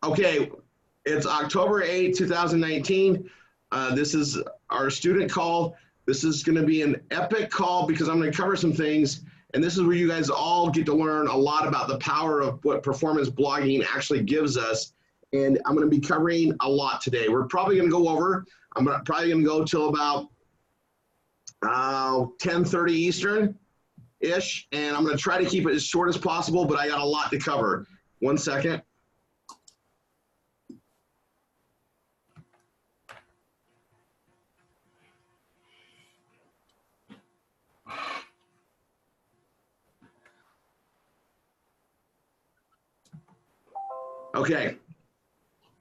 Okay, it's October 8, 2019. This is our student call. This is going to be an epic call because I'm going to cover some things, and this is where you guys all get to learn a lot about the power of what performance blogging actually gives us. And I'm going to be covering a lot today. We're probably going to go over, probably going to go till about 10:30 Eastern-ish, and I'm going to try to keep it as short as possible, but I got a lot to cover. One second. Okay,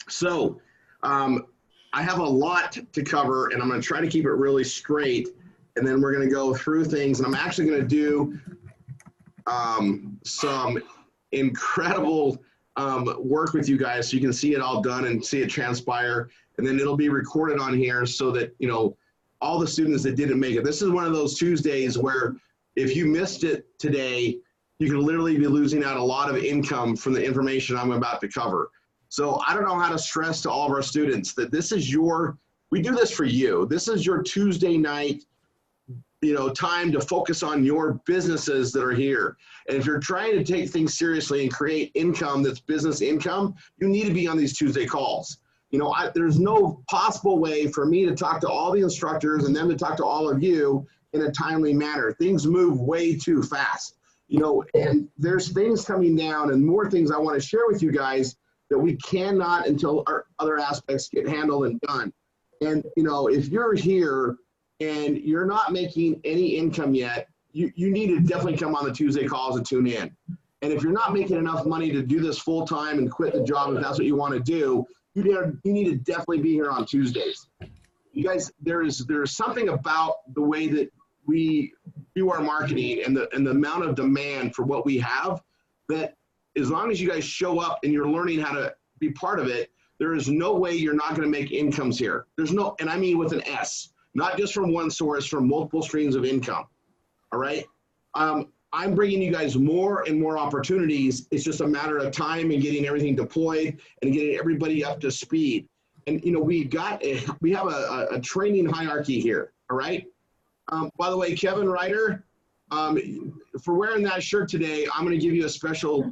so I have a lot to cover, and I'm going to try to keep it really straight, and then we're going to go through things, and I'm actually going to do some incredible work with you guys so you can see it all done and see it transpire, and then it'll be recorded on here so that, you know, all the students that didn't make it. This is one of those Tuesdays where if you missed it today, you can literally be losing out a lot of income from the information I'm about to cover. So I don't know how to stress to all of our students that this is we do this for you. This is your Tuesday night, you know, time to focus on your businesses that are here. And if you're trying to take things seriously and create income that's business income, you need to be on these Tuesday calls. You know, there's no possible way for me to talk to all the instructors and them to talk to all of you in a timely manner. Things move way too fast. You know, and there's things coming down and more things I want to share with you guys that we cannot until our other aspects get handled and done. And, you know, if you're here and you're not making any income yet, you need to definitely come on the Tuesday calls and tune in. And if you're not making enough money to do this full time and quit the job if that's what you want to do, you need to definitely be here on Tuesdays. You guys, there's something about the way that we do our marketing and the amount of demand for what we have, that as long as you guys show up and you're learning how to be part of it, there is no way you're not going to make incomes here. There's no, and I mean with an S, not just from one source, from multiple streams of income. All right. I'm bringing you guys more and more opportunities. It's just a matter of time and getting everything deployed and getting everybody up to speed. And, you know, we have a training hierarchy here. All right. By the way, Kevin Ryder, for wearing that shirt today, I'm going to give you a special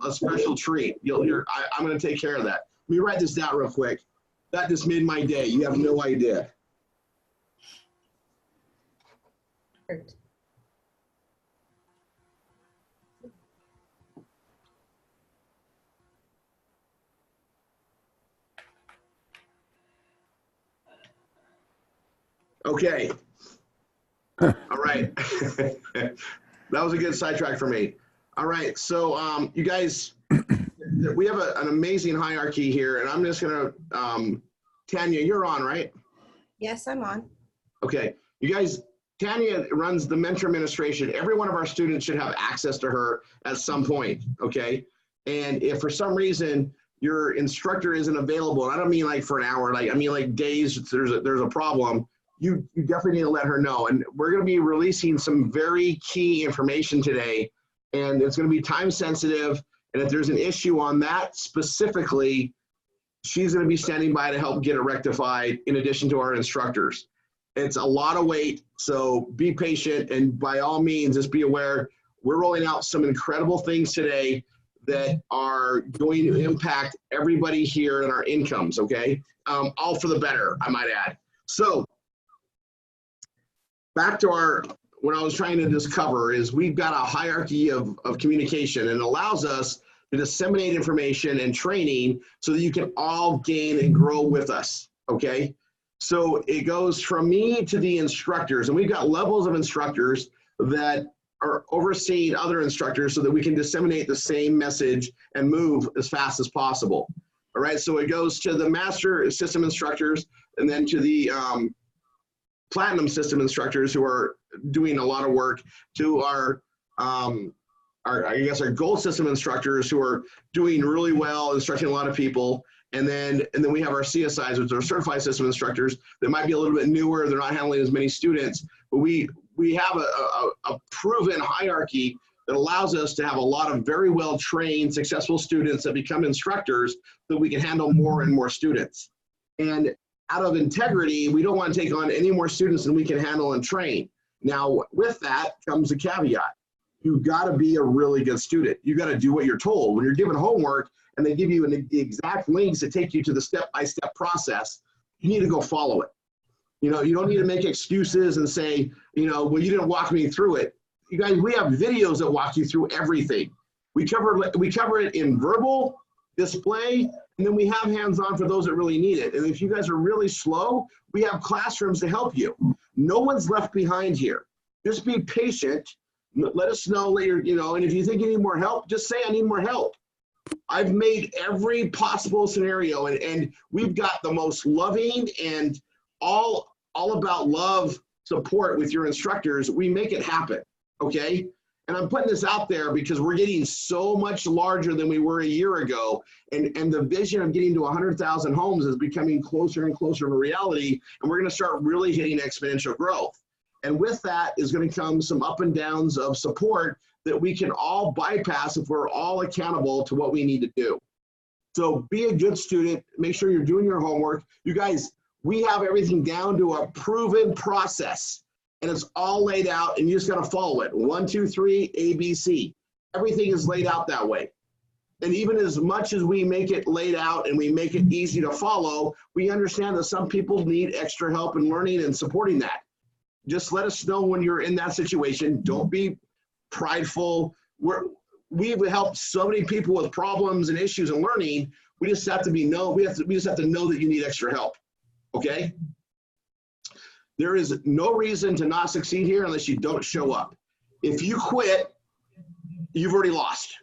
treat. I'm going to take care of that. Let me write this down real quick. That just made my day. You have no idea. Okay. All right. That was a good sidetrack for me. All right. So you guys, we have an amazing hierarchy here, and I'm just going to, Tanya, you're on, right? Yes, I'm on. Okay. You guys, Tanya runs the mentor administration. Every one of our students should have access to her at some point. Okay. And if for some reason your instructor isn't available, and I don't mean like for an hour, like I mean like days, there's a problem, you definitely need to let her know. And we're going to be releasing some very key information today, and it's going to be time sensitive. And if there's an issue on that specifically, she's going to be standing by to help get it rectified in addition to our instructors. It's a lot of weight, so be patient, and by all means, just be aware, we're rolling out some incredible things today that are going to impact everybody here in our incomes, okay? All for the better, I might add. So back to what I was trying to just cover is we've got a hierarchy of communication, and it allows us to disseminate information and training so that you can all gain and grow with us, okay? So it goes from me to the instructors, and we've got levels of instructors that are overseeing other instructors so that we can disseminate the same message and move as fast as possible. All right, so it goes to the master system instructors, and then to the platinum system instructors who are doing a lot of work, to our gold system instructors who are doing really well, instructing a lot of people. And then we have our CSIs, which are certified system instructors that might be a little bit newer. They're not handling as many students, but we have a proven hierarchy that allows us to have a lot of very well trained, successful students that become instructors so we can handle more and more students. And out of integrity, we don't want to take on any more students than we can handle and train. Now, with that comes a caveat. You've got to be a really good student. You got to do what you're told. When you're given homework and they give you the exact links that take you to the step-by-step process, you need to go follow it. You know, you don't need to make excuses and say, you know, well, you didn't walk me through it. You guys, we have videos that walk you through everything. We cover it in verbal, display, and then we have hands-on for those that really need it. And if you guys are really slow, we have classrooms to help you. No one's left behind here. Just be patient. Let us know later, you know, and if you think you need more help, just say I need more help. I've made every possible scenario, and we've got the most loving and all about love support with your instructors. We make it happen, okay? And I'm putting this out there because we're getting so much larger than we were a year ago, and the vision of getting to 100,000 homes is becoming closer and closer to reality, and we're gonna start really hitting exponential growth. And with that is gonna come some up and downs of support that we can all bypass if we're all accountable to what we need to do. So be a good student, make sure you're doing your homework. You guys, we have everything down to a proven process, and it's all laid out, and you just gotta follow it. 1, 2, 3, ABC. Everything is laid out that way. And even as much as we make it laid out and we make it easy to follow, we understand that some people need extra help in learning and supporting that. Just let us know when you're in that situation. Don't be prideful. We've helped so many people with problems and issues in learning. We just have to we just have to know that you need extra help. Okay? There is no reason to not succeed here unless you don't show up. If you quit, you've already lost.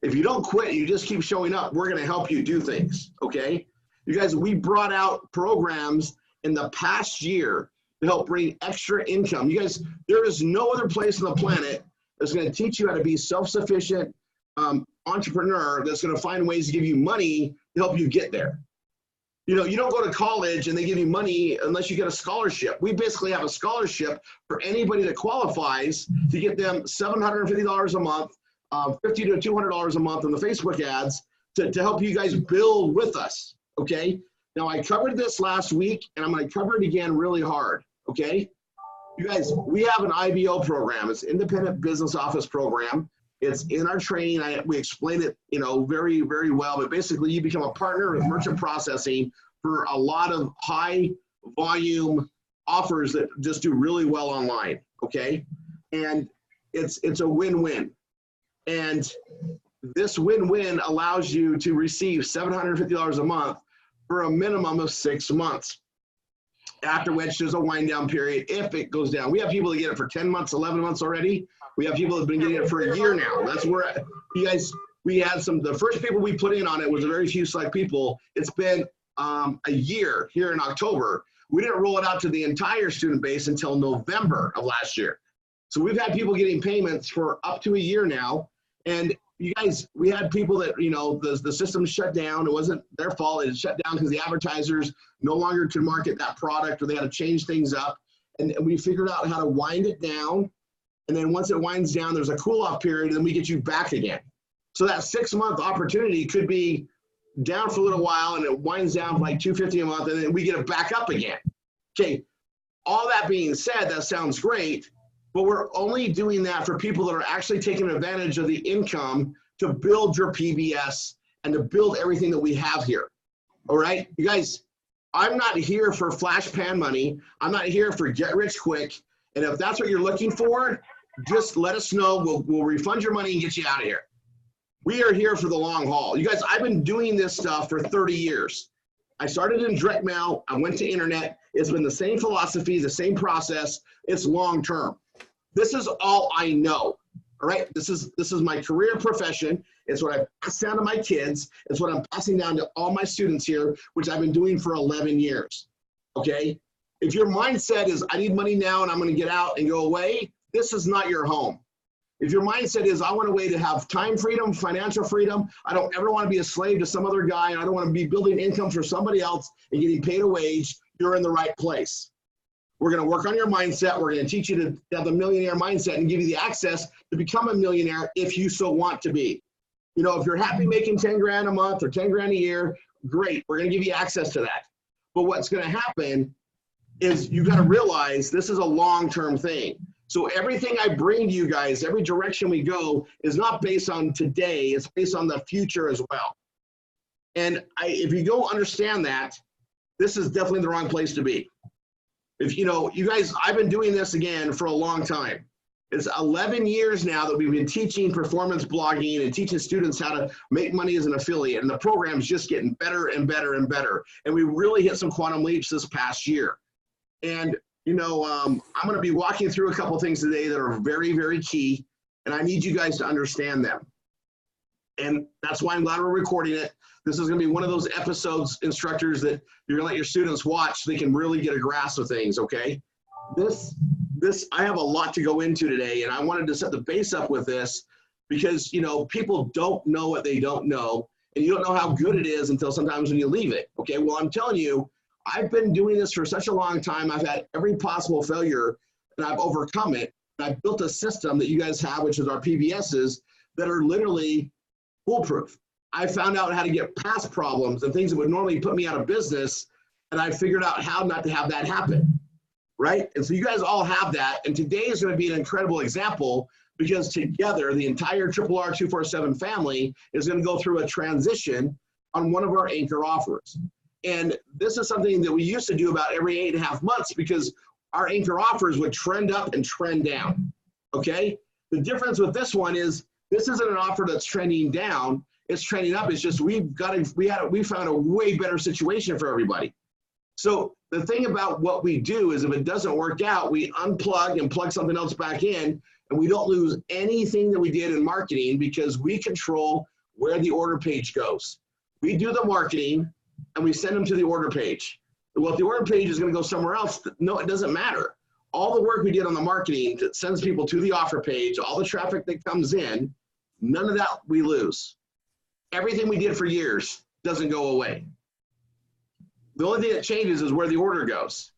If you don't quit, you just keep showing up, we're gonna help you do things, okay? You guys, we brought out programs in the past year to help bring extra income. You guys, there is no other place on the planet that's gonna teach you how to be self-sufficient entrepreneur that's gonna find ways to give you money to help you get there. You know, you don't go to college and they give you money unless you get a scholarship. We basically have a scholarship for anybody that qualifies to get them $750 a month, $50 to $200 a month on the Facebook ads to help you guys build with us, okay? Now, I covered this last week, and I'm going to cover it again really hard, okay? You guys, we have an IBO program. It's Independent Business Office Program. It's in our training. We explain it, you know, very, very well. But basically, you become a partner with merchant processing for a lot of high volume offers that just do really well online, okay? And it's a win-win. And this win-win allows you to receive $750 a month for a minimum of 6 months, after which there's a wind down period if it goes down. We have people that get it for 10 months, 11 months already. We have people that have been getting it for a year now. That's where, you guys, we had the first people we put in on it was a very few select people. It's been a year here in October. We didn't roll it out to the entire student base until November of last year. So we've had people getting payments for up to a year now. And you guys, we had people that, you know, the system shut down. It wasn't their fault. It shut down because the advertisers no longer could market that product, or they had to change things up. And we figured out how to wind it down. And then once it winds down, there's a cool off period, and then we get you back again. So that 6 month opportunity could be down for a little while, and it winds down for like $250 a month, and then we get it back up again. Okay, all that being said, that sounds great, but we're only doing that for people that are actually taking advantage of the income to build your PBS and to build everything that we have here. All right, you guys, I'm not here for flash pan money. I'm not here for get rich quick. And if that's what you're looking for, just let us know. We'll refund your money and get you out of here. We are here for the long haul. You guys, I've been doing this stuff for 30 years. I started in direct mail. I went to internet. It's been the same philosophy, the same process. It's long term. This is all I know. All right. This is my career profession. It's what I pass down to my kids. It's what I'm passing down to all my students here, which I've been doing for 11 years. Okay. If your mindset is I need money now and I'm going to get out and go away, this is not your home. If your mindset is I want a way to have time freedom, financial freedom, I don't ever want to be a slave to some other guy, and I don't want to be building income for somebody else and getting paid a wage, you're in the right place. We're going to work on your mindset. We're going to teach you to have the millionaire mindset and give you the access to become a millionaire if you so want to be. You know, if you're happy making 10 grand a month or 10 grand a year, great. We're going to give you access to that. But what's going to happen is you got to realize this is a long-term thing. So everything I bring to you guys, every direction we go is not based on today. It's based on the future as well. And if you don't understand that, this is definitely the wrong place to be. If you know, you guys, I've been doing this again for a long time. It's 11 years now that we've been teaching performance blogging and teaching students how to make money as an affiliate. And the program's just getting better and better and better. And we really hit some quantum leaps this past year. And, you know, I'm going to be walking through a couple of things today that are very, very key. And I need you guys to understand them. And that's why I'm glad we're recording it. This is going to be one of those episodes, instructors, that you're going to let your students watch so they can really get a grasp of things, okay? I have a lot to go into today, and I wanted to set the base up with this because, you know, people don't know what they don't know, and you don't know how good it is until sometimes when you leave it, okay? Well, I'm telling you, I've been doing this for such a long time. I've had every possible failure, and I've overcome it. And I've built a system that you guys have, which is our PBSs, that are literally foolproof. I found out how to get past problems and things that would normally put me out of business, and I figured out how not to have that happen, right? And so you guys all have that, and today is going to be an incredible example because together, the entire RRR 247 family is going to go through a transition on one of our anchor offers. And this is something that we used to do about every 8.5 months because our anchor offers would trend up and trend down, okay? The difference with this one is this isn't an offer that's trending down, it's trending up. It's just we found a way better situation for everybody. So the thing about what we do is if it doesn't work out, we unplug and plug something else back in, and we don't lose anything that we did in marketing because we control where the order page goes. We do the marketing and we send them to the order page. Well, if the order page is going to go somewhere else, no, it doesn't matter. All the work we did on the marketing that sends people to the offer page, all the traffic that comes in, none of that we lose. Everything we did for years doesn't go away. The only thing that changes is where the order goes.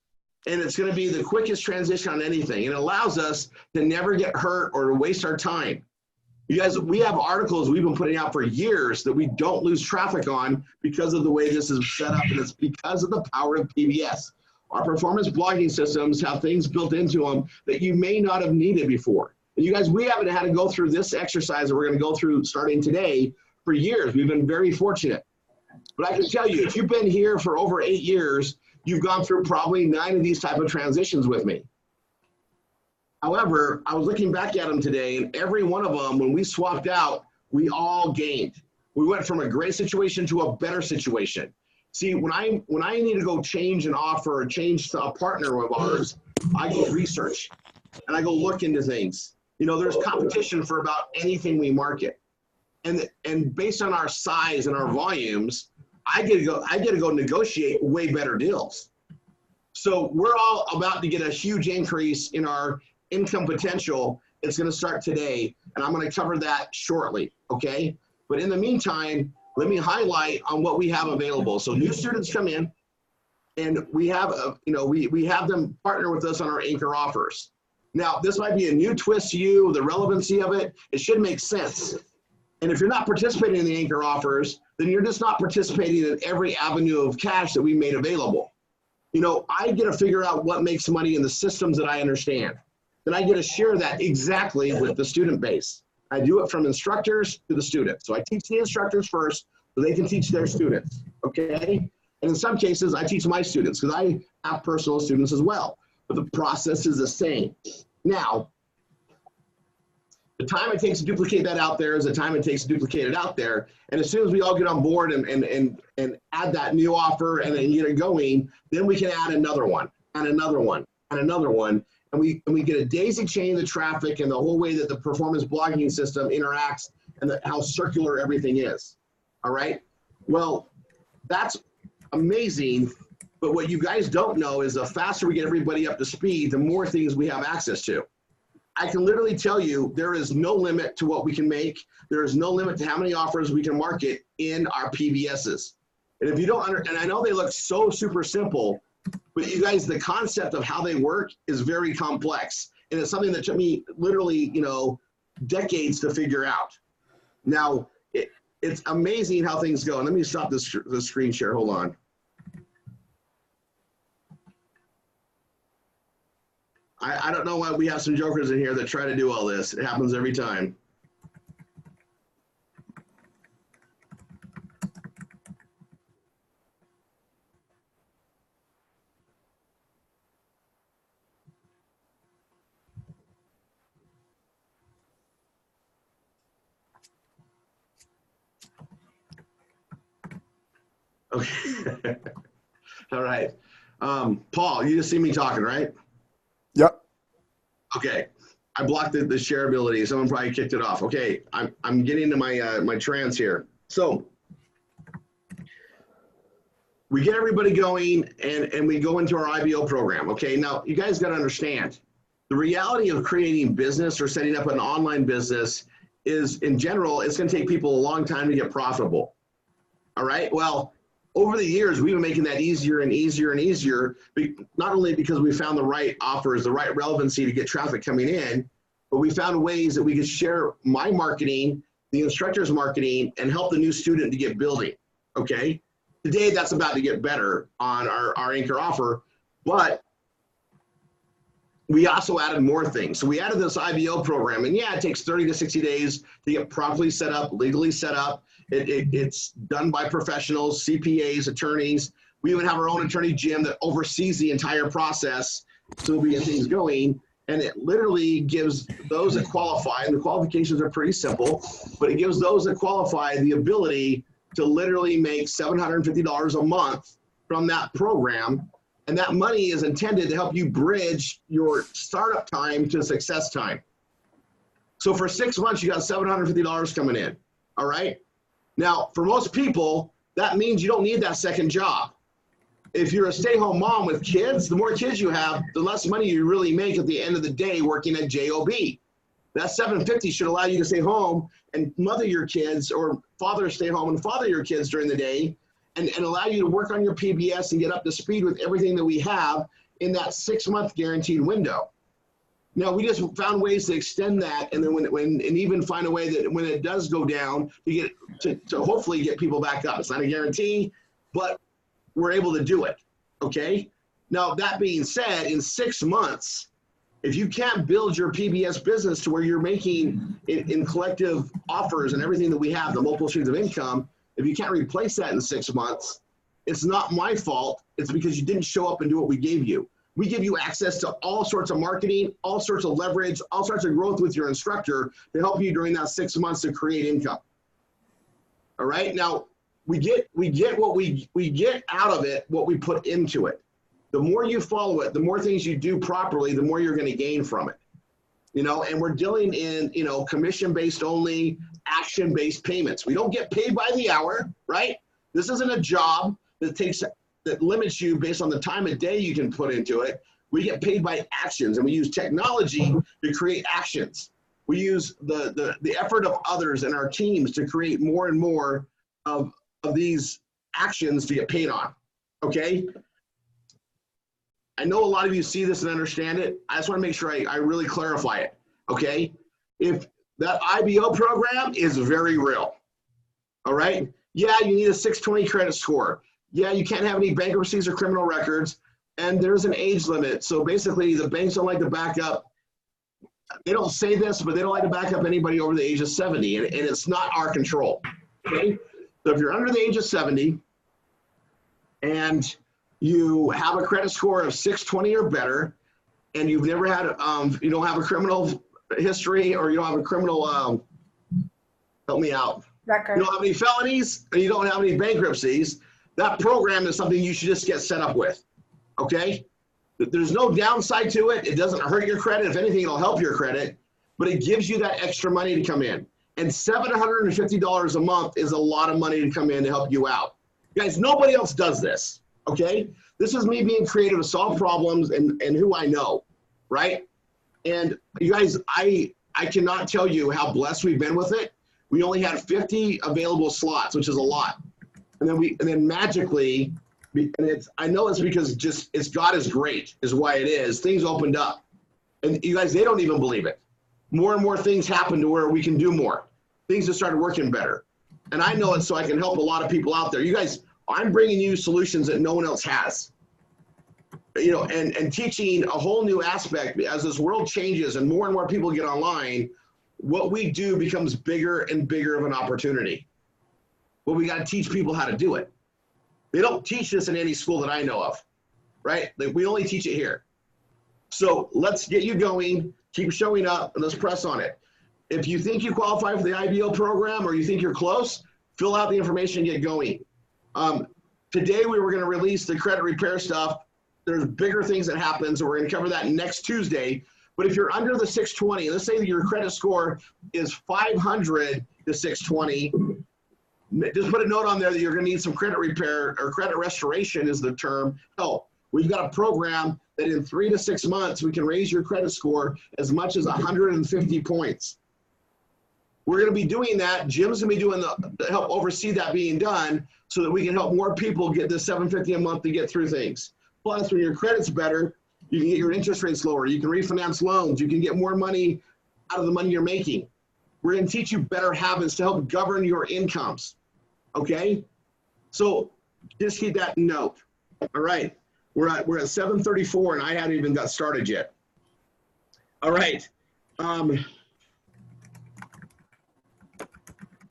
And it's going to be the quickest transition on anything. And it allows us to never get hurt or to waste our time. You guys, we have articles we've been putting out for years that we don't lose traffic on because of the way this is set up. And it's because of the power of PBS. Our performance blogging systems have things built into them that you may not have needed before. And you guys, we haven't had to go through this exercise that we're going to go through starting today for years. We've been very fortunate. But I can tell you, if you've been here for over 8 years, you've gone through probably 9 of these type of transitions with me. However, I was looking back at them today, and every one of them, when we swapped out, we all gained. We went from a great situation to a better situation. See, when I need to go change an offer or change a partner of ours, I go research and I go look into things. You know, there's competition for about anything we market. And based on our size and our volumes, I get to go negotiate way better deals. So we're all about to get a huge increase in our income potential. It's going to start today, and I'm going to cover that shortly, okay? But in the meantime, let me highlight on what we have available. So new students come in, and we have, we have them partner with us on our anchor offers. Now, this might be a new twist to you, the relevancy of it. It should make sense. And if you're not participating in the anchor offers, then you're just not participating in every avenue of cash that we made available. You know, I get to figure out what makes money in the systems that I understand. Then I get to share that exactly with the student base. I do it from instructors to the students. So I teach the instructors first so they can teach their students, okay? And in some cases, I teach my students because I have personal students as well. But the process is the same. Now, the time it takes to duplicate that out there is the time it takes to duplicate it out there. And as soon as we all get on board and add that new offer and then get it going, then we can add another one, and another one, and another one. And we get a daisy chain of the traffic and the whole way that the performance blogging system interacts and how circular everything is. All right? Well, that's amazing. But what you guys don't know is the faster we get everybody up to speed, the more things we have access to. I can literally tell you there is no limit to what we can make. There is no limit to how many offers we can market in our PBSs. And if you don't and I know they look so super simple, But you guys, the concept of how they work is very complex. And it's something that took me literally, you know, decades to figure out. Now, it's amazing how things go. And let me stop the screen share. Hold on. I don't know why we have some jokers in here that try to do all this. It happens every time. Okay. All right. Paul, you just see me talking, right? Yep. Okay. I blocked the shareability. Someone probably kicked it off. Okay. I'm getting to my my trans here. So we get everybody going and we go into our IBO program. Okay. Now you guys got to understand the reality of creating business or setting up an online business is, in general, it's going to take people a long time to get profitable. All right. Well, over the years, we've been making that easier and easier and easier, not only because we found the right offers, the right relevancy to get traffic coming in, but we found ways that we could share my marketing, the instructor's marketing, and help the new student to get building, okay? Today, that's about to get better on our anchor offer, but we also added more things. So we added this IBO program, and yeah, it takes 30 to 60 days to get properly set up, legally set up. It's done by professionals, CPAs, attorneys. We even have our own attorney, Jim, that oversees the entire process so we get things going. And it literally gives those that qualify, and the qualifications are pretty simple, but it gives those that qualify the ability to literally make $750 a month from that program. And that money is intended to help you bridge your startup time to success time. So for 6 months, you got $750 coming in, all right? Now, for most people, that means you don't need that second job. If you're a stay-home mom with kids, the more kids you have, the less money you really make at the end of the day working at JOB. That $750 should allow you to stay home and mother your kids, or stay home and father your kids during the day, and allow you to work on your PBS and get up to speed with everything that we have in that 6-month guaranteed window. Now, we just found ways to extend that, and then and even find a way that when it does go down, to hopefully get people back up. It's not a guarantee, but we're able to do it, okay? Now, that being said, in 6 months, if you can't build your PBS business to where you're making in collective offers and everything that we have, the multiple streams of income, if you can't replace that in 6 months, it's not my fault. It's because you didn't show up and do what we gave you. We give you access to all sorts of marketing, all sorts of leverage, all sorts of growth with your instructor to help you during that 6 months to create income. All right. Now we get what we get out of it, what we put into it. The more you follow it, the more things you do properly, the more you're going to gain from it. You know, and we're dealing in, you know, commission-based only, action-based payments. We don't get paid by the hour, right? This isn't a job that limits you based on the time of day you can put into it. We get paid by actions, and we use technology to create actions. We use the effort of others and our teams to create more and more of these actions to get paid on, okay? I know a lot of you see this and understand it. I just want to make sure I really clarify it, okay? If that IBO program is very real, all right? Yeah, you need a 620 credit score. Yeah, you can't have any bankruptcies or criminal records, and there's an age limit. So basically, the banks don't like to back up. They don't say this, but they don't like to back up anybody over the age of 70, and it's not our control, okay? So if you're under the age of 70 and you have a credit score of 620 or better, and you've never had, you don't have a criminal history, or you don't have a criminal, help me out. Record. You don't have any felonies, and you don't have any bankruptcies, that program is something you should just get set up with, okay? There's no downside to it. It doesn't hurt your credit. If anything, it'll help your credit, but it gives you that extra money to come in. And $750 a month is a lot of money to come in to help you out. Guys, nobody else does this, okay? This is me being creative to solve problems and who I know, right? And you guys, I cannot tell you how blessed we've been with it. We only had 50 available slots, which is a lot. And then magically, And I know it's because it's God is great is why it is. Things opened up. And you guys, they don't even believe it. More and more things happen to where we can do more. Things have started working better. And I know it so I can help a lot of people out there. You guys, I'm bringing you solutions that no one else has. You know, and teaching a whole new aspect as this world changes and more people get online, what we do becomes bigger and bigger of an opportunity. But we got to teach people how to do it. They don't teach this in any school that I know of, right? Like, we only teach it here. So let's get you going, keep showing up, and let's press on it. If you think you qualify for the IBO program or you think you're close, fill out the information and get going. Today we were going to release the credit repair stuff. There's bigger things that happen, so we're going to cover that next Tuesday. But if you're under the 620, let's say that your credit score is 500 to 620, just put a note on there that you're going to need some credit repair, or credit restoration is the term, help. We've got a program that in 3 to 6 months, we can raise your credit score as much as 150 points. We're going to be doing that. Jim's going to be doing the help oversee that being done so that we can help more people get this $750 a month to get through things. Plus, when your credit's better, you can get your interest rates lower. You can refinance loans. You can get more money out of the money you're making. We're going to teach you better habits to help govern your incomes. Okay? So just keep that in note. All right. We're at 7:34 and I haven't even got started yet. All right. All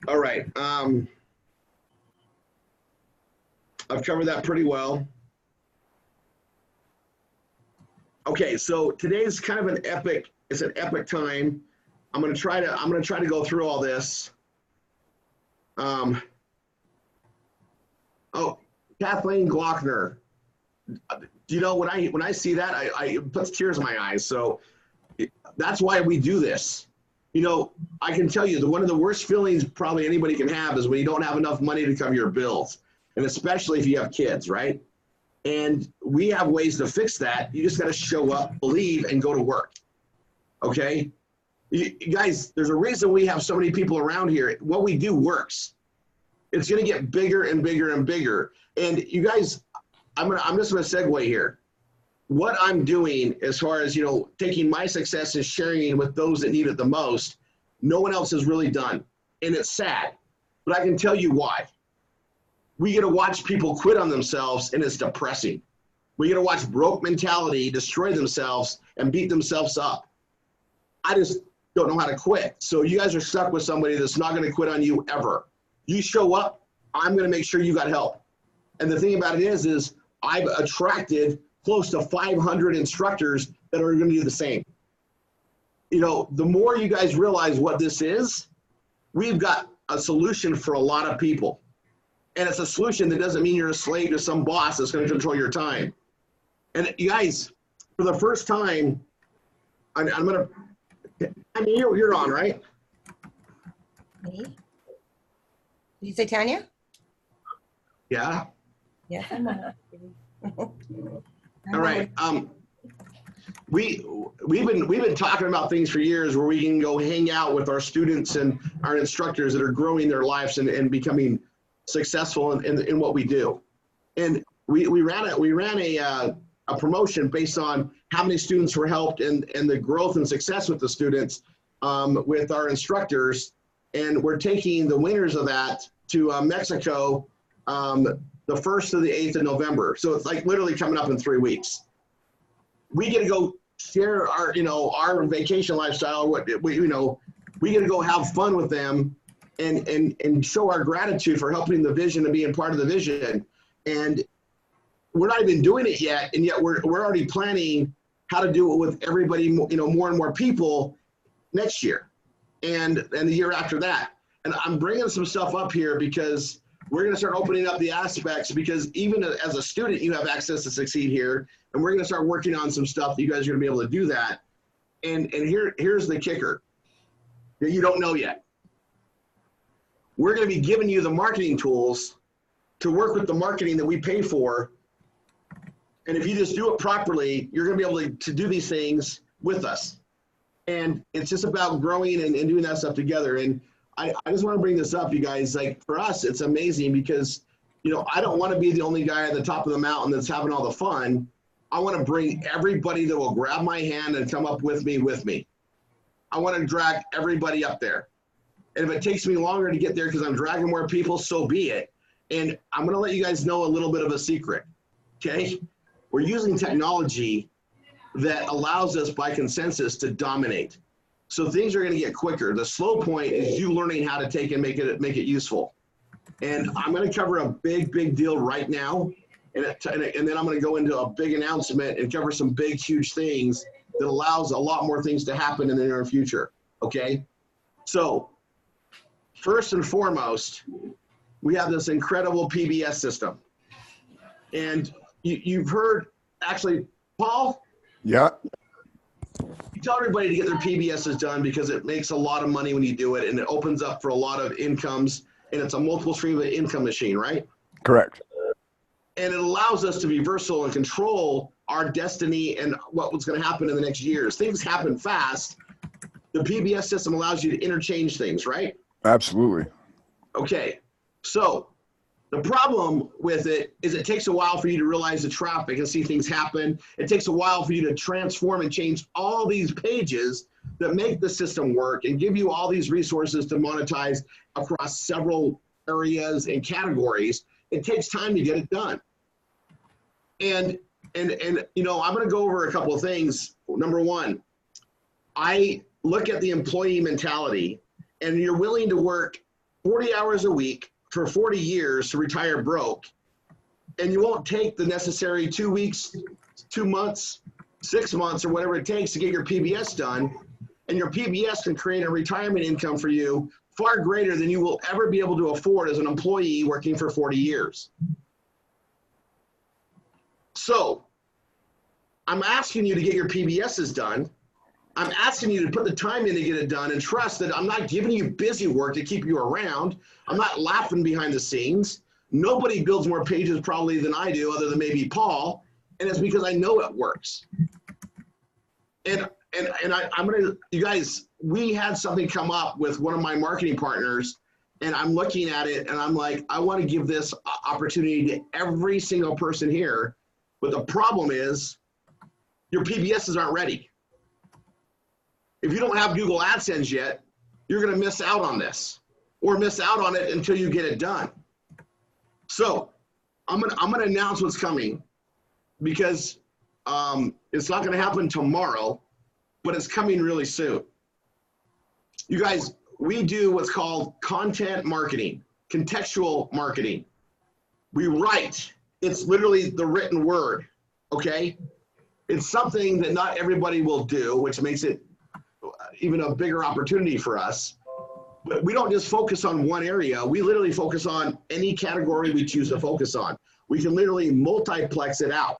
right. I've covered that pretty well. Okay, so today's kind of an epic time. I'm gonna try to go through all this. Oh, Kathleen Glockner. You know, when I see that, it puts tears in my eyes. So that's why we do this. You know, I can tell you that one of the worst feelings probably anybody can have is when you don't have enough money to cover your bills, and especially if you have kids, right? And we have ways to fix that. You just got to show up, believe, and go to work. Okay? You guys, there's a reason we have so many people around here. What we do works. It's going to get bigger and bigger and bigger. And you guys, I'm just going to segue here. What I'm doing as far as, you know, taking my success and sharing it with those that need it the most, no one else has really done. And it's sad, but I can tell you why. We get to watch people quit on themselves, and it's depressing. We get to watch broke mentality destroy themselves and beat themselves up. I just don't know how to quit. So you guys are stuck with somebody that's not going to quit on you ever. You show up, I'm going to make sure you got help. And the thing about it is I've attracted close to 500 instructors that are going to do the same. You know, the more you guys realize what this is, we've got a solution for a lot of people. And it's a solution that doesn't mean you're a slave to some boss that's going to control your time. And you guys, for the first time, I'm going to, I mean, you're on, right? Me? Did you say Tanya? Yeah. Yes, I'm on. All right. We've been talking about things for years where we can go hang out with our students and our instructors that are growing their lives and becoming successful in what we do. And we ran a promotion based on how many students were helped and the growth and success with the students with our instructors. And we're taking the winners of that to Mexico the 1st to the 8th of November. So it's like literally coming up in 3 weeks. We get to go share our, you know, our vacation lifestyle. We get to go have fun with them and show our gratitude for helping the vision and being part of the vision. And we're not even doing it yet, and yet we're already planning how to do it with everybody, you know, more and more people next year and the year after that. And I'm bringing some stuff up here because we're going to start opening up the aspects, because even as a student, you have access to succeed here. And we're going to start working on some stuff that you guys are going to be able to do that. And here's the kicker that you don't know yet. We're going to be giving you the marketing tools to work with the marketing that we pay for. And if you just do it properly, you're going to be able to do these things with us. And it's just about growing and doing that stuff together. And I just want to bring this up, you guys. Like, for us, it's amazing because You know, I don't want to be the only guy at the top of the mountain that's having all the fun. I want to bring everybody that will grab my hand and come up with me. I want to drag everybody up there. And if it takes me longer to get there because I'm dragging more people, so be it. And I'm going to let you guys know a little bit of a secret, okay? We're using technology that allows us by consensus to dominate. So things are going to get quicker. The slow point is you learning how to take and make it useful. And I'm going to cover a big deal right now. And then I'm going to go into a big announcement and cover some big, huge things that allows a lot more things to happen in the near future, okay? So first and foremost, we have this incredible PBS system. And you've heard, actually, Paul? Yeah. You tell everybody to get their PBSs done because it makes a lot of money when you do it, and it opens up for a lot of incomes, and it's a multiple stream of income machine, right? Correct. And it allows us to be versatile and control our destiny and what's going to happen in the next years. Things happen fast. The PBS system allows you to interchange things, right? Absolutely. Okay, so the problem with it is it takes a while for you to realize the traffic and see things happen. It takes a while for you to transform and change all these pages that make the system work and give you all these resources to monetize across several areas and categories. It takes time to get it done. And you know, I'm going to go over a couple of things. Number one, I look at the employee mentality, and you're willing to work 40 hours a week for 40 years to retire broke, and you won't take the necessary 2 weeks, 2 months, 6 months, or whatever it takes to get your PBS done, and your PBS can create a retirement income for you far greater than you will ever be able to afford as an employee working for 40 years. So I'm asking you to get your PBSs done. I'm asking you to put the time in to get it done and trust that I'm not giving you busy work to keep you around. I'm not laughing behind the scenes. Nobody builds more pages probably than I do, other than maybe Paul, and it's because I know it works. And I'm gonna, you guys, we had something come up with one of my marketing partners, and I'm looking at it and I'm like, I want to give this opportunity to every single person here, but the problem is your PBSs aren't ready. If you don't have Google AdSense yet, you're going to miss out on this, or miss out on it until you get it done. So I'm going to announce what's coming, because it's not going to happen tomorrow, but it's coming really soon. You guys, we do what's called content marketing, contextual marketing. We write. It's literally the written word, okay? It's something that not everybody will do, which makes it even a bigger opportunity for us. But we don't just focus on one area. We literally focus on any category we choose to focus on. We can literally multiplex it out,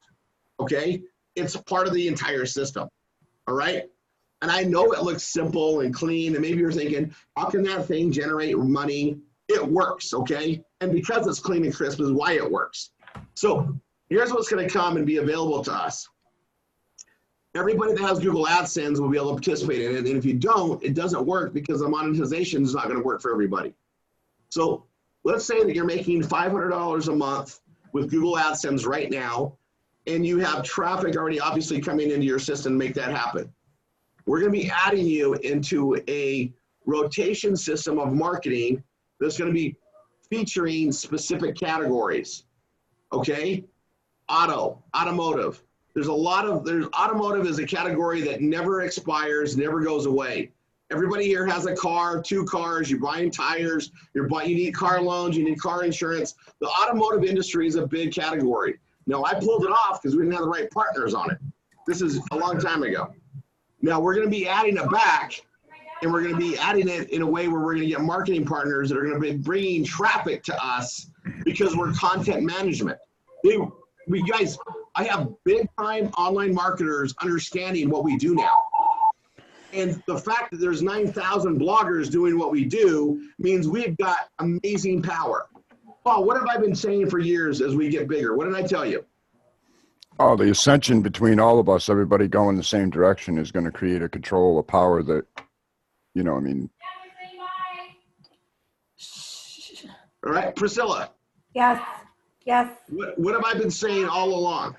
okay? It's part of the entire system, all right? And I know it looks simple and clean, and maybe you're thinking, how can that thing generate money? It works, okay? And because it's clean and crisp is why it works. So here's what's gonna come and be available to us. Everybody that has Google AdSense will be able to participate in it. And if you don't, it doesn't work because the monetization is not going to work for everybody. So let's say that you're making $500 a month with Google AdSense right now, and you have traffic already obviously coming into your system to make that happen. We're going to be adding you into a rotation system of marketing that's going to be featuring specific categories. Okay? Automotive. There's automotive is a category that never expires, never goes away. Everybody here has a car, 2 cars, you're buying tires, you need car loans, you need car insurance. The automotive industry is a big category. Now, I pulled it off because we didn't have the right partners on it. This is a long time ago. Now, we're going to be adding it back, and we're going to be adding it in a way where we're going to get marketing partners that are going to be bringing traffic to us because we're content management. Guys, I have big time online marketers understanding what we do now. And the fact that there's 9,000 bloggers doing what we do means we've got amazing power. Paul, what have I been saying for years as we get bigger? What did I tell you? Oh, the ascension between all of us, everybody going the same direction, is going to create a control, a power that, you know, I mean. All right, Priscilla. Yes. Yes. What have I been saying all along?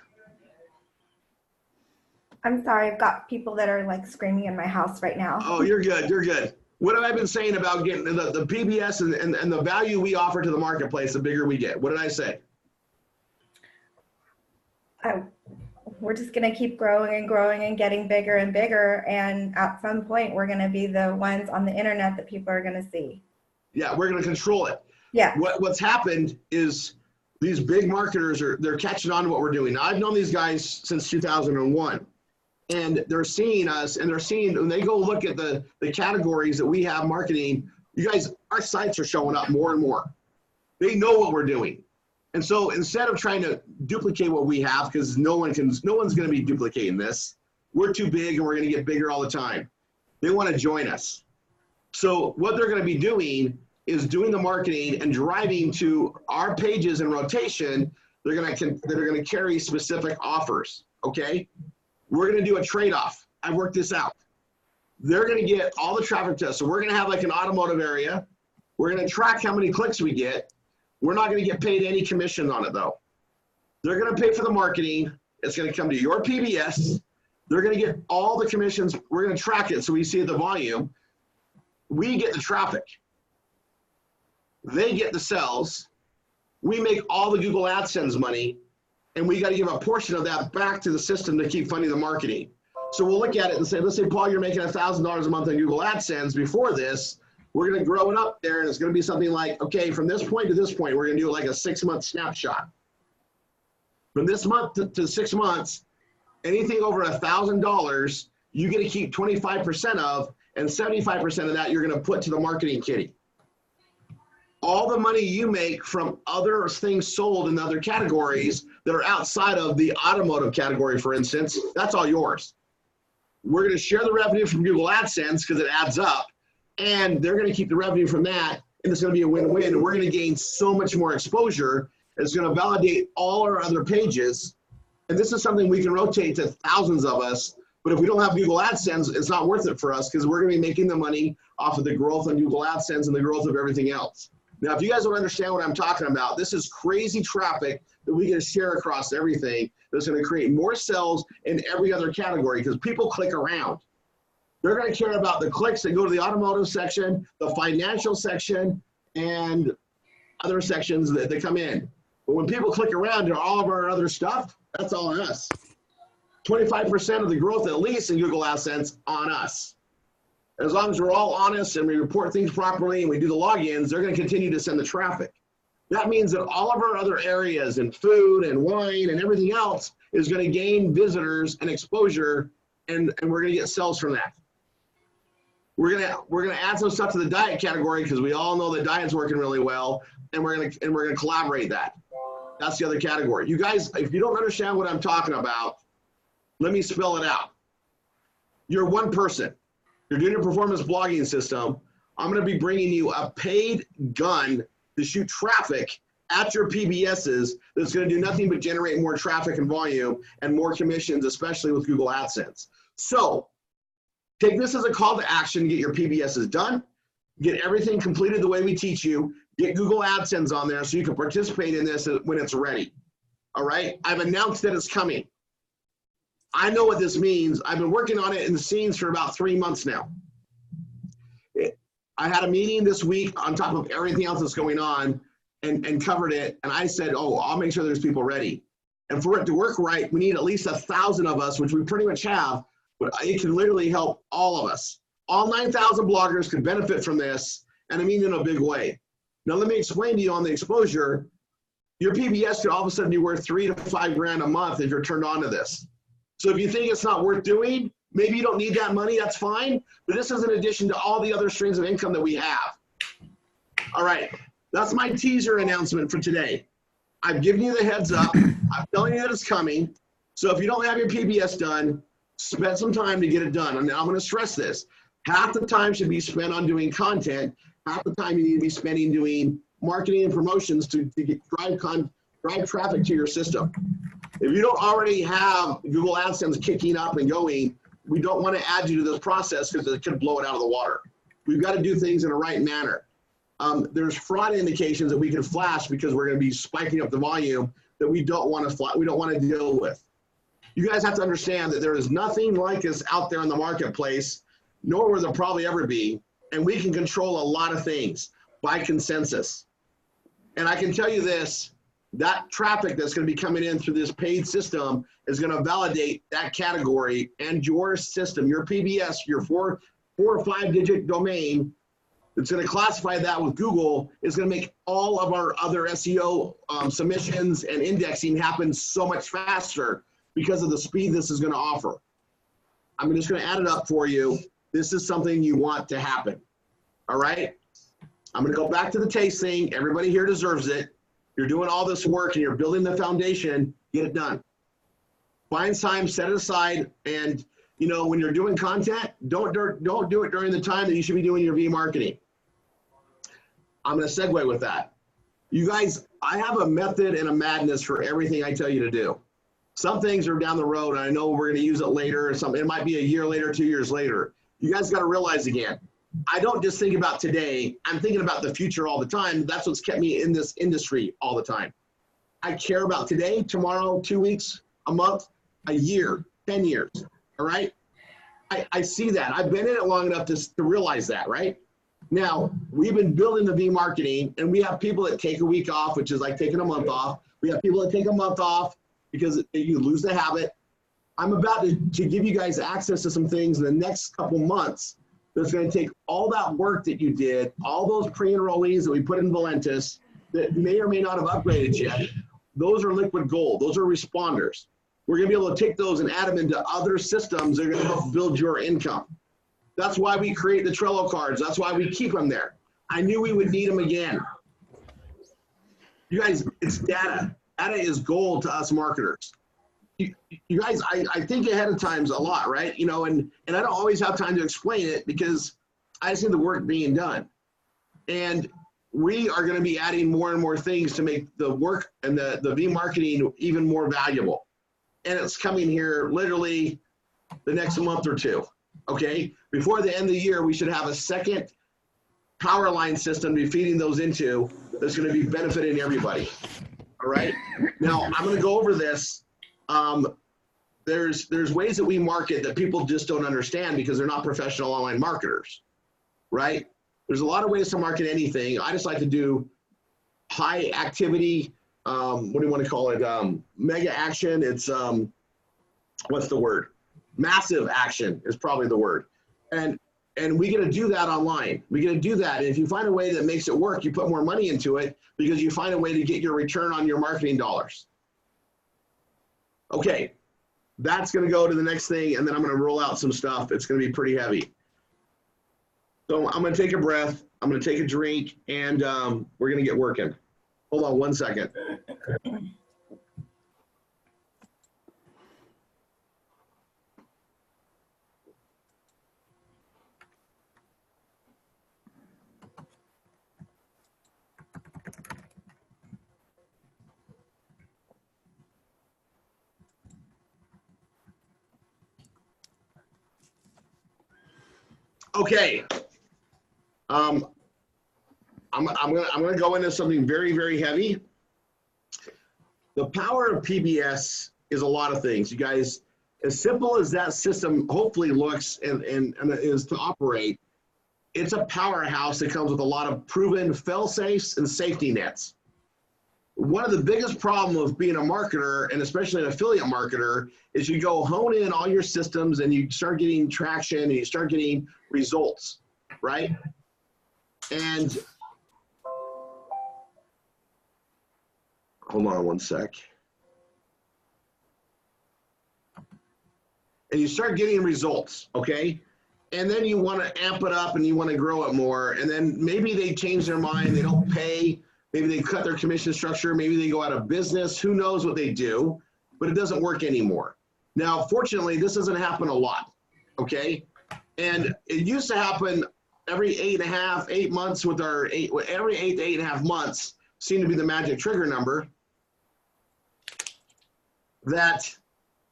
I'm sorry. I've got people that are like screaming in my house right now. Oh, you're good. You're good. What have I been saying about getting the PBS and the value we offer to the marketplace, the bigger we get? What did I say? We're just going to keep growing and growing and getting bigger and bigger. And at some point, we're going to be the ones on the internet that people are going to see. Yeah, we're going to control it. Yeah. What's happened is these big marketers they're catching on to what we're doing. Now, I've known these guys since 2001, and they're seeing us, and they're seeing when they go look at the categories that we have marketing. You guys, our sites are showing up more and more. They know what we're doing. And so instead of trying to duplicate what we have, because no one's going to be duplicating this, we're too big and we're going to get bigger all the time. They want to join us. So what they're going to be doing is doing the marketing and driving to our pages in rotation. They're going to carry specific offers. Okay, we're going to do a trade-off. I worked this out. They're going to get all the traffic to us. So we're going to have like an automotive area. We're going to track how many clicks we get. We're not going to get paid any commission on it though. They're going to pay for the marketing. It's going to come to your PBS. They're going to get all the commissions. We're going to track it so we see the volume. We get the traffic. They get the sales. We make all the Google AdSense money, and we got to give a portion of that back to the system to keep funding the marketing. So we'll look at it and say, let's say, Paul, you're making $1,000 a month on Google AdSense before this. We're going to grow it up there, and it's going to be something like, okay, from this point to this point, we're going to do like a 6-month snapshot. From this month to 6 months, anything over $1,000, you get to keep 25% of, and 75% of that you're going to put to the marketing kitty. All the money you make from other things sold in other categories that are outside of the automotive category, for instance, that's all yours. We're going to share the revenue from Google AdSense because it adds up, and they're going to keep the revenue from that, and it's going to be a win-win, and we're going to gain so much more exposure. It's going to validate all our other pages, and this is something we can rotate to thousands of us, but if we don't have Google AdSense, it's not worth it for us because we're going to be making the money off of the growth on Google AdSense and the growth of everything else. Now, if you guys don't understand what I'm talking about, this is crazy traffic that we can share across everything that's going to create more sales in every other category because people click around. They're going to care about the clicks that go to the automotive section, the financial section, and other sections that come in. But when people click around to all of our other stuff, that's all on us. 25% of the growth at least in Google AdSense on us. As long as we're all honest and we report things properly and we do the logins, they're going to continue to send the traffic. That means that all of our other areas in food and wine and everything else is going to gain visitors and exposure, and we're going to get sales from that. We're gonna add some stuff to the diet category because we all know that diet's working really well, and we're gonna collaborate that. That's the other category. You guys, if you don't understand what I'm talking about, let me spell it out. You're one person. You're doing a performance blogging system. I'm gonna be bringing you a paid gun to shoot traffic at your PBSs that's gonna do nothing but generate more traffic and volume and more commissions, especially with Google AdSense. So take this as a call to action, get your PBSs done, get everything completed the way we teach you, get Google AdSense on there so you can participate in this when it's ready. All right, I've announced that it's coming. I know what this means. I've been working on it in the scenes for about 3 months now. I had a meeting this week on top of everything else that's going on and covered it. And I said, oh, I'll make sure there's people ready. And for it to work right, we need at least 1,000 of us, which we pretty much have, but it can literally help all of us. All 9,000 bloggers could benefit from this, and I mean in a big way. Now, let me explain to you on the exposure. Your PBS could all of a sudden be worth $3 to $5 grand a month if you're turned on to this. So if you think it's not worth doing, maybe you don't need that money, that's fine. But this is in addition to all the other streams of income that we have. All right, that's my teaser announcement for today. I've given you the heads up. I'm telling you that it's coming. So if you don't have your PBS done, spend some time to get it done. And I'm going to stress this. Half the time should be spent on doing content. Half the time you need to be spending doing marketing and promotions to drive traffic to your system. If you don't already have Google AdSense kicking up and going, we don't want to add you to this process because it could blow it out of the water. We've got to do things in the right manner. there's fraud indications that we can flash because we're going to be spiking up the volume that we don't want to deal with. You guys have to understand that there is nothing like this out there in the marketplace, nor will there probably ever be, and we can control a lot of things by consensus. And I can tell you this, that traffic that's going to be coming in through this paid system is going to validate that category, and your system, your PBS, your four or 5 digit domain, it's going to classify that with Google, is going to make all of our other SEO submissions and indexing happen so much faster because of the speed this is going to offer. I'm just going to add it up for you. This is something you want to happen. All right? I'm going to go back to the taste thing. Everybody here deserves it. You're doing all this work and you're building the foundation. Get it done. Find time, set it aside, and you know, when you're doing content, don't do it during the time that you should be doing your V-marketing. I'm going to segue with that. You guys, I have a method and a madness for everything I tell you to do. Some things are down the road, and I know we're going to use it later. It might be a year later, 2 years later. You guys got to realize again, I don't just think about today. I'm thinking about the future all the time. That's what's kept me in this industry all the time. I care about today, tomorrow, 2 weeks, a month, a year, 10 years. All right? I see that. I've been in it long enough to realize that, right? Now, we've been building the V-marketing, and we have people that take a week off, which is like taking a month off. We have people that take a month off because you lose the habit. I'm about to give you guys access to some things in the next couple months that's going to take all that work that you did, all those pre-enrollees that we put in Valentis that may or may not have upgraded yet. Those are liquid gold. Those are responders. We're going to be able to take those and add them into other systems that are going to help build your income. That's why we create the Trello cards. That's why we keep them there. I knew we would need them again. You guys, it's data. Data is gold to us marketers. You guys, I think ahead of time a lot, right? You know, and I don't always have time to explain it because I see the work being done. And we are going to be adding more and more things to make the work and the V-marketing even more valuable. And it's coming here literally the next month or two, okay? Before the end of the year, we should have a second power line system to be feeding those into that's going to be benefiting everybody, all right? Now, I'm going to go over this. There's ways that we market that people just don't understand because they're not professional online marketers, right? There's a lot of ways to market anything. I just like to do high activity, what do you want to call it? Mega action. It's, what's the word? Massive action is probably the word. And we get to do that online. We get to do that. And if you find a way that makes it work, you put more money into it because you find a way to get your return on your marketing dollars. Okay, that's going to go to the next thing, and then I'm going to roll out some stuff. It's going to be pretty heavy. So I'm going to take a breath. I'm going to take a drink, and we're going to get working. Hold on 1 second. Okay. I'm gonna go into something very, very heavy. The power of PBS is a lot of things. You guys, as simple as that system hopefully looks and is to operate, it's a powerhouse that comes with a lot of proven fail-safes and safety nets. One of the biggest problems of being a marketer, and especially an affiliate marketer, is you go hone in all your systems and you start getting traction and you start getting results, right? And hold on 1 sec. And you start getting results, okay? And then you want to amp it up and you want to grow it more. And then maybe they change their mind, they don't pay. Maybe they cut their commission structure. Maybe they go out of business. Who knows what they do, but it doesn't work anymore. Now, fortunately, this doesn't happen a lot, okay? And it used to happen every 8 months with our every 8 to 8.5 months seemed to be the magic trigger number that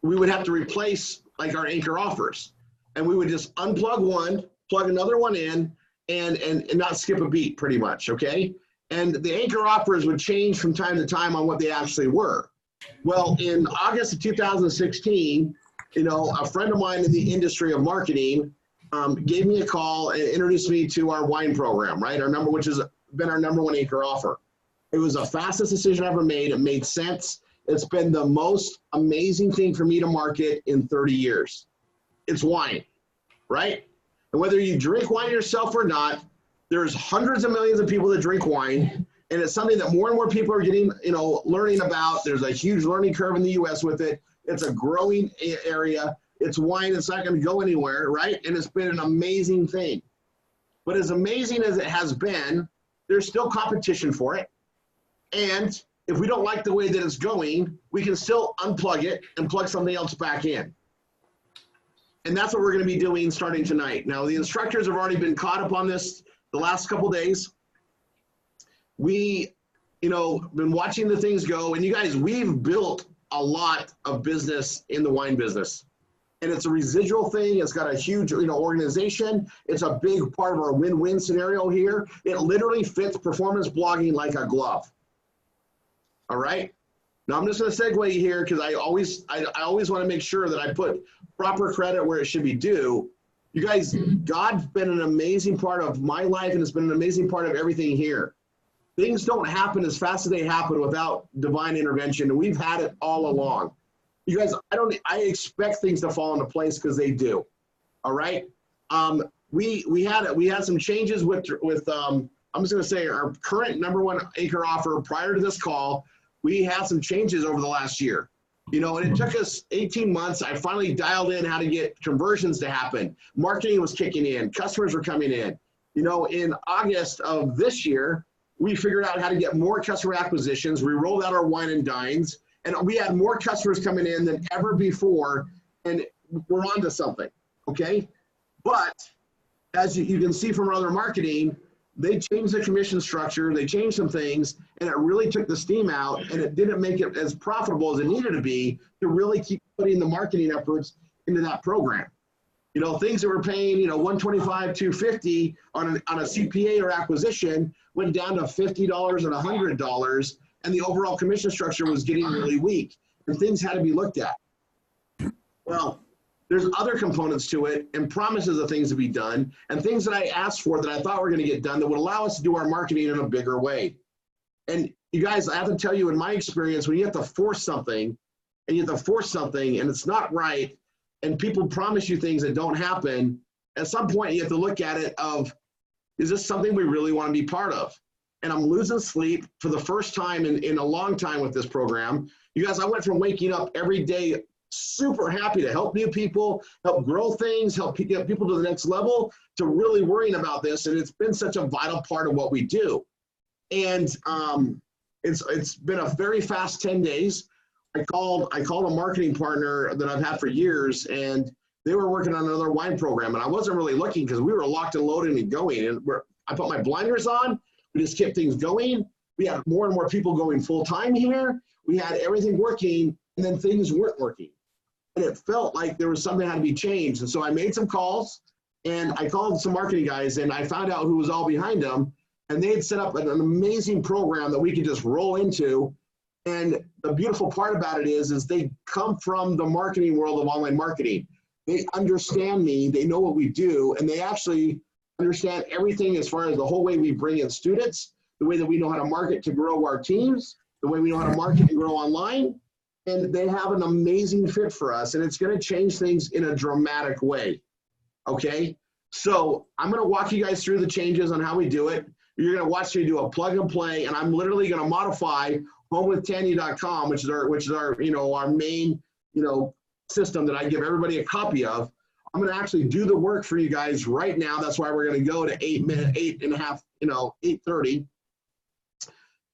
we would have to replace like our anchor offers. And we would just unplug one, plug another one in, and not skip a beat pretty much, okay? And the anchor offers would change from time to time on what they actually were. Well, in August of 2016, you know, a friend of mine in the industry of marketing gave me a call and introduced me to our wine program, right? Which has been our #1 anchor offer. It was the fastest decision I ever made. It made sense. It's been the most amazing thing for me to market in 30 years. It's wine, right? And whether you drink wine yourself or not, there's hundreds of millions of people that drink wine, and it's something that more and more people are getting, you know, learning about. There's a huge learning curve in the US with it. It's a growing area. It's wine. It's not going to go anywhere, right? And it's been an amazing thing. But as amazing as it has been, there's still competition for it. And if we don't like the way that it's going, we can still unplug it and plug something else back in. And that's what we're going to be doing starting tonight. Now, the instructors have already been caught up on this the last couple of days. We, you know, been watching the things go. And you guys, we've built a lot of business in the wine business. And it's a residual thing. It's got a huge, you know, organization. It's a big part of our win-win scenario here. It literally fits performance blogging like a glove. All right. Now I'm just going to segue here because I always want to make sure that I put proper credit where it should be due. You guys, God's been an amazing part of my life, and it's been an amazing part of everything here. Things don't happen as fast as they happen without divine intervention, and we've had it all along. You guys, I expect things to fall into place because they do. All right. We had some changes with I'm just going to say our current #1 anchor offer prior to this call. We had some changes over the last year, you know, and it took us 18 months. I finally dialed in how to get conversions to happen. Marketing was kicking in. Customers were coming in. You know, in August of this year, we figured out how to get more customer acquisitions. We rolled out our wine and dines, and we had more customers coming in than ever before, and we're on to something, okay? But as you can see from our other marketing, they changed the commission structure, they changed some things, and it really took the steam out, and it didn't make it as profitable as it needed to be to really keep putting the marketing efforts into that program. You know, things that were paying, you know, $125, $250 on a CPA or acquisition went down to $50 and $100, and the overall commission structure was getting really weak, and things had to be looked at. Well, there's other components to it and promises of things to be done and things that I asked for that I thought were going to get done that would allow us to do our marketing in a bigger way. And you guys, I have to tell you, in my experience, when you have to force something and it's not right and people promise you things that don't happen, at some point you have to look at it of, is this something we really want to be part of? And I'm losing sleep for the first time in a long time with this program. You guys, I went from waking up every day super happy to help new people, help grow things, help get people to the next level, to really worrying about this. And it's been such a vital part of what we do. And it's been a very fast 10 days. I called a marketing partner that I've had for years, and they were working on another wine program. And I wasn't really looking because we were locked and loaded and going. And I put my blinders on. We just kept things going. We had more and more people going full time here. We had everything working, and then things weren't working. And it felt like there was something that had to be changed. And so I made some calls, and I called some marketing guys, and I found out who was all behind them. And they had set up an amazing program that we could just roll into. And the beautiful part about it is they come from the marketing world of online marketing. They understand me, they know what we do, and they actually understand everything as far as the whole way we bring in students, the way that we know how to market to grow our teams, the way we know how to market and grow online. And they have an amazing fit for us, and it's going to change things in a dramatic way. Okay, so I'm going to walk you guys through the changes on how we do it. You're going to watch me do a plug and play, and I'm literally going to modify homewithtanya.com, which is our our main system that I give everybody a copy of. I'm going to actually do the work for you guys right now. That's why we're going to go to 8:30,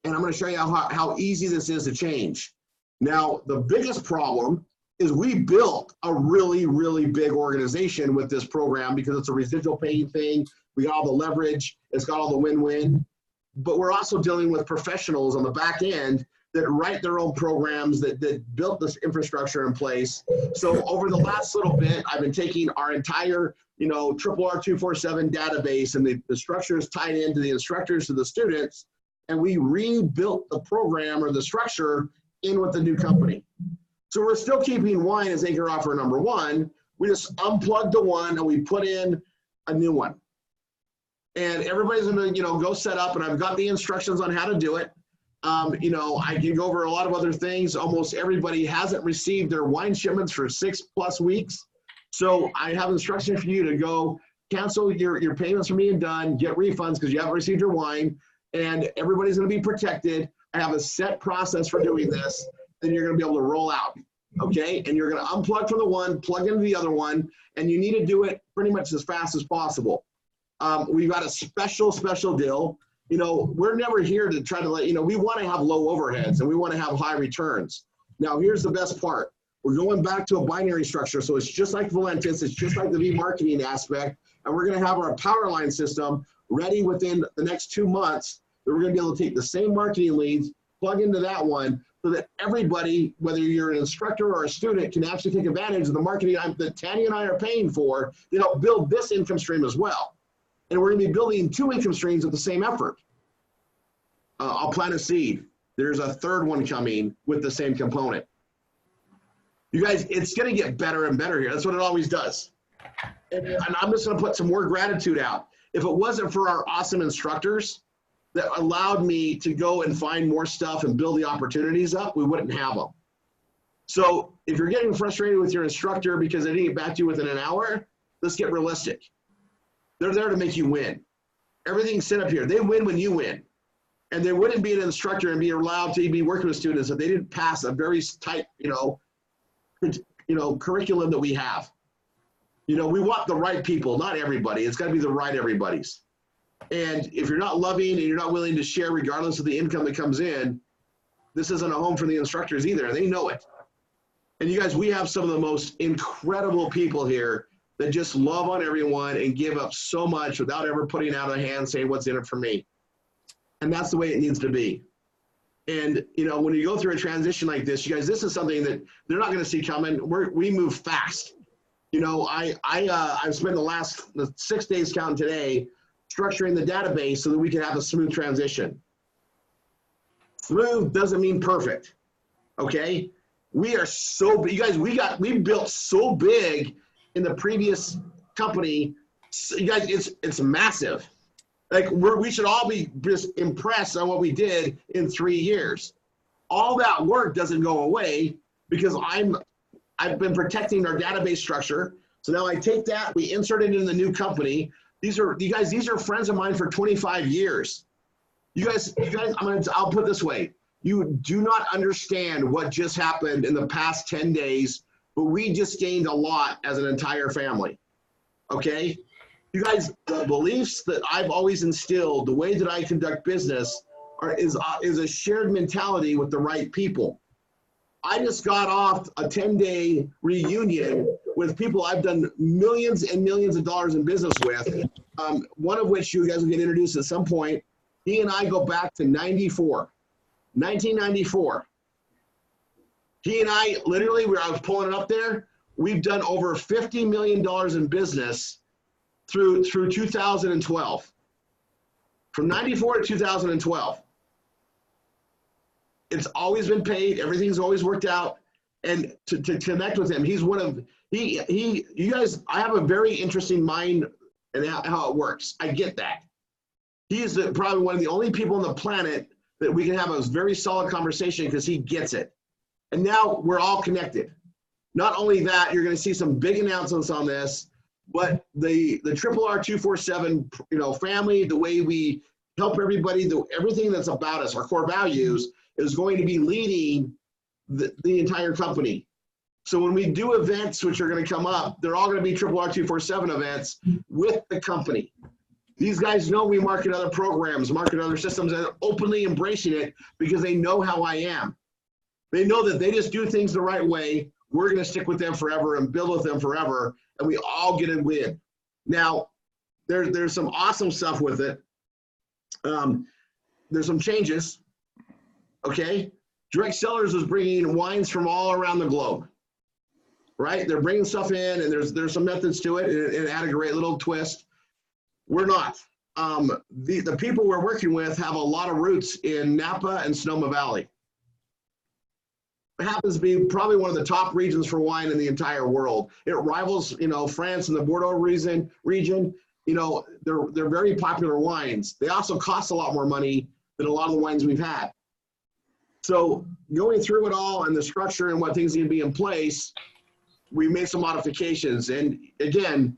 and I'm going to show you how easy this is to change. Now, the biggest problem is we built a really, really big organization with this program because it's a residual paying thing. We got all the leverage. It's got all the win-win. But we're also dealing with professionals on the back end that write their own programs, that built this infrastructure in place. So over the last little bit, I've been taking our entire, you know, R247 database, and the structure is tied into the instructors to the students, and we rebuilt the program or the structure in with the new company. So we're still keeping wine as anchor offer number one. We just unplugged the one and we put in a new one. And everybody's gonna, you know, go set up, and I've got the instructions on how to do it. You know, I can go over a lot of other things. Almost everybody hasn't received their wine shipments for 6+ weeks. So I have instructions for you to go cancel your payments from being done, get refunds because you haven't received your wine, and everybody's gonna be protected. I have a set process for doing this, and you're gonna be able to roll out, okay? And you're gonna unplug from the one, plug into the other one, and you need to do it pretty much as fast as possible. We've got a special deal. You know, we're never here to try to let, you know, we want to have low overheads and we want to have high returns. Now, here's the best part. We're going back to a binary structure. So it's just like Valentis, it's just like the V-marketing aspect. And we're going to have our power line system ready within the next 2 months. That we're going to be able to take the same marketing leads, plug into that one, so that everybody, whether you're an instructor or a student, can actually take advantage of the marketing that Tanya and I are paying for to help build this income stream as well. And we're going to be building 2 income streams with the same effort. I'll plant a seed. There's a third one coming with the same component. You guys, it's going to get better and better here. That's what it always does. And I'm just going to put some more gratitude out. If it wasn't for our awesome instructors that allowed me to go and find more stuff and build the opportunities up, we wouldn't have them. So if you're getting frustrated with your instructor because they didn't get back to you within an hour, let's get realistic. They're there to make you win. Everything's set up here. They win when you win. And they wouldn't be an instructor and be allowed to be working with students if they didn't pass a very tight, curriculum that we have. You know, we want the right people, not everybody. It's got to be the right everybody's. And if you're not loving and you're not willing to share regardless of the income that comes in, this isn't a home for the instructors either. And they know it. And you guys, we have some of the most incredible people here that just love on everyone and give up so much without ever putting out a hand saying, what's in it for me? And that's the way it needs to be. And, you know, when you go through a transition like this, you guys, this is something that they're not going to see coming. We move fast. You know, I've spent the 6 days counting today structuring the database so that we can have a smooth transition. Smooth doesn't mean perfect, okay? We are so big. You guys, we built so big in the previous company. You guys, it's massive. Like we should all be just impressed on what we did in 3 years. All that work doesn't go away because I've been protecting our database structure. So now I take that, we insert it in the new company. These are friends of mine for 25 years. You guys, I'll put it this way. You do not understand what just happened in the past 10 days, but we just gained a lot as an entire family, okay? You guys, the beliefs that I've always instilled, the way that I conduct business is a shared mentality with the right people. I just got off a 10-day reunion with people I've done millions and millions of dollars in business with, one of which you guys will get introduced at some point. He and I go back to 1994. He and I, literally, I was pulling it up there, we've done over $50 million in business through 2012. From 94 to 2012. It's always been paid, everything's always worked out. And to connect with him, he's one of, you guys, I have a very interesting mind and how it works. I get that. He is probably one of the only people on the planet that we can have a very solid conversation because he gets it. And now we're all connected. Not only that, you're going to see some big announcements on this, but the R247, family, the way we help everybody, everything that's about us, our core values, is going to be leading the entire company. So when we do events, which are going to come up, they're all going to be R247 events with the company. These guys know we market other programs, market other systems, and openly embracing it because they know how I am. They know that they just do things the right way. We're going to stick with them forever and build with them forever, and we all get a win. Now, there's some awesome stuff with it. There's some changes, okay? Direct sellers is bringing wines from all around the globe, right? They're bringing stuff in, and there's some methods to it, and it add a great little twist. We're not. The people we're working with have a lot of roots in Napa and Sonoma Valley. It happens to be probably one of the top regions for wine in the entire world. It rivals, France and the Bordeaux region. They're very popular wines. They also cost a lot more money than a lot of the wines we've had. So going through it all and the structure and what things need to be in place, we made some modifications. And again,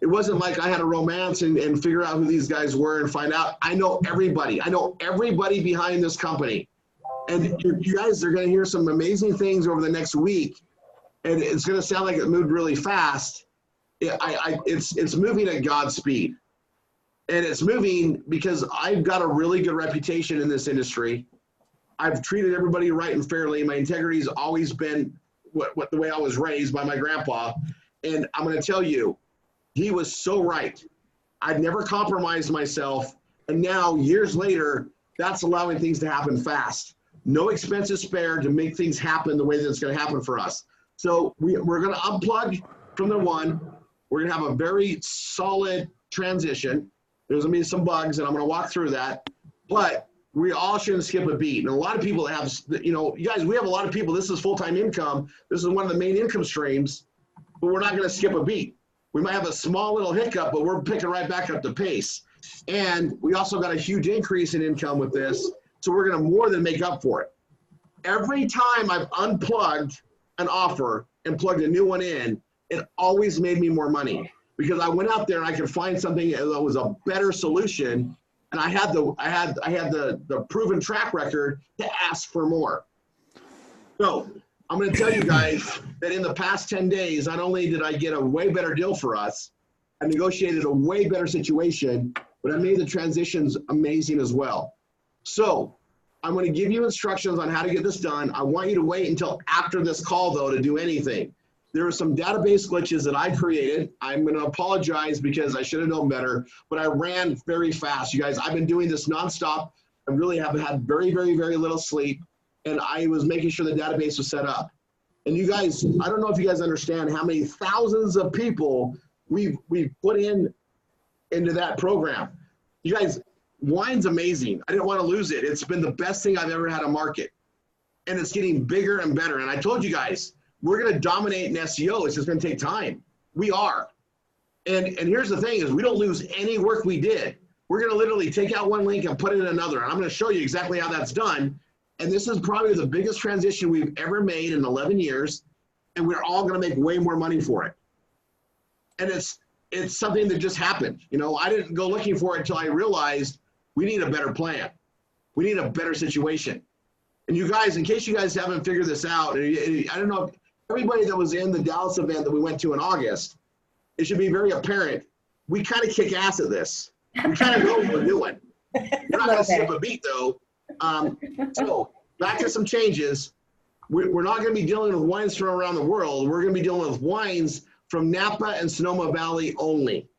it wasn't like I had a romance and figure out who these guys were and find out. I know everybody. I know everybody behind this company. And you guys are going to hear some amazing things over the next week. And it's going to sound like it moved really fast. It's moving at God's speed. And it's moving because I've got a really good reputation in this industry. I've treated everybody right and fairly. My integrity has always been what the way I was raised by my grandpa. And I'm going to tell you, he was so right. I'd never compromised myself. And now, years later, that's allowing things to happen fast. No expenses spared to make things happen the way that it's going to happen for us. So we're going to unplug from the one. We're going to have a very solid transition. There's going to be some bugs, and I'm going to walk through that. But we all shouldn't skip a beat. And a lot of people have, you guys, we have a lot of people. This is full-time income. This is one of the main income streams, but we're not going to skip a beat. We might have a small little hiccup, but we're picking right back up the pace. And we also got a huge increase in income with this. So we're going to more than make up for it. Every time I've unplugged an offer and plugged a new one in, it always made me more money because I went out there and I could find something that was a better solution. And I had the proven track record to ask for more. So I'm going to tell you guys that in the past 10 days, not only did I get a way better deal for us, I negotiated a way better situation, but I made the transitions amazing as well. So I'm going to give you instructions on how to get this done. I want you to wait until after this call, though, to do anything. There are some database glitches that I created. I'm going to apologize because I should have known better, but I ran very fast. You guys, I've been doing this nonstop. I really have had very, very, very little sleep, and I was making sure the database was set up. And you guys, I don't know if you guys understand how many thousands of people we've put into that program. You guys, wine's amazing. I didn't want to lose it. It's been the best thing I've ever had to market. And it's getting bigger and better. And I told you guys, we're going to dominate in SEO. It's just going to take time. We are. And here's the thing is we don't lose any work we did. We're going to literally take out one link and put it in another. And I'm going to show you exactly how that's done. And this is probably the biggest transition we've ever made in 11 years. And we're all going to make way more money for it. And it's something that just happened. I didn't go looking for it until I realized we need a better plan. We need a better situation. And you guys, in case you guys haven't figured this out, I don't know, everybody that was in the Dallas event that we went to in August, it should be very apparent. We kind of kick ass at this. We kind of know what we're doing. We're not going to skip a beat, though. So back to some changes. We're not going to be dealing with wines from around the world. We're going to be dealing with wines from Napa and Sonoma Valley only.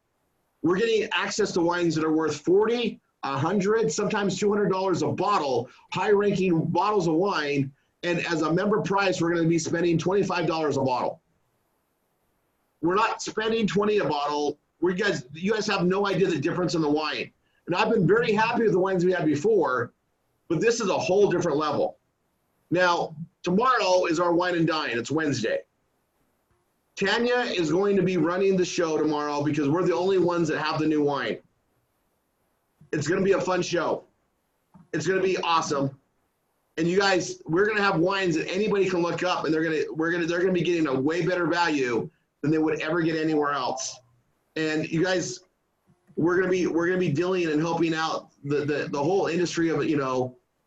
We're getting access to wines that are worth $40, $100, sometimes $200 a bottle, high-ranking bottles of wine. And as a member price, we're going to be spending $25 a bottle. We're not spending $20 a bottle. You guys have no idea the difference in the wine. And I've been very happy with the wines we had before, but this is a whole different level. Now, tomorrow is our wine and dine. It's Wednesday. Tanya is going to be running the show tomorrow because we're the only ones that have the new wine. It's going to be a fun show. It's going to be awesome. And you guys, we're going to have wines that anybody can look up, and they're going to be getting a way better value than they would ever get anywhere else. And you guys, we're going to be dealing and helping out the whole industry of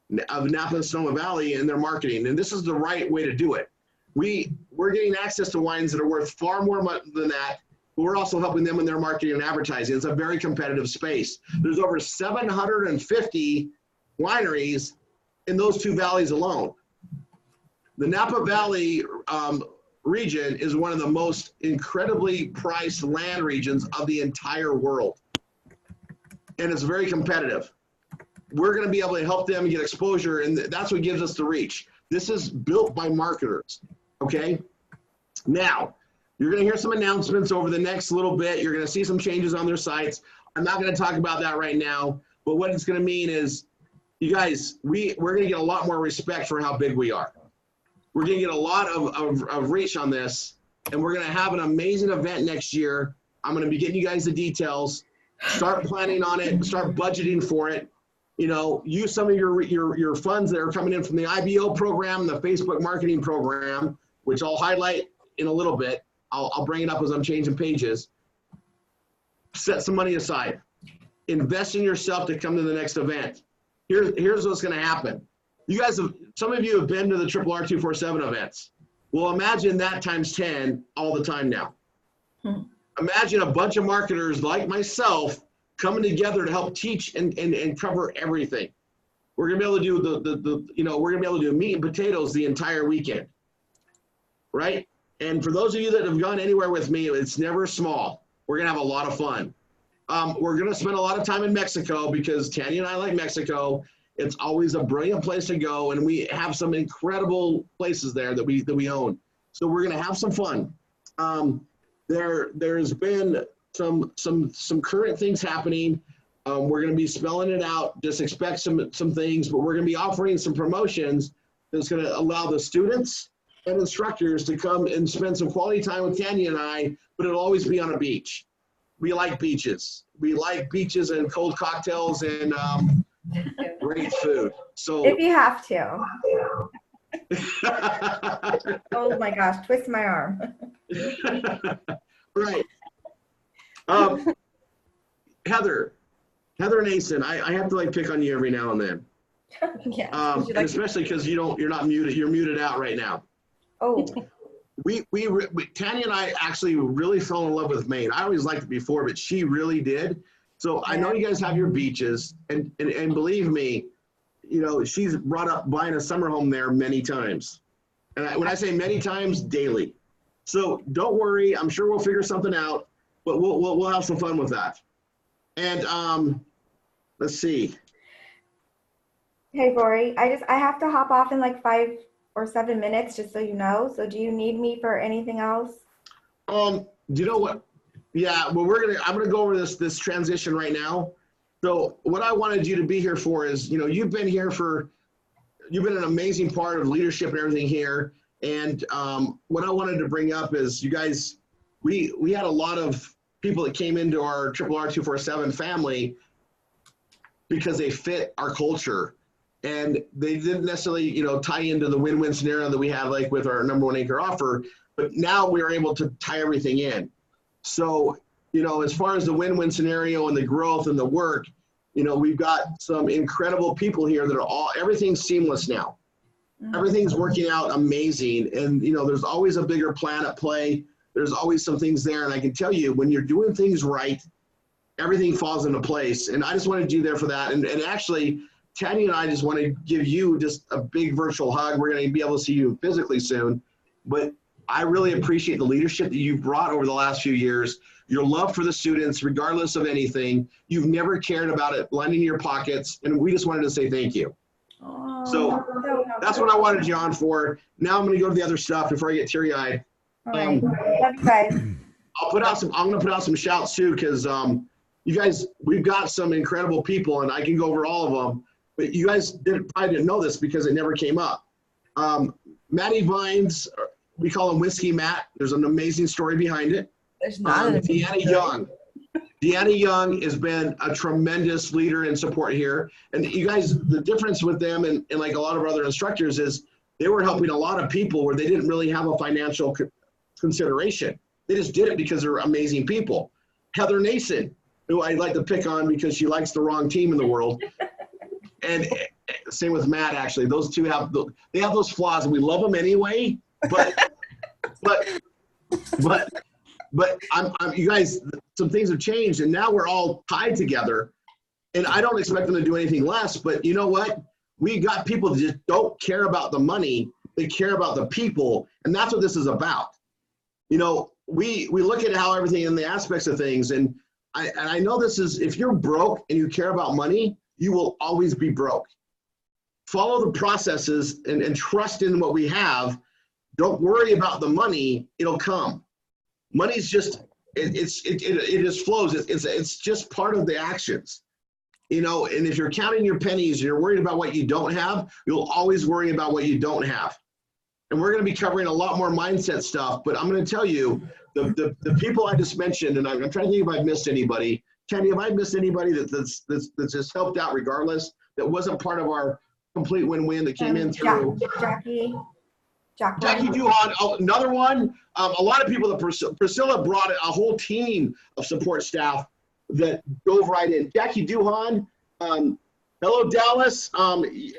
Napa and Sonoma Valley and their marketing. And this is the right way to do it. We're getting access to wines that are worth far more than that, but we're also helping them in their marketing and advertising. It's a very competitive space. There's over 750 wineries in those two valleys alone. The Napa Valley region is one of the most incredibly priced land regions of the entire world. And it's very competitive. We're going to be able to help them get exposure, and that's what gives us the reach. This is built by marketers, okay? Now, you're gonna hear some announcements over the next little bit. You're gonna see some changes on their sites. I'm not gonna talk about that right now, but what it's gonna mean is, you guys, we're gonna get a lot more respect for how big we are. We're gonna get a lot of reach on this, and we're gonna have an amazing event next year. I'm gonna be getting you guys the details. Start planning on it, start budgeting for it. You know, use some of your funds that are coming in from the IBO program, the Facebook marketing program, which I'll highlight in a little bit. I'll bring it up as I'm changing pages. Set some money aside. Invest in yourself to come to the next event. Here's what's going to happen. You guys have, some of you have been to the RR247 events. Well, imagine that times 10 all the time now. Imagine a bunch of marketers like myself coming together to help teach and cover everything. We're going to be able to do we're going to be able to do meat and potatoes the entire weekend, right? And for those of you that have gone anywhere with me, it's never small. We're going to have a lot of fun. We're going to spend a lot of time in Mexico because Tanya and I like Mexico. It's always a brilliant place to go, and we have some incredible places there that we own. So we're going to have some fun. There's been some current things happening. We're going to be spelling it out. Just expect some things, but we're going to be offering some promotions that's going to allow the students and instructors to come and spend some quality time with Tanya and I, but it'll always be on a beach. We like beaches. We like beaches and cold cocktails and great food. So If you have to. Oh my gosh, twist my arm. Right. Heather Nason, I have to like pick on you every now and then. Yeah. And especially because you're not muted. You're muted out right now. Oh, Tanya and I actually really fell in love with Maine. I always liked it before, but she really did. So I know you guys have your beaches, and believe me, you know, she's brought up buying a summer home there many times. And when I say many times, daily. So don't worry, I'm sure we'll figure something out, but we'll have some fun with that. And let's see. hey Rory, I have to hop off in like 5 or 7 minutes, just so you know. So do you need me for anything else? Do you know what? Yeah, well, I'm gonna go over this transition right now. So what I wanted you to be here for is, you know, you've been an amazing part of leadership and everything here. And what I wanted to bring up is, you guys, we had a lot of people that came into our RR247 family because they fit our culture. And they didn't necessarily, you know, tie into the win-win scenario that we have, like with our number one anchor offer, but now we're able to tie everything in. So, you know, as far as the win-win scenario and the growth and the work, you know, we've got some incredible people here that are everything's seamless now. Everything's working out amazing. And, you know, there's always a bigger plan at play. There's always some things there. And I can tell you, when you're doing things right, everything falls into place. And I just wanted you there for that. And actually, Tanya and I just want to give you just a big virtual hug. We're going to be able to see you physically soon. But I really appreciate the leadership that you've brought over the last few years, your love for the students, regardless of anything. You've never cared about it lining your pockets. And we just wanted to say thank you. Oh, So that's what I wanted you on for. Now I'm going to go to the other stuff before I get teary-eyed. All right. Love you guys. I'm going to put out some shouts too, because you guys, we've got some incredible people, and I can go over all of them. But you guys probably didn't know this because it never came up. Matty Vines, we call him Whiskey Matt. There's an amazing story behind it. There's not Deanna Young. Deanna Young has been a tremendous leader and support here. And you guys, the difference with them and like a lot of other instructors is they were helping a lot of people where they didn't really have a financial consideration. They just did it because they're amazing people. Heather Nason, who I like to pick on because she likes the wrong team in the world. And same with Matt, actually. Those two have those flaws, and we love them anyway. But you guys, some things have changed, and now we're all tied together. And I don't expect them to do anything less. But you know what? We got people that just don't care about the money; they care about the people, and that's what this is about. You know, we look at how everything in the aspects of things, and I know this is, if you're broke and you care about money, you will always be broke. follow the processes and trust in what we have. Don't worry about the money, it'll come. Money's just, it just flows. It's just part of the actions. You know, and if you're counting your pennies and you're worried about what you don't have, you'll always worry about what you don't have. And we're going to be covering a lot more mindset stuff, but I'm going to tell you, the people I just mentioned, and I'm trying to think if I've missed anybody. Kenny, have I missed anybody that's just helped out regardless, that wasn't part of our complete win-win that came in through? Jackie Duhan, oh, another one. A lot of people, that Priscilla brought a whole team of support staff that dove right in. Jackie Duhan, hello Dallas,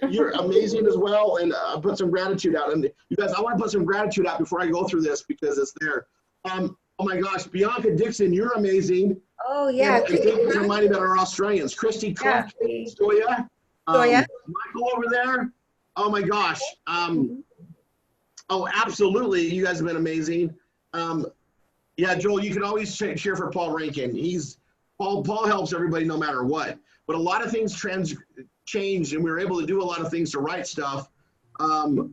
you're amazing as well, and put some gratitude out. And you guys, I want to put some gratitude out before I go through this because it's there. Oh my gosh, Bianca Dixon, you're amazing. Oh yeah. And thank you for reminding me about our Australians. Christy Cook, Stoya, Michael over there. Oh my gosh. Oh, absolutely. You guys have been amazing. Yeah, Joel, you can always cheer for Paul Rankin. Paul helps everybody no matter what. But a lot of things changed, and we were able to do a lot of things to write stuff. Oh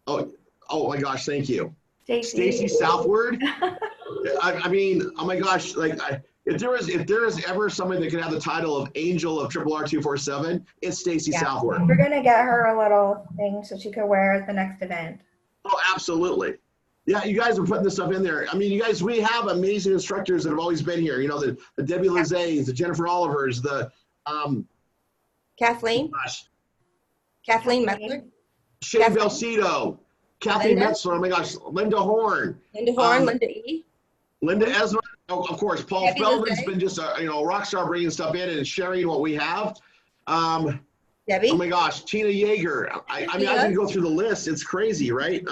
my gosh, thank you. Stacy Southward. I mean, oh my gosh, like if there is ever somebody that could have the title of Angel of Triple R247, it's Stacy Southward. We're gonna get her a little thing so she could wear at the next event. Oh, absolutely. Yeah, you guys are putting this stuff in there. I mean, you guys, we have amazing instructors that have always been here. You know, the Debbie Lizays, the Jennifer Olivers, the Kathleen Metzler. Shane Belcito, Kathy Metzler, oh my gosh, Linda Horn. Linda E. Linda Esma, of course, Paul Debbie Feldman's Lizay. been just a rock star bringing stuff in and sharing what we have. Debbie. Oh my gosh, Tina Yeager. I mean, I can go through the list. It's crazy, right?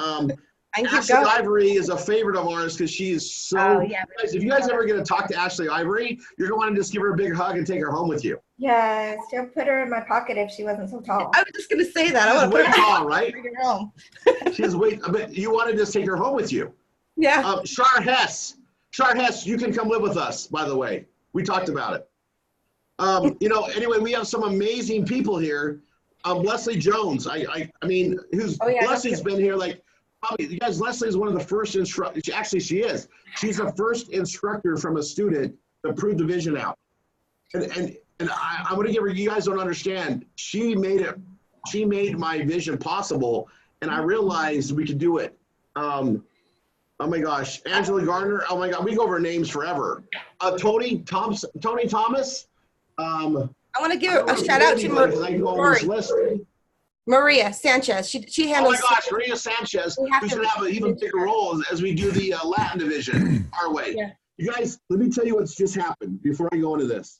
Ashley Ivory is a favorite of ours because she is so. Guys, if you guys ever get to talk to Ashley Ivory, you're going to want to just give her a big hug and take her home with you. Yes, she'll put her in my pocket if she wasn't so tall. I was just going to say that. I She's want to way put her tall, right? her home. She's way, but you want to just take her home with you. Yeah. Shar Hess, you can come live with us, by the way. We talked about it. You know, anyway, we have some amazing people here. Leslie Jones, I mean, Leslie's been here like, probably, you guys, Leslie is one of the first instructors. Actually, she is. She's the first instructor from a student to prove the vision out. And I'm going to give her, you guys don't understand. She made my vision possible, and I realized we could do it. Oh my gosh, Angela Gardner. Oh my God, we go over names forever. Tony Thomas. I want to give a shout out to Rory. Maria Sanchez. She handles. Oh my gosh, Maria Sanchez, who's going to have an even bigger role as we do the Latin division our way. Yeah. You guys, let me tell you what's just happened before I go into this.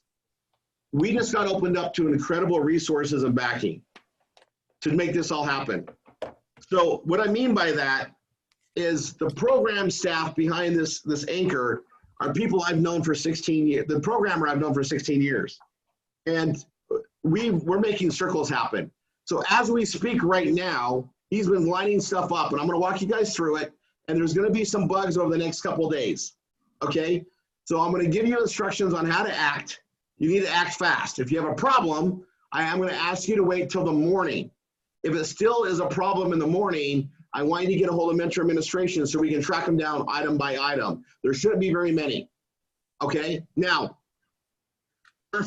We just got opened up to incredible resources and backing to make this all happen. So what I mean by that is the program staff behind this anchor are people I've known for 16 years. The programmer I've known for 16 years. And we're making circles happen. So as we speak right now, he's been lining stuff up, and I'm going to walk you guys through it. And there's going to be some bugs over the next couple of days. Okay? So I'm going to give you instructions on how to act. You need to act fast. If you have a problem, I am going to ask you to wait till the morning. If it still is a problem in the morning, I want you to get a hold of Mentor Administration so we can track them down item by item. There shouldn't be very many. Okay? Now,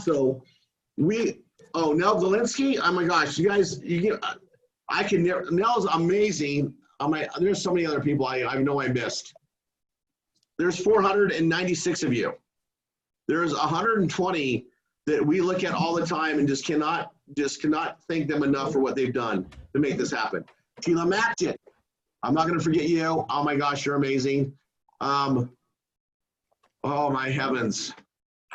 so Nell Zelinsky, oh my gosh, you guys, Nell's amazing. There's so many other people I know I missed. There's 496 of you. There's 120 that we look at all the time and just cannot thank them enough for what they've done to make this happen. Sheila Mackin, I'm not going to forget you. Oh my gosh, you're amazing. Oh my heavens.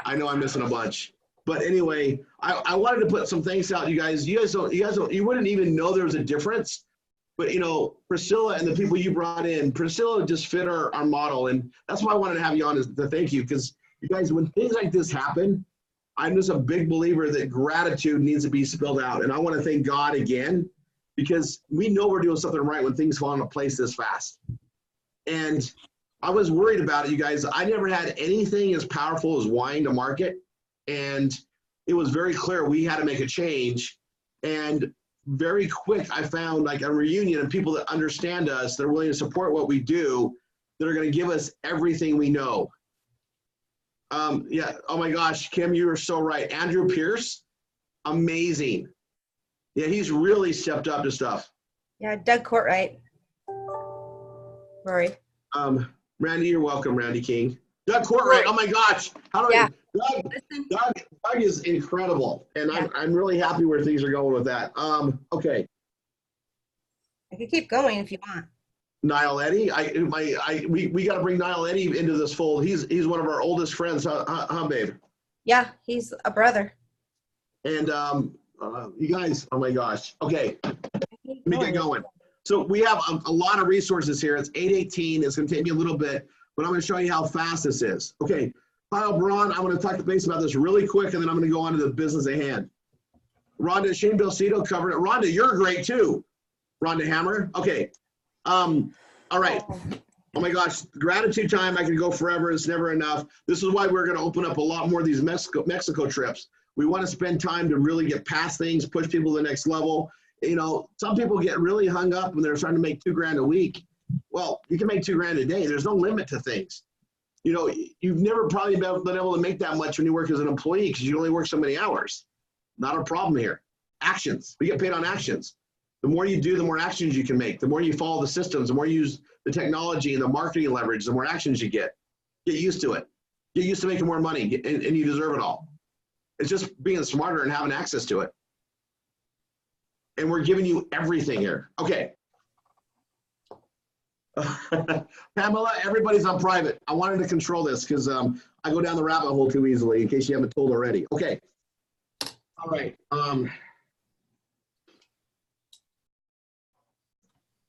I know I'm missing a bunch. But anyway, I wanted to put some things out, you guys. You wouldn't even know there was a difference. But you know, Priscilla and the people you brought in, Priscilla just fit our model. And that's why I wanted to have you on, is to thank you. Because you guys, when things like this happen, I'm just a big believer that gratitude needs to be spilled out. And I want to thank God again, because we know we're doing something right when things fall into place this fast. And I was worried about it, you guys. I never had anything as powerful as wine to market. And it was very clear we had to make a change. And very quick, I found like a reunion of people that understand us, that are willing to support what we do, that are going to give us everything we know. Yeah. Oh my gosh, Kim, you are so right. Andrew Pierce, amazing. Yeah, he's really stepped up to stuff. Yeah, Doug Courtwright. Rory. Randy, you're welcome, Randy King. Doug Courtwright, oh my gosh. How do Doug is incredible. And Yeah. I'm really happy where things are going with that. Okay. I could keep going if you want. Niall Eddy, we got to bring Niall Eddy into this fold. He's one of our oldest friends, huh, babe? Yeah, he's a brother. And you guys, oh my gosh. Okay, let me get going. So we have a lot of resources here. It's 8:18. It's going to take me a little bit, but I'm going to show you how fast this is. Okay, Kyle Braun, I'm going to talk base about this really quick, and then I'm going to go on to the business at hand. Rhonda, Shane Bilcito covered it. Rhonda, you're great too. Rhonda Hammer. Okay. All right. Oh my gosh, gratitude time. I can go forever. It's never enough. This is why we're going to open up a lot more of these Mexico trips. We want to spend time to really get past things, push people to the next level. You know, some people get really hung up when they're trying to make $2,000 a week. Well, you can make $2,000 a day. There's no limit to things. You know, you've never probably been able to make that much when you work as an employee because you only work so many hours. Not a problem here. Actions. We get paid on actions. The more you do, the more actions you can make. The more you follow the systems, the more you use the technology and the marketing leverage, the more actions you get. Get used to it. Get used to making more money, and you deserve it all. It's just being smarter and having access to it. And we're giving you everything here. Okay. Pamela, everybody's on private. I wanted to control this because I go down the rabbit hole too easily, in case you haven't told already. Okay. All right.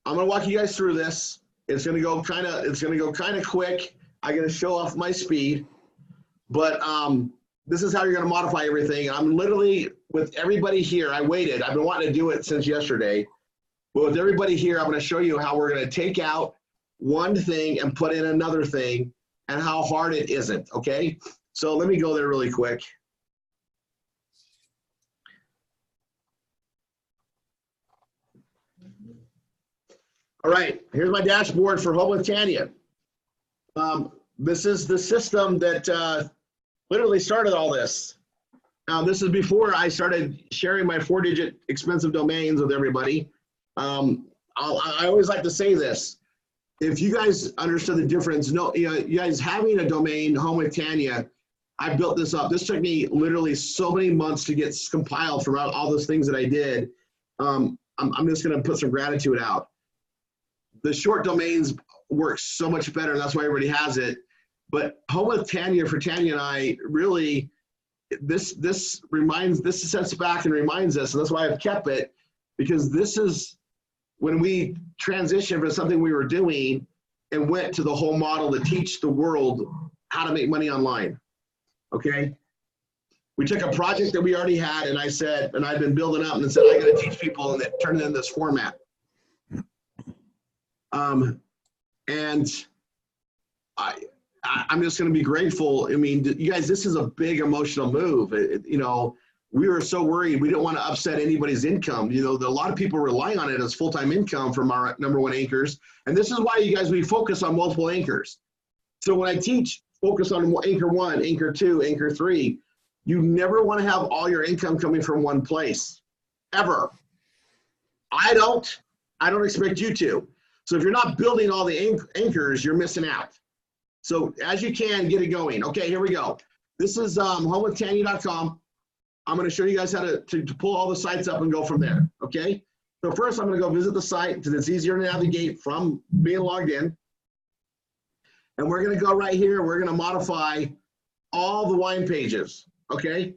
I'm gonna walk you guys through this. It's gonna go kind of quick. I'm gonna show off my speed, but this is how you're gonna modify everything. I'm literally with everybody here. I waited. I've been wanting to do it since yesterday, but with everybody here, I'm gonna show you how we're gonna take out one thing and put in another thing, and how hard it isn't. Okay, so let me go there really quick. All right, here's my dashboard for Home with Tanya. This is the system that literally started all this. Now, this is before I started sharing my 4-digit expensive domains with everybody. I always like to say this. If you guys understood the difference, you guys having a domain, Home with Tanya, I built this up. This took me literally so many months to get compiled from all those things that I did. I'm just gonna put some gratitude out. The short domains work so much better. That's why everybody has it. But Home with Tanya, for Tanya and I, really, this sets back and reminds us, and that's why I've kept it, because this is when we transitioned from something we were doing and went to the whole model to teach the world how to make money online. Okay? We took a project that we already had, and I said, and I've been building up and said, I got to teach people, and it turned it in this format. And I'm just going to be grateful. I mean, you guys, this is a big emotional move. You know, we were so worried. We didn't want to upset anybody's income. You know, a lot of people rely on it as full-time income from our #1 anchors. And this is why you guys, we focus on multiple anchors. So when I teach, focus on anchor 1, anchor 2, anchor 3, you never want to have all your income coming from one place, ever. I don't expect you to. So if you're not building all the anchors, you're missing out. So as you can, get it going. Okay, here we go. This is homewithtanya.com. I'm going to show you guys how to pull all the sites up and go from there. Okay. So first, I'm going to go visit the site because it's easier to navigate from being logged in. And we're going to go right here. We're going to modify all the wine pages. Okay.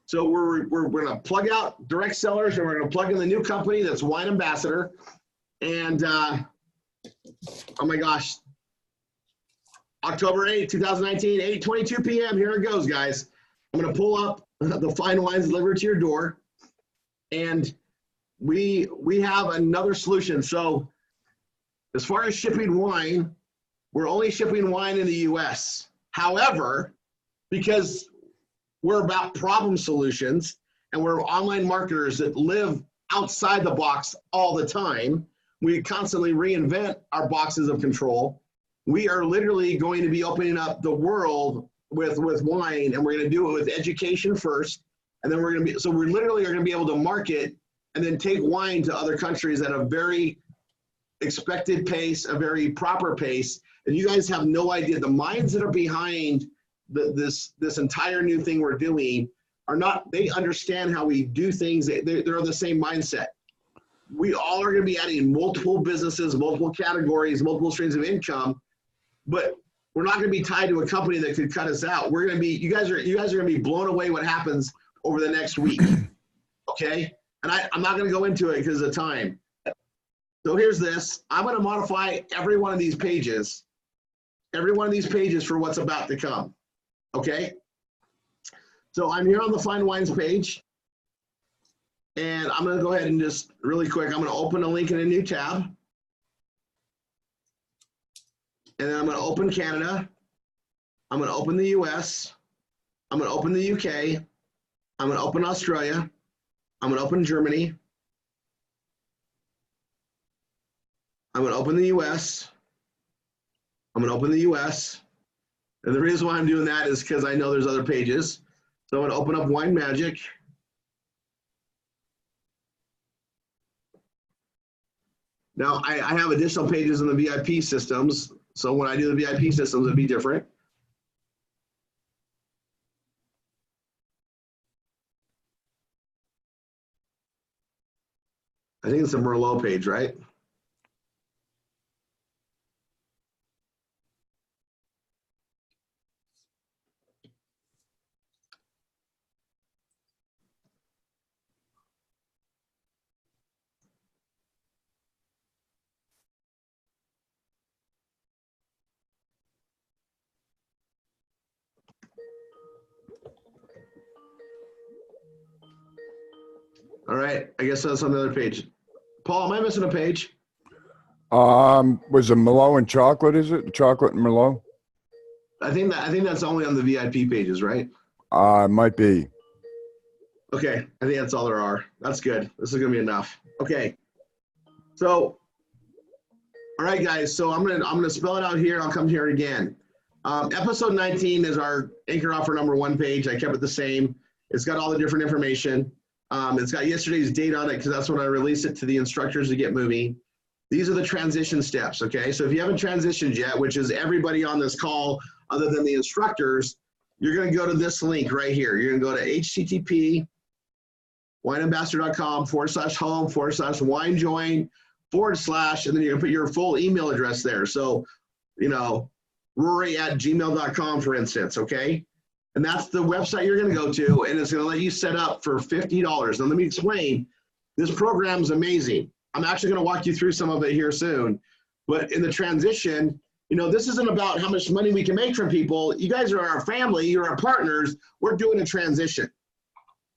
So we're going to plug out direct sellers, and we're going to plug in the new company that's Wine Ambassador. And oh my gosh, October 8th, 2019, 8:22 p.m. Here it goes, guys. I'm going to pull up the fine wines delivered to your door, and we have another solution. So as far as shipping wine, we're only shipping wine in the U.S. However, because we're about problem solutions and we're online marketers that live outside the box all the time. We constantly reinvent our boxes of control. We are literally going to be opening up the world with wine, and we're going to do it with education first. And then we're going to be, so we literally are going to be able to market and then take wine to other countries at a very expected pace, a very proper pace. And you guys have no idea. The minds that are behind this entire new thing we're doing are not, they understand how we do things. They're the same mindset. We all are going to be adding multiple businesses, multiple categories, multiple streams of income, but we're not going to be tied to a company that could cut us out. We're going to be, you guys are going to be blown away what happens over the next week. Okay. And I'm not going to go into it because of time. So here's this. I'm going to modify every one of these pages for what's about to come. Okay. So I'm here on the Find Wines page. And I'm going to go ahead and just really quick, I'm going to open a link in a new tab. And then I'm going to open Canada. I'm going to open the US. I'm going to open the UK. I'm going to open Australia. I'm going to open Germany. I'm going to open the US. I'm going to open the US. And the reason why I'm doing that is because I know there's other pages. So I'm going to open up Wine Magic. Now, I have additional pages in the VIP systems. So when I do the VIP systems, it'll be different. I think it's a Merlot page, right? All right, I guess that's on the other page. Paul, am I missing a page? Was it Merlot and chocolate, is it? Chocolate and Merlot? I think that's only on the VIP pages, right? Might be. Okay, I think that's all there are. That's good. This is gonna be enough. Okay. So, all right, guys. So I'm gonna spell it out here. I'll come here again. Episode 19 is our anchor offer number 1 page. I kept it the same. It's got all the different information. It's got yesterday's date on it because that's when I released it to the instructors to get moving. These are the transition steps, okay? So if you haven't transitioned yet, which is everybody on this call other than the instructors, you're gonna go to this link right here. You're gonna go to http://wineambassador.com/home/winejoin/ and then you're gonna put your full email address there. So, you know, Rory@gmail.com, for instance, okay? And that's the website you're gonna go to, and it's gonna let you set up for $50. Now let me explain, this program is amazing. I'm actually gonna walk you through some of it here soon, but in the transition, you know, this isn't about how much money we can make from people. You guys are our family, you're our partners, we're doing a transition.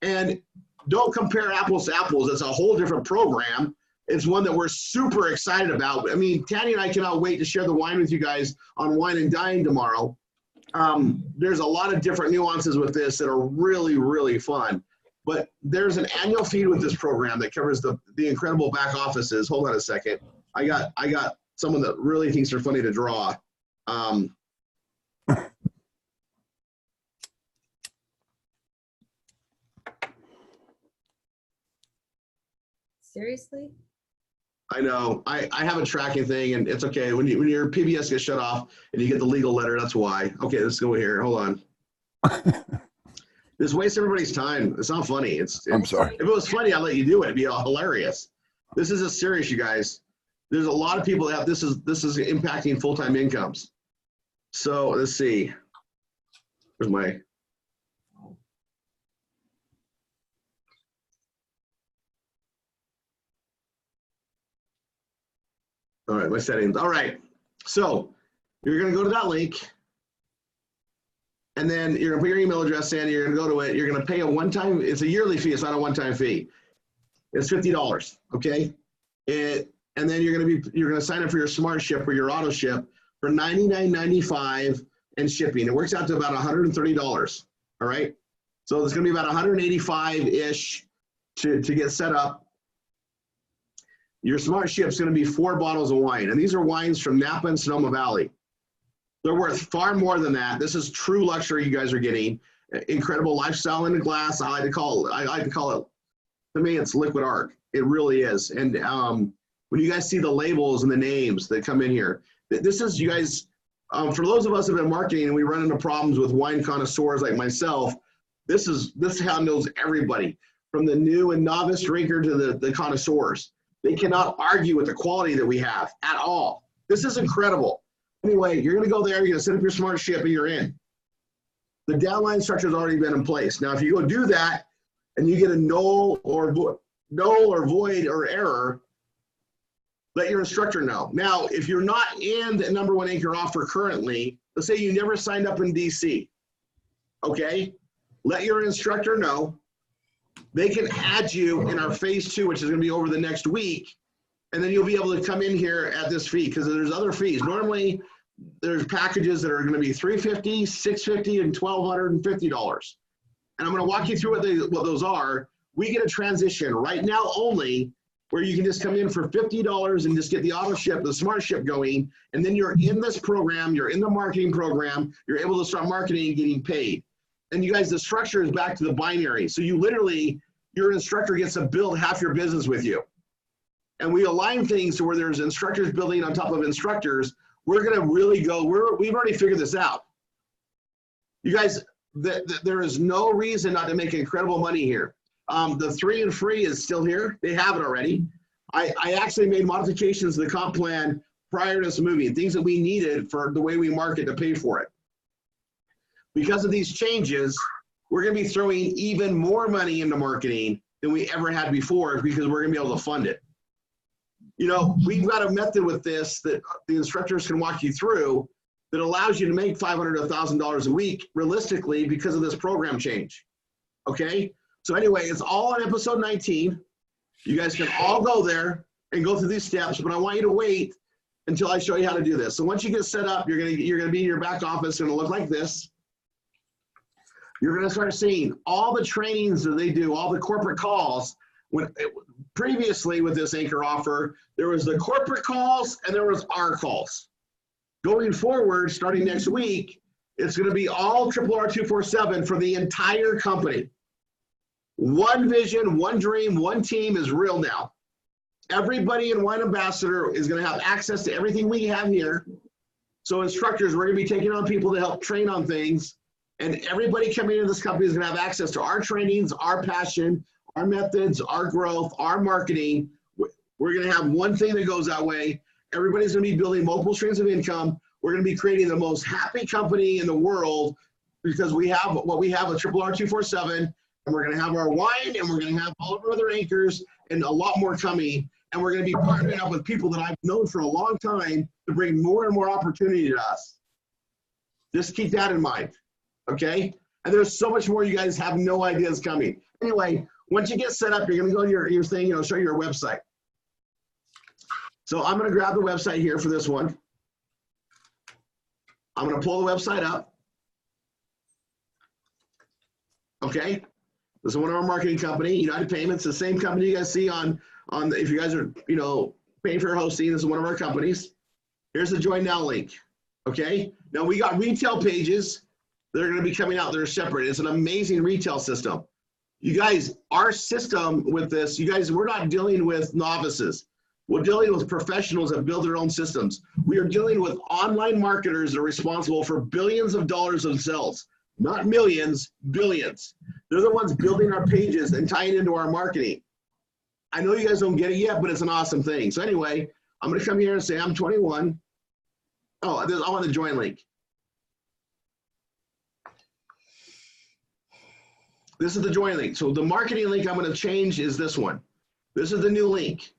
And don't compare apples to apples, it's a whole different program. It's one that we're super excited about. I mean, Tanya and I cannot wait to share the wine with you guys on Wine and Dine tomorrow. There's a lot of different nuances with this that are really, really fun. But there's an annual fee with this program that covers the incredible back offices. Hold on a second. I got someone that really thinks they're funny to draw. Seriously? I know. I have a tracking thing, and it's okay. When your PBS gets shut off and you get the legal letter, that's why. Okay, let's go here. Hold on. This wastes everybody's time. It's not funny. I'm sorry. If it was funny, I'd let you do it. It'd be all hilarious. This is a serious, you guys. There's a lot of people that have this is impacting full-time incomes. So let's see. Where's my? All right, my settings. All right. So you're going to go to that link. And then you're gonna put your email address in, you're gonna go to it, you're gonna pay a one-time, it's a yearly fee, it's not a one-time fee. It's $50, okay? And then you're gonna sign up for your smart ship or your auto ship for $99.95 and shipping. It works out to about $130, all right? So it's gonna be about $185-ish to get set up. Your smart ship's going to be 4 bottles of wine. And these are wines from Napa and Sonoma Valley. They're worth far more than that. This is true luxury you guys are getting. Incredible lifestyle in a glass. I like to call it, to me, it's liquid art. It really is. And when you guys see the labels and the names that come in here, this is, you guys, for those of us who have been marketing and we run into problems with wine connoisseurs like myself, this handles everybody, from the new and novice drinker to the connoisseurs. They cannot argue with the quality that we have at all. This is incredible. Anyway, you're going to go there, you're going to set up your smart ship, and you're in. The downline structure has already been in place. Now, if you go do that and you get a null or void or error, let your instructor know. Now, if you're not in the #1 anchor offer currently, let's say you never signed up in DC, okay? Let your instructor know. They can add you in our phase 2, which is going to be over the next week, and then you'll be able to come in here at this fee, because there's other fees. Normally, there's packages that are going to be $350, $650, and $1,250. And I'm going to walk you through what those are. We get a transition right now only, where you can just come in for $50 and just get the auto ship, the smart ship going, and then you're in this program, you're in the marketing program, you're able to start marketing and getting paid. And you guys, the structure is back to the binary. So you literally, your instructor gets to build half your business with you. And we align things to where there's instructors building on top of instructors. We're going to really go, we've already figured this out. You guys, there is no reason not to make incredible money here. The 3 and free is still here. They have it already. I actually made modifications to the comp plan prior to this movie, things that we needed for the way we market to pay for it. Because of these changes, we're going to be throwing even more money into marketing than we ever had before, because we're going to be able to fund it. You know, we've got a method with this that the instructors can walk you through that allows you to make $500 to $1,000 a week realistically because of this program change. Okay? So anyway, it's all on episode 19. You guys can all go there and go through these steps, but I want you to wait until I show you how to do this. So once you get set up, you're gonna be in your back office, and it'll look like this. You're gonna start seeing all the trainings that they do, all the corporate calls. Previously with this anchor offer, there was the corporate calls and there was our calls. Going forward, starting next week, it's gonna be all RR247 for the entire company. One vision, one dream, one team is real now. Everybody in Wine Ambassador is going to have access to everything we have here. So instructors, we're going to be taking on people to help train on things. And everybody coming into this company is going to have access to our trainings, our passion, our methods, our growth, our marketing. We're going to have one thing that goes that way. Everybody's going to be building multiple streams of income. We're going to be creating the most happy company in the world, because we have what we have with RR247. And we're going to have our wine, and we're going to have all of our other anchors, and a lot more coming. And we're going to be partnering up with people that I've known for a long time to bring more and more opportunity to us. Just keep that in mind, okay? And there's so much more you guys have no idea is coming. Anyway, once you get set up, you're going to go to your thing, you know, show your website. So I'm going to grab the website here for this one. I'm going to pull the website up. Okay? This is one of our marketing company, United Payments, the same company you guys see on if you guys are, you know, paying for hosting. This is one of our companies. Here's the Join Now link. Okay. Now we got retail pages that are going to be coming out that are separate. It's an amazing retail system. You guys, our system with this, you guys, we're not dealing with novices. We're dealing with professionals that build their own systems. We are dealing with online marketers that are responsible for billions of dollars of sales. Not millions, billions. They're the ones building our pages and tying into our marketing. I know you guys don't get it yet, but it's an awesome thing. So anyway, I'm going to come here and say I'm 21. Oh, I want the join link. This is the join link. So the marketing link I'm going to change is this one. This is the new link.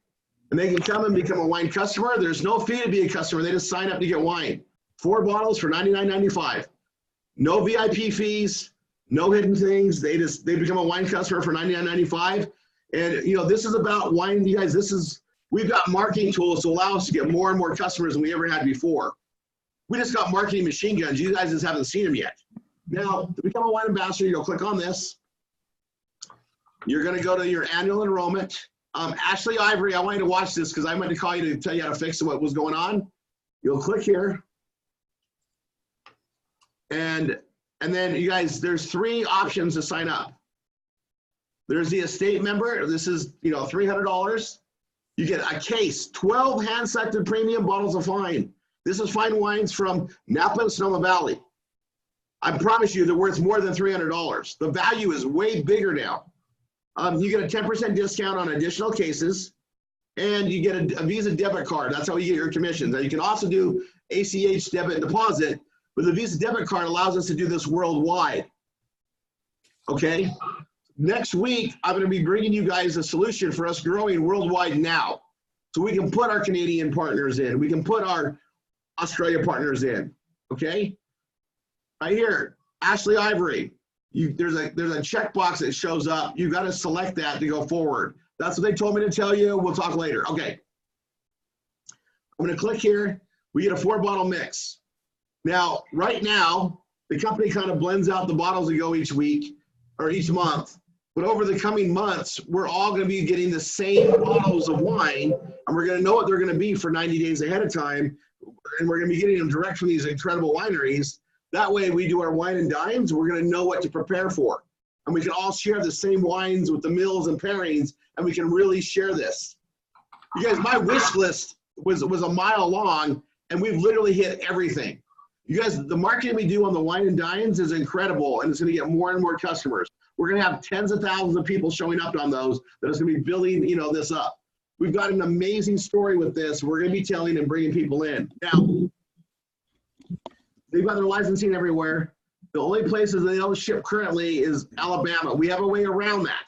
And they can come and become a wine customer. There's no fee to be a customer. They just sign up to get wine. 4 bottles for $99.95. No VIP fees, no hidden things. They become a wine customer for $99.95. And you know, this is about wine. You guys, we've got marketing tools to allow us to get more and more customers than we ever had before. We just got marketing machine guns. You guys just haven't seen them yet. Now, to become a wine ambassador, you'll click on this. You're going to go to your annual enrollment. Ashley Ivory, I want you to watch this because I meant to call you to tell you how to fix what was going on. You'll click here. And then you guys, there's 3 options to sign up. There's the estate member. This is, you know, $300. You get a case, 12 hand-selected premium bottles of wine. This is fine wines from Napa and Sonoma Valley. I promise you they're worth more than $300. The value is way bigger now. You get a 10% discount on additional cases, and you get a Visa debit card. That's how you get your commissions. Now you can also do ACH debit and deposit, but the Visa debit card allows us to do this worldwide. Okay? Next week, I'm going to be bringing you guys a solution for us growing worldwide now. So we can put our Canadian partners in. We can put our Australia partners in. Okay? Right here, Ashley Ivory. There's a checkbox that shows up. You got to select that to go forward. That's what they told me to tell you. We'll talk later. Okay. I'm going to click here. We get a 4-bottle mix. Now, right now, the company kind of blends out the bottles that go each week or each month. But over the coming months, we're all going to be getting the same bottles of wine, and we're going to know what they're going to be for 90 days ahead of time. And we're going to be getting them direct from these incredible wineries. That way, we do our wine and dines, we're going to know what to prepare for. And we can all share the same wines with the mills and pairings, and we can really share this. You guys, my wish list was a mile long, and we've literally hit everything. You guys, the marketing we do on the wine and dines is incredible, and it's going to get more and more customers. We're going to have tens of thousands of people showing up on those that is going to be building, you know, this up. We've got an amazing story with this. We're going to be telling and bringing people in. Now, they've got their licensing everywhere. The only places they don't ship currently is Alabama. We have a way around that.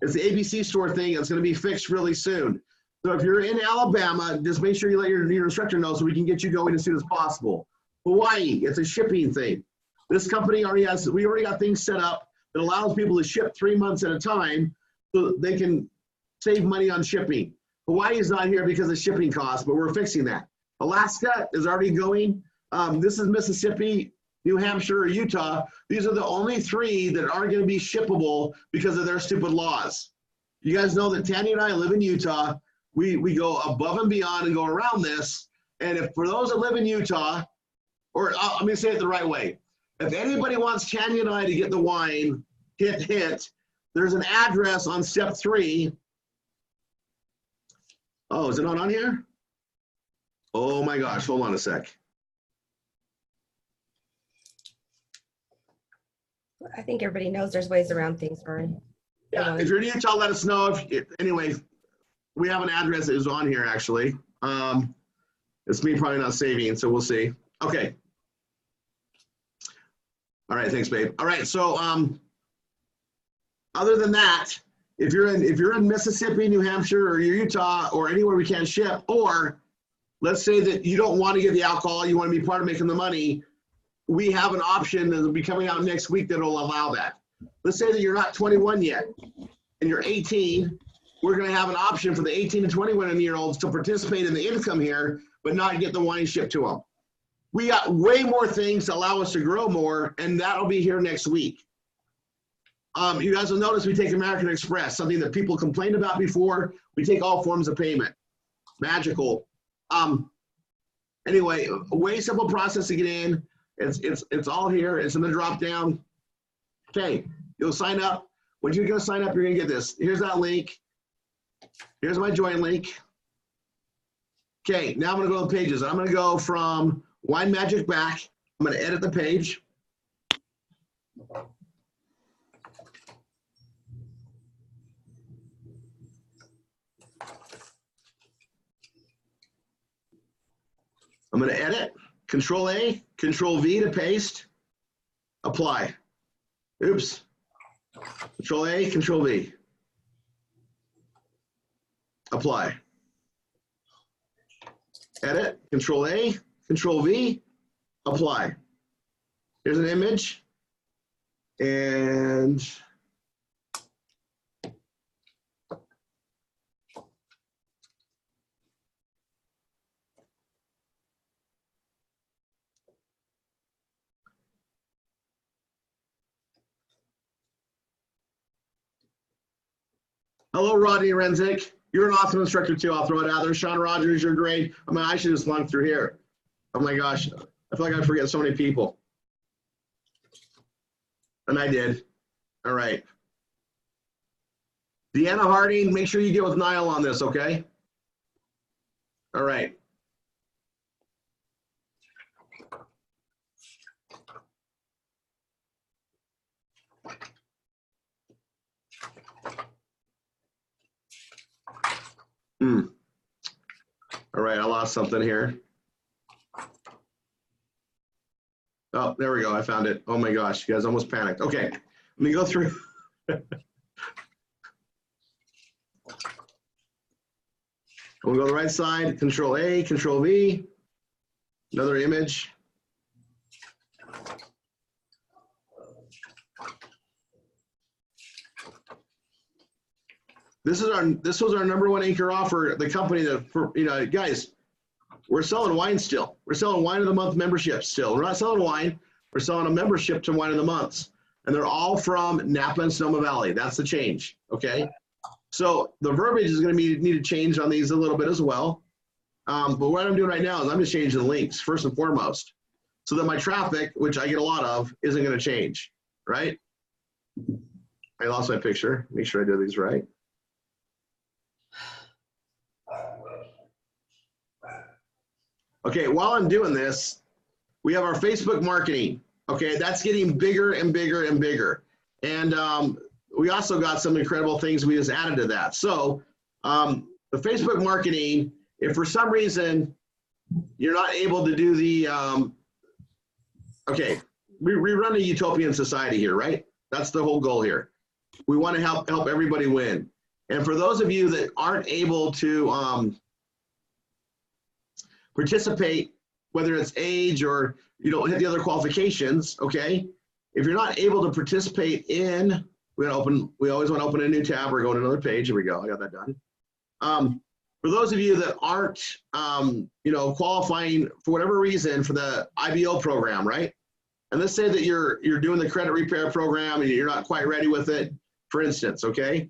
It's the ABC store thing. It's going to be fixed really soon. So if you're in Alabama, just make sure you let your instructor know so we can get you going as soon as possible. Hawaii, it's a shipping thing. This company we already got things set up that allows people to ship 3 months at a time so they can save money on shipping. Hawaii is not here because of shipping costs, but we're fixing that. Alaska is already going. This is Mississippi, New Hampshire, or Utah. These are the only 3 that aren't going to be shippable because of their stupid laws. You guys know that Tanya and I live in Utah. We go above and beyond and go around this. And if for those that live in Utah, or let me say it the right way. If anybody wants Tanya and I to get the wine, hint, there's an address on step 3. Oh, is it not on here? Oh my gosh, hold on a sec. I think everybody knows there's ways around things, Rory. Yeah, if you're in Utah, let us know. Anyway, we have an address that is on here, actually. It's me probably not saving, so we'll see. Okay. All right, thanks, babe. All right, so other than that, if you're in Mississippi, New Hampshire, or Utah, or anywhere we can't ship, or let's say that you don't want to get the alcohol, you want to be part of making the money, we have an option that will be coming out next week that will allow that. Let's say that you're not 21 yet and you're 18. We're going to have an option for the 18 to 21-year-olds to participate in the income here, but not get the wine shipped to them. We got way more things to allow us to grow more, and that'll be here next week. You guys will notice we take American Express, something that people complained about before. We take all forms of payment. Magical. Anyway, a way simple process to get in. It's all here. It's in the drop down. Okay, you'll sign up. When you're going to sign up, you're going to get this. Here's that link. Here's my join link. Okay, now I'm going to go to the pages. I'm going to go from Wine Magic back. I'm going to edit the page. I'm going to edit. Control A, Control V to paste, apply. Oops. Control A, Control V. Apply. Edit, Control A, Control V, apply. Here's an image. And Hello, Rodney Renzick. You're an awesome instructor too. I'll throw it out there. Sean Rogers, you're great. I mean, I should just slunk through here. Oh my gosh. I feel like I forget so many people. And I did. All right. Deanna Harding, make sure you get with Niall on this, okay? All right. All right, I lost something here. Oh, there we go. I found it. Oh my gosh, you guys almost panicked. Okay, let me go through. We'll go to the right side, Control A, Control V, another image. This was our number one anchor offer. The company that, you know, guys, we're selling wine still. We're selling wine of the month membership still. We're not selling wine. We're selling a membership to wine of the months, and they're all from Napa and Sonoma Valley. That's the change. Okay. So the verbiage is going to need to change on these a little bit as well. But what I'm doing right now is I'm just changing the links first and foremost, so that my traffic, which I get a lot of, isn't going to change. Right. I lost my picture. Make sure I do these right. Okay, while I'm doing this, we have our Facebook marketing. Okay, that's getting bigger and bigger and bigger. And we also got some incredible things we just added to that. So the Facebook marketing, if for some reason you're not able to do the, okay, we run a utopian society here, right? That's the whole goal here. We want to help everybody win. And for those of you that aren't able to participate, whether it's age or you don't hit the other qualifications, okay? If you're not able to participate in, we always want to open a new tab or go to another page. Here we go, I got that done. For those of you that aren't, you know, qualifying for whatever reason for the IBO program, right? And let's say that you're doing the credit repair program and you're not quite ready with it, for instance, okay?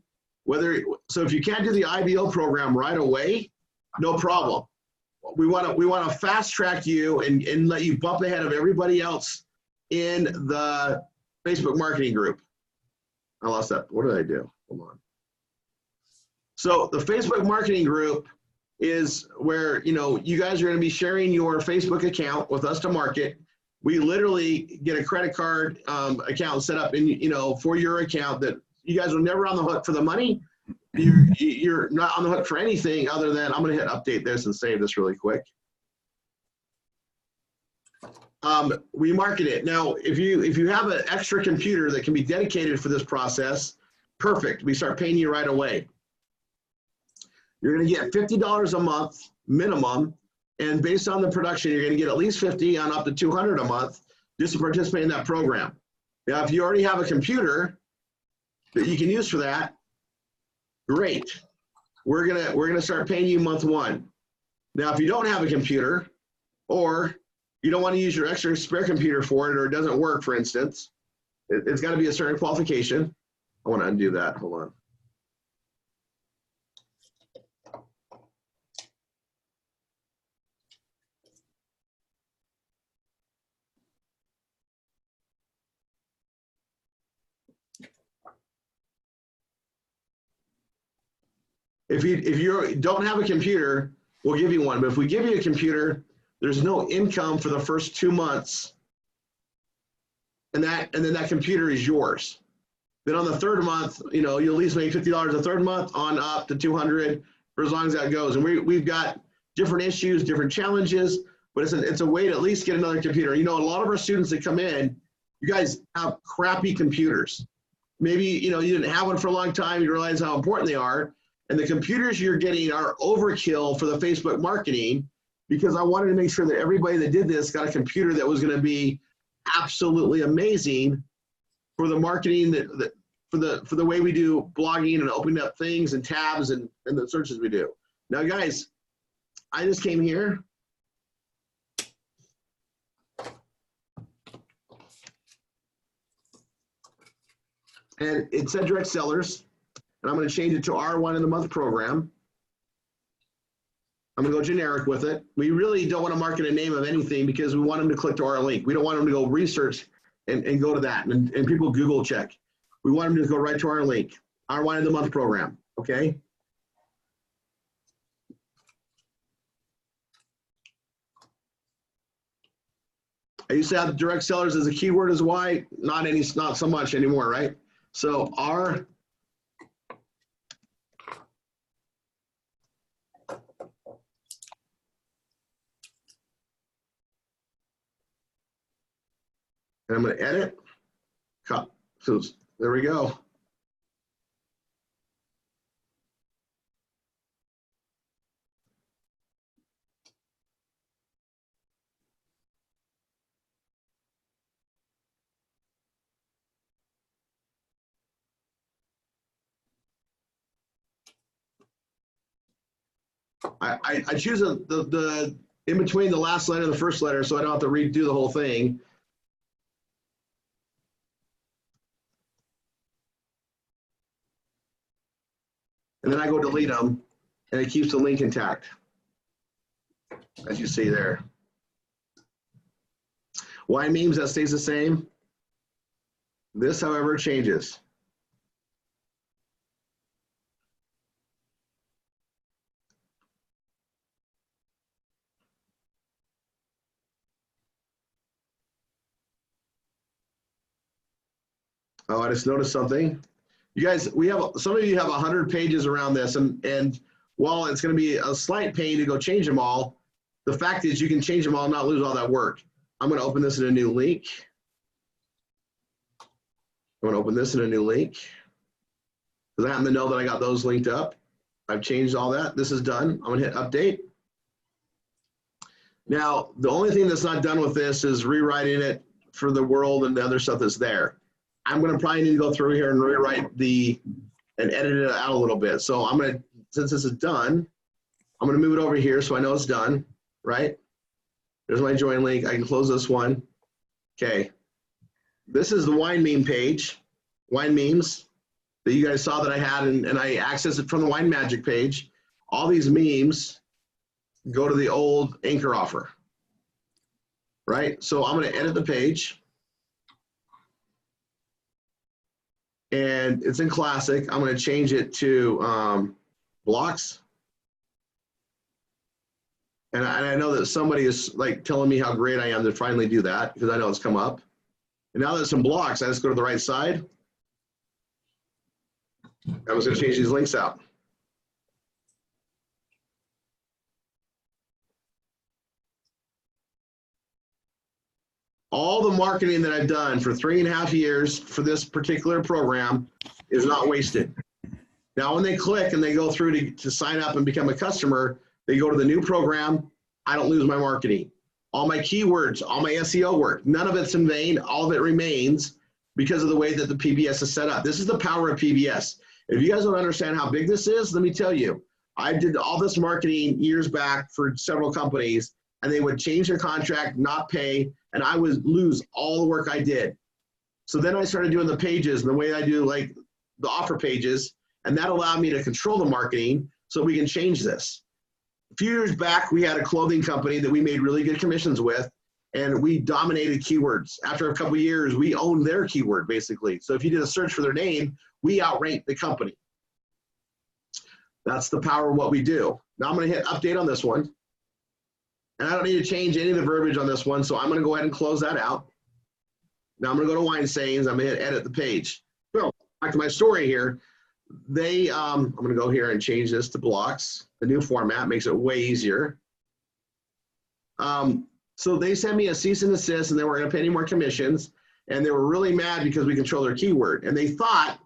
So if you can't do the IBO program right away, no problem. We want to fast track you and let you bump ahead of everybody else in the Facebook marketing group. I lost that. What did I do? Hold on. So the Facebook marketing group is where, you know, you guys are going to be sharing your Facebook account with us to market. We literally get a credit card account set up in, you know, for your account that you guys are never on the hook for the money. You're not on the hook for anything other than, I'm going to hit update this and save this really quick. We market it. Now, if you have an extra computer that can be dedicated for this process, perfect. We start paying you right away. You're going to get $50 a month minimum, and based on the production, you're going to get at least 50 on up to 200 a month just to participate in that program. Now, if you already have a computer that you can use for that, great. We're gonna start paying you month one. Now, if you don't have a computer, or you don't want to use your extra spare computer for it, or it doesn't work, for instance, it's got to be a certain qualification. I want to undo that. Hold on. If you don't have a computer, we'll give you one. But if we give you a computer, there's no income for the first 2 months, and then that computer is yours. Then on the third month, you know, you'll at least make $50 the third month on up to 200 for as long as that goes. And we've got different issues, different challenges, but it's a way to at least get another computer. You know, a lot of our students that come in, you guys have crappy computers. Maybe, you know, you didn't have one for a long time. You realize how important they are. And the computers you're getting are overkill for the Facebook marketing, because I wanted to make sure that everybody that did this got a computer that was going to be absolutely amazing for the marketing, for the way we do blogging and opening up things and tabs and the searches we do. Now, guys, I just came here. And it said direct sellers. and I'm going to change it to R1 in the month program. I'm going to go generic with it. We really don't want to market a name of anything because we want them to click to our link. We don't want them to go research and go to that and people Google check. We want them to go right to our link, R1 in the month program, okay? I used to have direct sellers as a keyword as why, not so much anymore, right? So R, and I'm going to edit, cut. So there we go. I choose the in between the last letter and the first letter so I don't have to redo the whole thing. And then I go delete them, and it keeps the link intact, as you see there. Why memes, that stays the same. This, however, changes. Oh, I just noticed something. You guys, some of you have 100 pages around this, and while it's going to be a slight pain to go change them all, the fact is you can change them all and not lose all that work. I'm going to open this in a new link. I'm going to open this in a new link because I happen to know that I got those linked up. I've changed all that. This is done. I'm going to hit update. Now, the only thing that's not done with this is rewriting it for the world and the other stuff that's there. I'm going to probably need to go through here and rewrite and edit it out a little bit. So I'm going to, since this is done, I'm going to move it over here so I know it's done, right? There's my join link. I can close this one. Okay. This is the wine meme page, wine memes that you guys saw that I had, and I accessed it from the Wine Magic page. All these memes go to the old anchor offer, right? So I'm going to edit the page. And it's in classic. I'm going to change it to blocks. And I know that somebody is like telling me how great I am to finally do that because I know it's come up. And now that it's in blocks, I just go to the right side. I was going to change these links out. All the marketing that I've done for 3.5 years for this particular program is not wasted. Now, when they click and they go through to sign up and become a customer, they go to the new program. I don't lose my marketing. All my keywords, all my SEO work, none of it's in vain. All of it remains because of the way that the PBS is set up. This is the power of PBS. If you guys don't understand how big this is, let me tell you. I did all this marketing years back for several companies, and they would change their contract, not pay, and I would lose all the work I did. So then I started doing the pages and the way I do like the offer pages, and that allowed me to control the marketing so we can change this. A few years back, we had a clothing company that we made really good commissions with, and we dominated keywords. After a couple of years, we owned their keyword basically. So if you did a search for their name, we outranked the company. That's the power of what we do. Now I'm gonna hit update on this one. And I don't need to change any of the verbiage on this one, so I'm going to go ahead and close that out. Now I'm going to go to Wine Sayings. I'm going to hit edit the page. So back to my story here. I'm going to go here and change this to blocks. The new format makes it way easier. So they sent me a cease and desist, and they weren't going to pay any more commissions. And they were really mad because we control their keyword. And they thought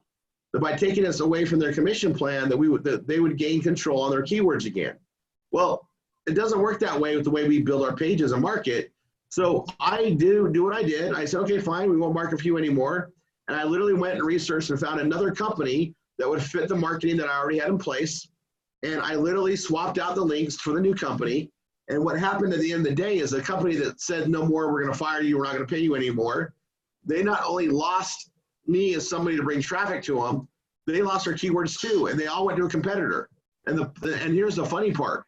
that by taking us away from their commission plan, that they would gain control on their keywords again. Well, it doesn't work that way with the way we build our pages and market. So I do what I did. I said, okay, fine, we won't market for you anymore. And I literally went and researched and found another company that would fit the marketing that I already had in place. And I literally swapped out the links for the new company. And what happened at the end of the day is the company that said, no more, we're going to fire you, we're not going to pay you anymore. They not only lost me as somebody to bring traffic to them, they lost their keywords too, and they all went to a competitor. And here's the funny part.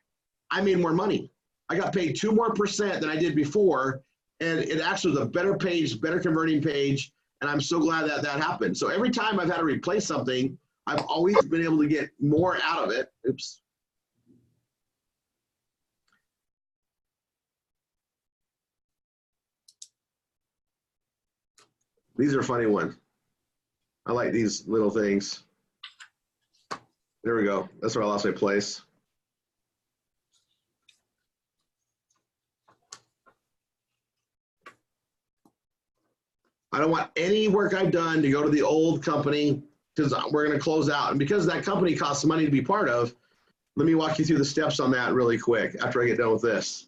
I made more money. I got paid 2% more than I did before, and it actually was a better page, better converting page, and I'm so glad that that happened. So every time I've had to replace something, I've always been able to get more out of it. Oops. These are funny ones. I like these little things. There we go. That's where I lost my place. I don't want any work I've done to go to the old company because we're going to close out. And because that company costs money to be part of, let me walk you through the steps on that really quick after I get done with this.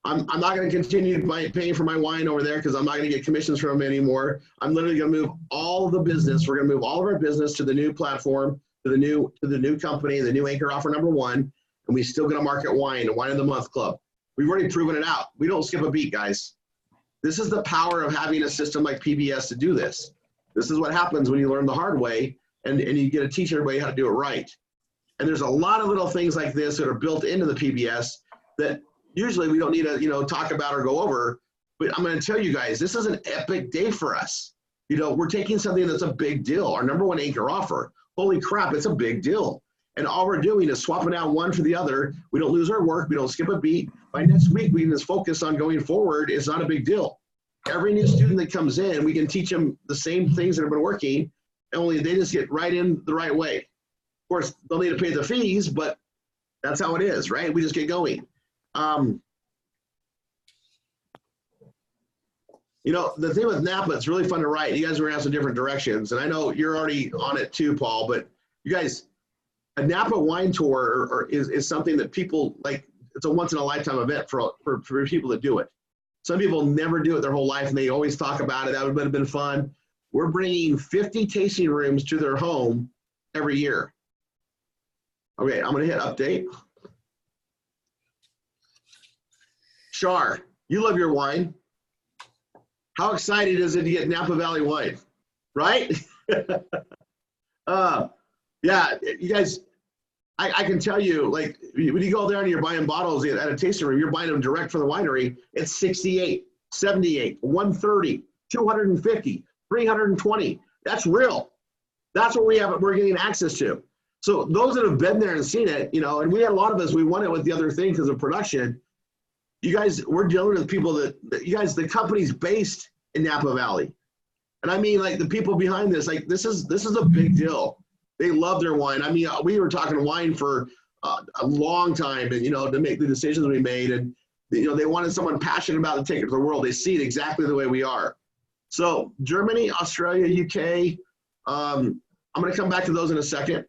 I'm not going to continue paying for my wine over there because I'm not going to get commissions from them anymore. I'm literally going to move all the business. We're going to move all of our business to the new platform, to the new company, the new anchor offer #1, and we still going to market wine, a wine of the month club. We've already proven it out. We don't skip a beat, guys. This is the power of having a system like PBS to do this. This is what happens when you learn the hard way and you get to teach everybody how to do it right. And there's a lot of little things like this that are built into the PBS that usually we don't need to, talk about or go over, but I'm going to tell you guys, this is an epic day for us. We're taking something that's a big deal, our #1 anchor offer. Holy crap, it's a big deal. And all we're doing is swapping out one for the other. We don't lose our work. We don't skip a beat. By next week, we can just focus on going forward. It's not a big deal. Every new student that comes in, we can teach them the same things that have been working, only they just get right in the right way. Of course, they'll need to pay the fees, but that's how it is, right? We just get going. The thing with Napa, it's really fun to write. You guys are going to have some different directions. And I know you're already on it too, Paul, but you guys, a Napa wine tour is something that people like. It's a once in a lifetime event for people that do it. Some people never do it their whole life and they always talk about it. That would have been fun. We're bringing 50 tasting rooms to their home every year. Okay, I'm going to hit update. Shar, you love your wine. How excited is it to get Napa Valley wine, right? Yeah, you guys, I can tell you, like, when you go there and you're buying bottles at a tasting room, you're buying them direct from the winery. It's 68, 78, 130, 250, 320. That's real. That's what we're getting access to. So those that have been there and seen it, and we had a lot of us, we won it with the other thing because of production. You guys, we're dealing with people the company's based in Napa Valley. And I mean, like, the people behind this, like, this is a big deal. They love their wine. I mean, we were talking wine for a long time, and to make the decisions we made, and they wanted someone passionate about the take it to the world. They see it exactly the way we are. So Germany, Australia, UK. I'm going to come back to those in a second.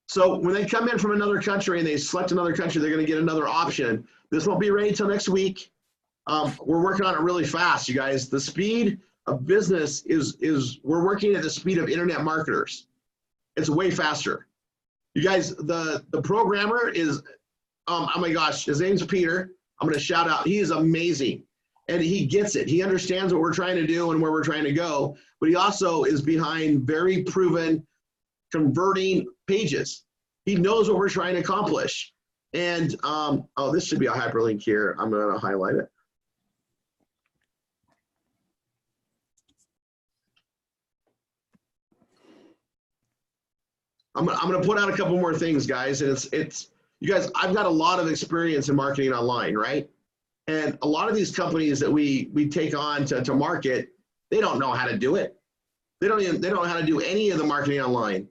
So when they come in from another country and they select another country, they're going to get another option. This won't be ready until next week. We're working on it really fast, you guys. The speed of business we're working at the speed of internet marketers. It's way faster. You guys, the programmer is, oh my gosh, his name's Peter. I'm going to shout out. He is amazing. And he gets it. He understands what we're trying to do and where we're trying to go. But he also is behind very proven converting pages. He knows what we're trying to accomplish. And, this should be a hyperlink here. I'm going to highlight it. I'm going to put out a couple more things, guys. And it's you guys, I've got a lot of experience in marketing online, right? And a lot of these companies that we take on to market, they don't know how to do it. They don't know how to do any of the marketing online.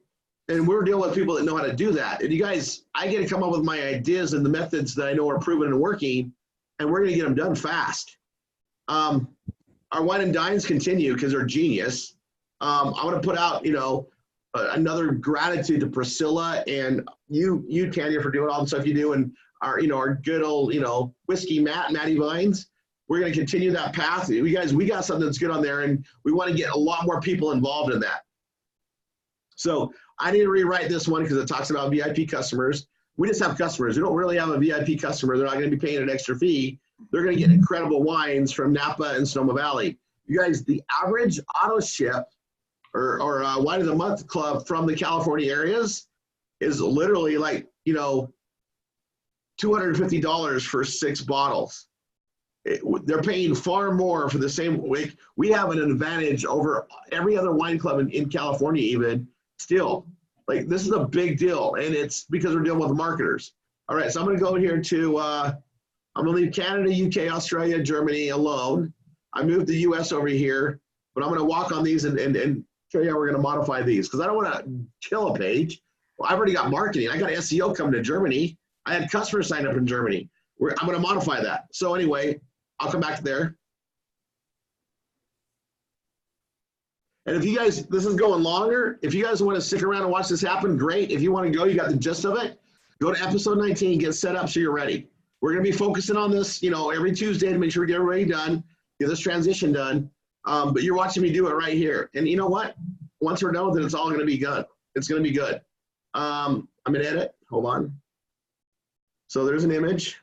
And we're dealing with people that know how to do that. And you guys, I get to come up with my ideas and the methods that I know are proven and working, and we're going to get them done fast. Our wine and dines continue because they're genius. I'm going to put out, another gratitude to Priscilla and you, Tanya, for doing all the stuff you do, and our good old, whiskey Matty Vines. We're going to continue that path. You guys, we got something that's good on there, and we want to get a lot more people involved in that. So I need to rewrite this one because it talks about VIP customers. We just have customers. We don't really have a VIP customer. They're not going to be paying an extra fee. They're going to get incredible wines from Napa and Sonoma Valley. You guys, the average auto ship or wine of the month club from the California areas is literally like, you know, $250 for 6 bottles. They're paying far more for the same. We have an advantage over every other wine club in California, even still. Like, this is a big deal, and it's because we're dealing with marketers. All right, so I'm going to go here to, I'm going to leave Canada, UK, Australia, Germany alone. I moved the US over here, but I'm going to walk on these and show you how we're going to modify these, because I don't want to kill a page. Well, I've already got marketing. I got SEO coming to Germany. I had customers sign up in Germany. I'm going to modify that. So anyway, I'll come back to there. And if you guys, this is going longer. If you guys want to stick around and watch this happen, great. If you want to go, you got the gist of it. Go to episode 19, get set up so you're ready. We're going to be focusing on this, you know, every Tuesday to make sure we get everybody done, get this transition done. But you're watching me do it right here. And you know what? Once we're done with it, it's all going to be good. It's going to be good. I'm going to edit. Hold on. So there's an image.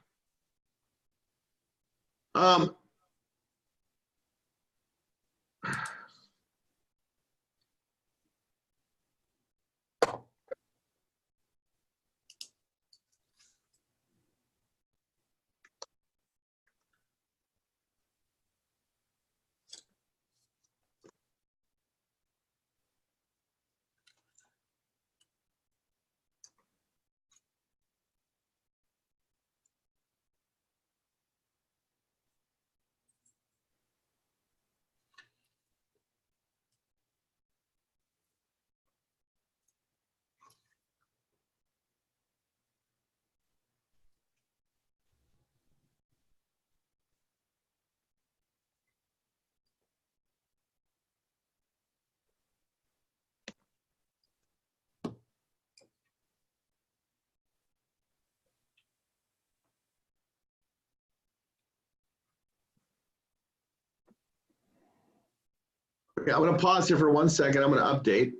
Okay, I'm going to pause here for 1 second. I'm going to update.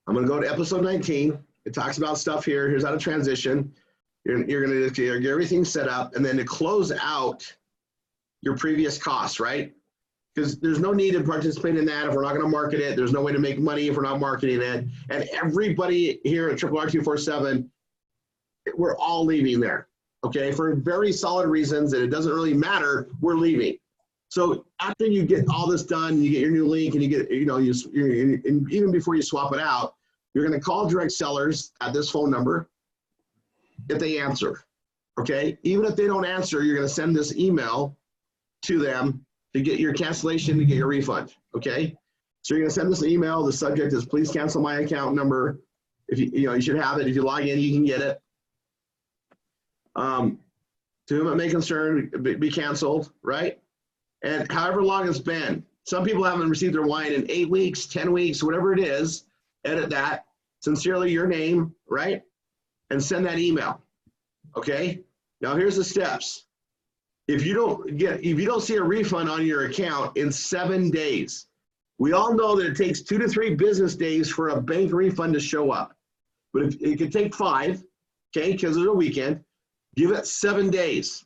I'm going to go to episode 19. It talks about stuff here. Here's how to transition. You're going to get everything set up, and then to close out your previous costs, right? Because there's no need to participate in that if we're not going to market it. There's no way to make money if we're not marketing it. And everybody here at Triple R247, we're all leaving there, okay? For very solid reasons, and it doesn't really matter, we're leaving. So after you get all this done, you get your new link, and you get, you know, even before you swap it out, you're going to call direct sellers at this phone number if they answer, okay? Even if they don't answer, you're going to send this email to them to get your cancellation, to get your refund, okay? So you're going to send this email. The subject is please cancel my account number. If you should have it. If you log in, you can get it. To whom it may concern, be canceled, right? And however long it's been. Some people haven't received their wine in 8 weeks, 10 weeks, whatever it is. Edit that. Sincerely, your name, right? And send that email, okay? Now here's the steps. If you don't see a refund on your account in 7 days, we all know that it takes 2 to 3 business days for a bank refund to show up. But if it could take 5, okay, because it's a weekend, give it 7 days.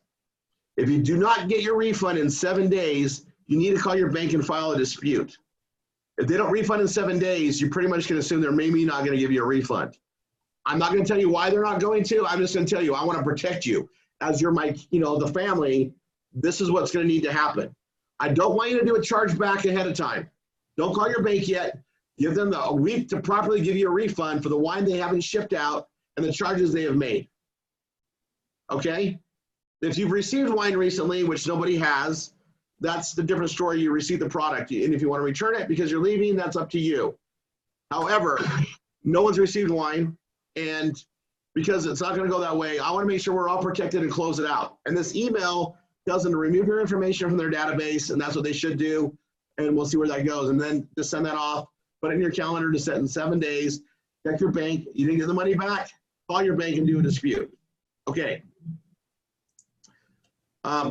If you do not get your refund in 7 days, you need to call your bank and file a dispute. If they don't refund in 7 days, you pretty much can assume they're maybe not going to give you a refund. I'm not going to tell you why they're not going to. I'm just going to tell you, I want to protect you. As you're my, the family, this is what's going to need to happen. I don't want you to do a chargeback ahead of time. Don't call your bank yet. Give them a week to properly give you a refund for the wine they haven't shipped out and the charges they have made. Okay? If you've received wine recently, which nobody has, that's the different story. You receive the product, and if you want to return it because you're leaving, that's up to you. However, no one's received wine, and because it's not going to go that way, I want to make sure we're all protected and close it out. And this email doesn't remove your information from their database, and that's what they should do, and we'll see where that goes. And then just send that off, put it in your calendar to set in 7 days, check your bank. You didn't get the money back, call your bank and do a dispute. Okay.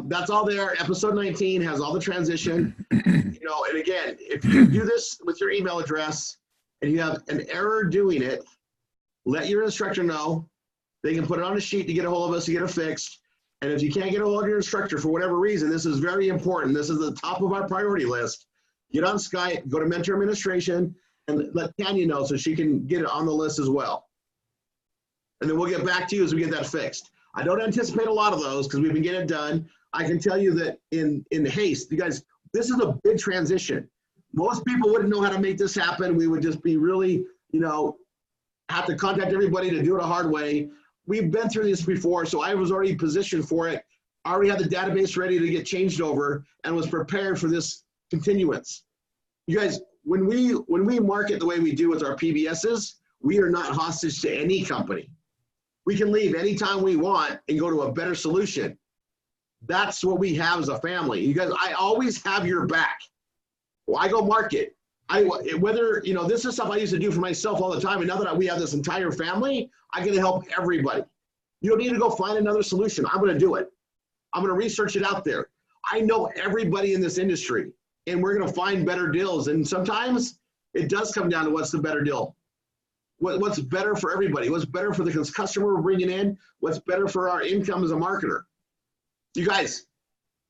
That's all there. Episode 19 has all the transition. And again, if you do this with your email address and you have an error doing it, let your instructor know. They can put it on a sheet to get a hold of us to get it fixed. And if you can't get a hold of your instructor for whatever reason, this is very important. This is the top of our priority list. Get on Skype, go to Mentor Administration, and let Tanya know so she can get it on the list as well. And then we'll get back to you as we get that fixed. I don't anticipate a lot of those because we've been getting it done. I can tell you that in haste, you guys, this is a big transition. Most people wouldn't know how to make this happen. We would just be really, you know, have to contact everybody to do it a hard way. We've been through this before, so I was already positioned for it. I already had the database ready to get changed over and was prepared for this continuance. You guys, when we market the way we do with our PBSs, we are not hostage to any company. We can leave anytime we want and go to a better solution. That's what we have as a family. You guys, I always have your back. Well, I go market. Whether, you know, this is stuff I used to do for myself all the time, and now that we have this entire family, I can help everybody. You don't need to go find another solution. I'm going to do it. I'm going to research it out there. I know everybody in this industry, and we're going to find better deals. And sometimes it does come down to what's the better deal. What's better for everybody? What's better for the customer we're bringing in? What's better for our income as a marketer? You guys,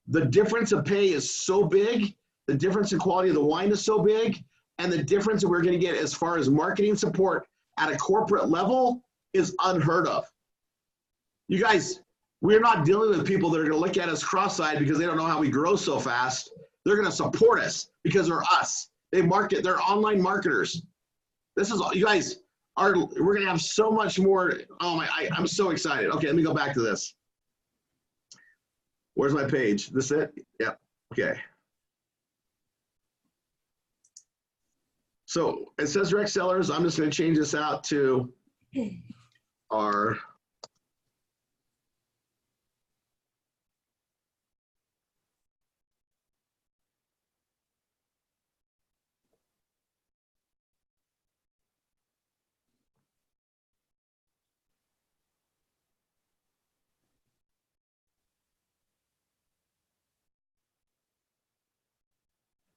the difference of pay is so big. The difference in quality of the wine is so big. And the difference that we're going to get as far as marketing support at a corporate level is unheard of. You guys, we're not dealing with people that are going to look at us cross-eyed because they don't know how we grow so fast. They're going to support us because they're us. They're online marketers. This is, you guys, we're going to have so much more. Oh my, I'm so excited. Okay, let me go back to this. Where's my page? This it? Yep. Okay. So it says direct sellers. I'm just going to change this out to our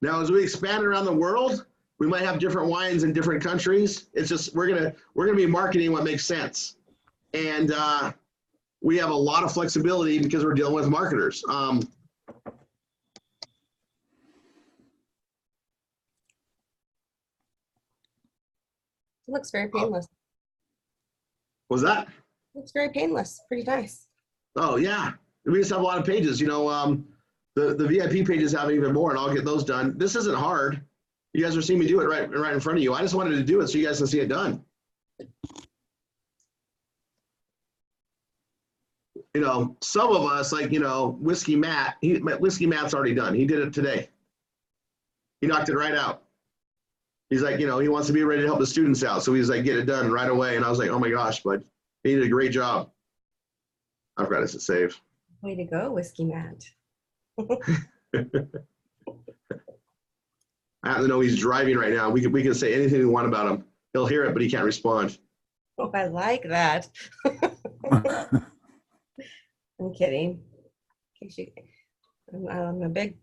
now as we expand around the world, we might have different wines in different countries. It's just we're gonna be marketing what makes sense, and we have a lot of flexibility because we're dealing with marketers. It looks very painless. Was that? It looks very painless. Pretty nice. Oh yeah, we just have a lot of pages. You know, the VIP pages have even more, and I'll get those done. This isn't hard. You guys are seeing me do it right in front of you. I just wanted to do it so you guys can see it done. You know, some of us, like, you know, Whiskey Matt's already done. He did it today. He knocked it right out. He's like, you know, he wants to be ready to help the students out. So he's like, get it done right away. And I was like, oh my gosh, bud, he did a great job. I forgot to save. Way to go, Whiskey Matt. I happen to know he's driving right now. We can say anything we want about him. He'll hear it, but he can't respond. Oh, I like that. I'm kidding. I'm a big,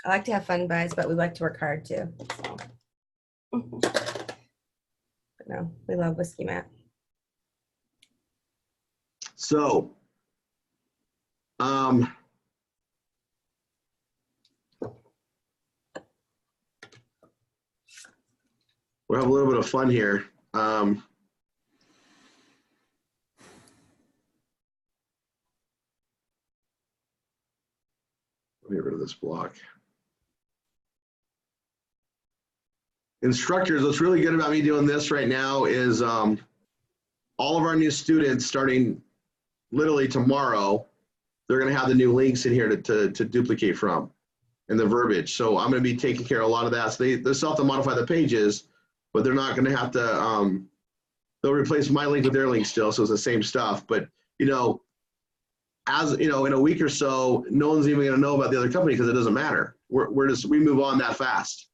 I like to have fun buys, but we like to work hard too. So. But no, we love Whiskey Matt. So, we'll have a little bit of fun here. Let me get rid of this block. Instructors, what's really good about me doing this right now is all of our new students starting literally tomorrow, they're going to have the new links in here to duplicate from and the verbiage. So I'm going to be taking care of a lot of that. So they still have to modify the pages, but they're not going to have to, they'll replace my link with their link still. So it's the same stuff. But, you know, as you know, in a week or so, no one's even going to know about the other company because it doesn't matter. We move on that fast.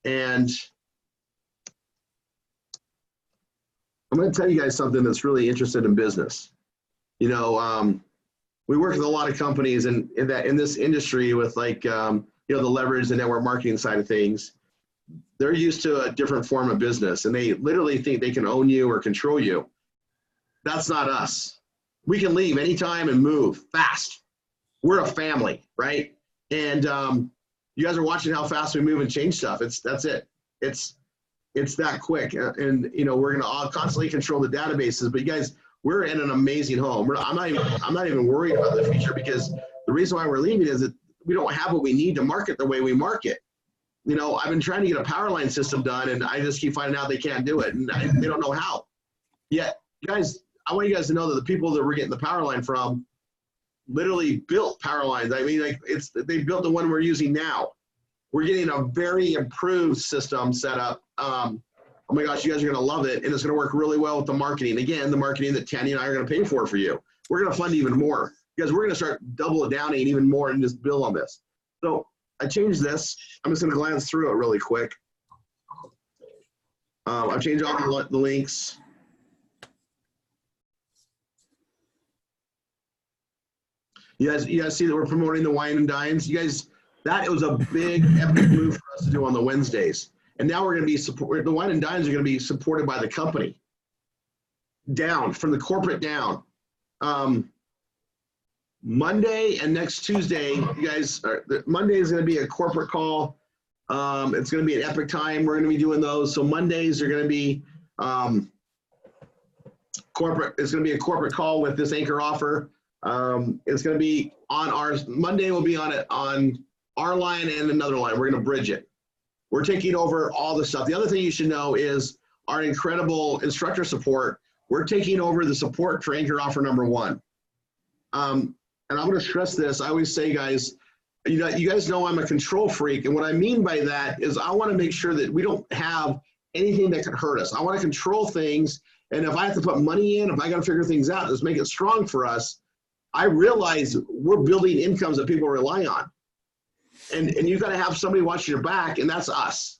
And I'm going to tell you guys something that's really interested in business. You know, we work with a lot of companies in this industry with like, you know, the leverage, the network marketing side of things. They're used to a different form of business and they literally think they can own you or control you. That's not us. we can leave anytime and move fast. We're a family, right? And you guys are watching how fast we move and change stuff. That's it. It's that quick. And you know, we're gonna constantly control the databases. But you guys, we're in an amazing home. I'm not even worried about the future, because the reason why we're leaving is that we don't have what we need to market the way we market. You know, I've been trying to get a power line system done, and I just keep finding out they can't do it, and they don't know how. Yet, guys, I want you guys to know that the people that we're getting the power line from literally built power lines. I mean, like they built the one we're using now. We're getting a very improved system set up. Oh my gosh, you guys are going to love it, and it's going to work really well with the marketing. Again, the marketing that Tanya and I are going to pay for you. We're going to fund even more, because we're going to start double downing even more and just build on this. So I changed this. I'm just going to glance through it really quick. I've changed all the links. You guys see that we're promoting the wine and dines. You guys, that was a big epic move for us to do on the Wednesdays. And now we're going to be the wine and dines are going to be supported by the company. Down, from the corporate down. Monday and next Tuesday, you guys, Monday is going to be a corporate call. It's going to be an epic time. We're going to be doing those. So Mondays are going to be corporate. It's going to be a corporate call with this anchor offer. It's going to be on ours. Monday will be on it on our line and another line. We're going to bridge it. We're taking over all the stuff. The other thing you should know is our incredible instructor support. We're taking over the support for anchor offer number 1. And I'm going to stress this. I always say, guys, you guys know I'm a control freak. And what I mean by that is I want to make sure that we don't have anything that could hurt us. I want to control things. And if I have to put money in, if I got to figure things out, let's make it strong for us. I realize we're building incomes that people rely on. And you've got to have somebody watching your back, and that's us.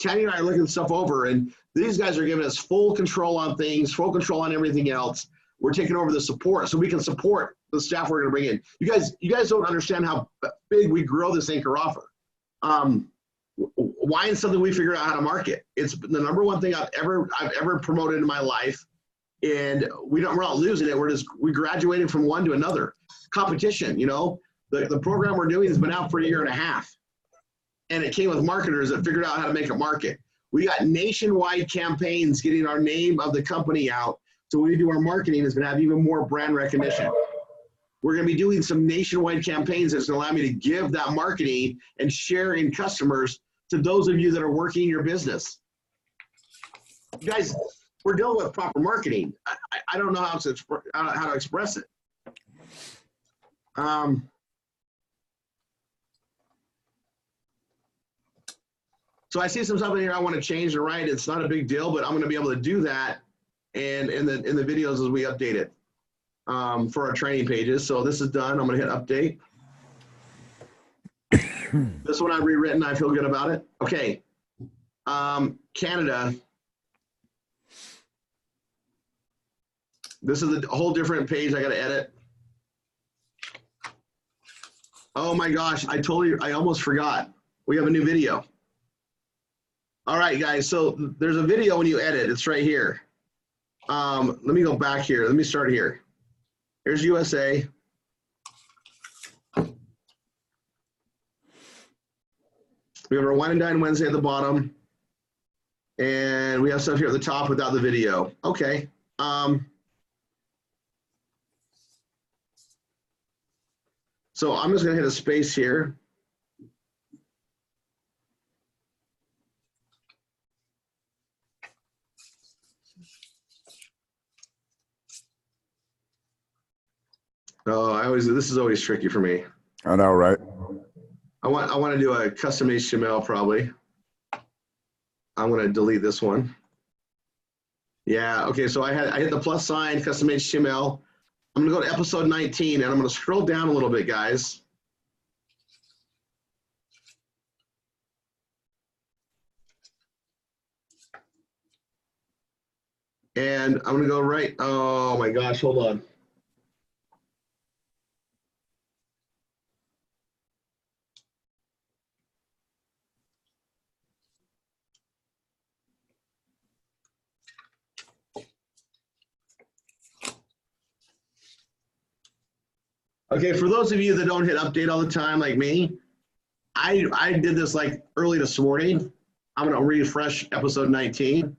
Tanya and I are looking stuff over, and these guys are giving us full control on things, full control on everything else. We're taking over the support so we can support the staff we're going to bring in. You guys don't understand how big we grow this anchor offer. Wine is something we figured out how to market. It's the number one thing I've ever promoted in my life, and we're not losing it. We graduated from one to another. Competition, you know, the program we're doing has been out for 1.5 years, and it came with marketers that figured out how to make a market. We got nationwide campaigns getting our name of the company out. So when we do our marketing, it's going to have even more brand recognition. We're going to be doing some nationwide campaigns that's going to allow me to give that marketing and share in customers to those of you that are working in your business. You guys, we're dealing with proper marketing. I don't know how to express it. So I see some stuff in here I want to change and write. It's not a big deal, but I'm going to be able to do that and in the videos as we update it for our training pages. So this is done. I'm going to hit update. This one I've rewritten. I feel good about it. Okay. Canada. This is a whole different page I got to edit. Oh my gosh, I almost forgot. We have a new video. All right, guys, so there's a video when you edit. It's right here. Let me go back here. Let me start here. Here's USA. We have our Wine and Dine Wednesday at the bottom. And we have stuff here at the top without the video. Okay. So I'm just going to hit a space here. Oh, this is always tricky for me. I know, right? I want to do a custom HTML probably. I'm going to delete this one. Yeah, okay, so I hit the plus sign, custom HTML. I'm going to go to episode 19, and I'm going to scroll down a little bit, guys. And I'm going to go right. Oh my gosh, hold on. Okay, for those of you that don't hit update all the time like me, I did this like early this morning. I'm gonna refresh episode 19,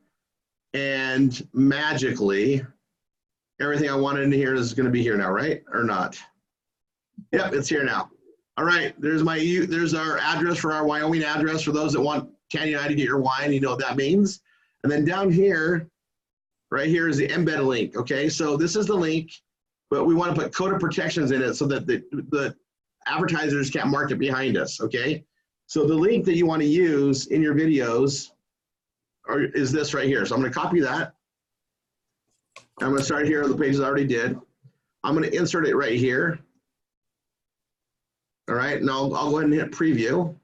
and magically, everything I wanted in here is gonna be here now, right? Or not? Yep, it's here now. All right, there's our address for our Wyoming address for those that want Canyon to get your wine, you know what that means. And then down here, right here is the embed link, okay? So this is the link, but we want to put code of protections in it so that the advertisers can't market behind us, okay? So the link that you want to use in your videos is this right here. So I'm going to copy that. I'm going to start here on the pages I already did. I'm going to insert it right here. All right, and I'll go ahead and hit preview.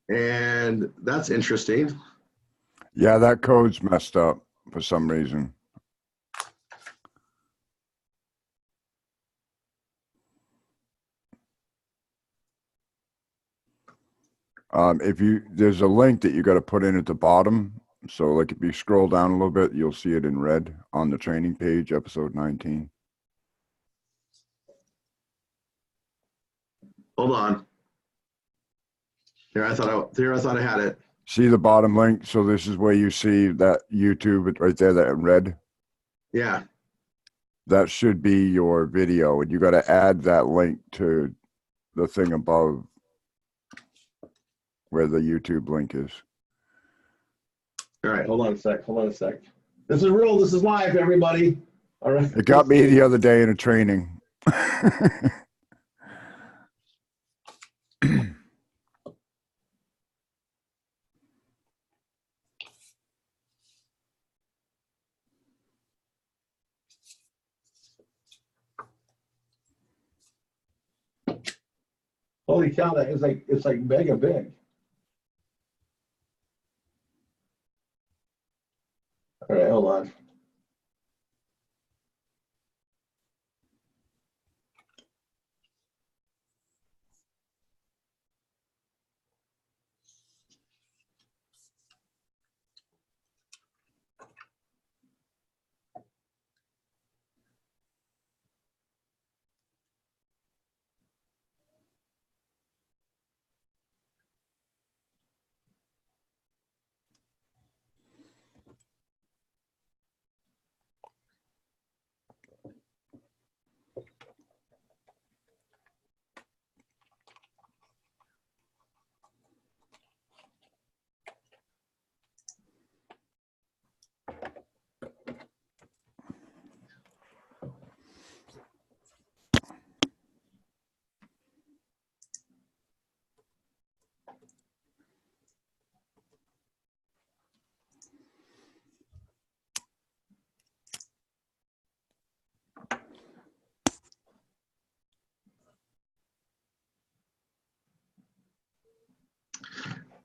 And that's interesting. Yeah, that code's messed up for some reason. There's a link that you got to put in at the bottom. So like if you scroll down a little bit, you'll see it in red on the training page, episode 19. Hold on. Here I thought I had it. See the bottom link? So this is where you see that YouTube right there, that in red. Yeah. That should be your video, and you got to add that link to the thing above where the YouTube link is. All right, hold on a sec. This is real, this is live, everybody. All right. It got me the other day in a training. Holy cow, that is it's like mega big. All right, hold on.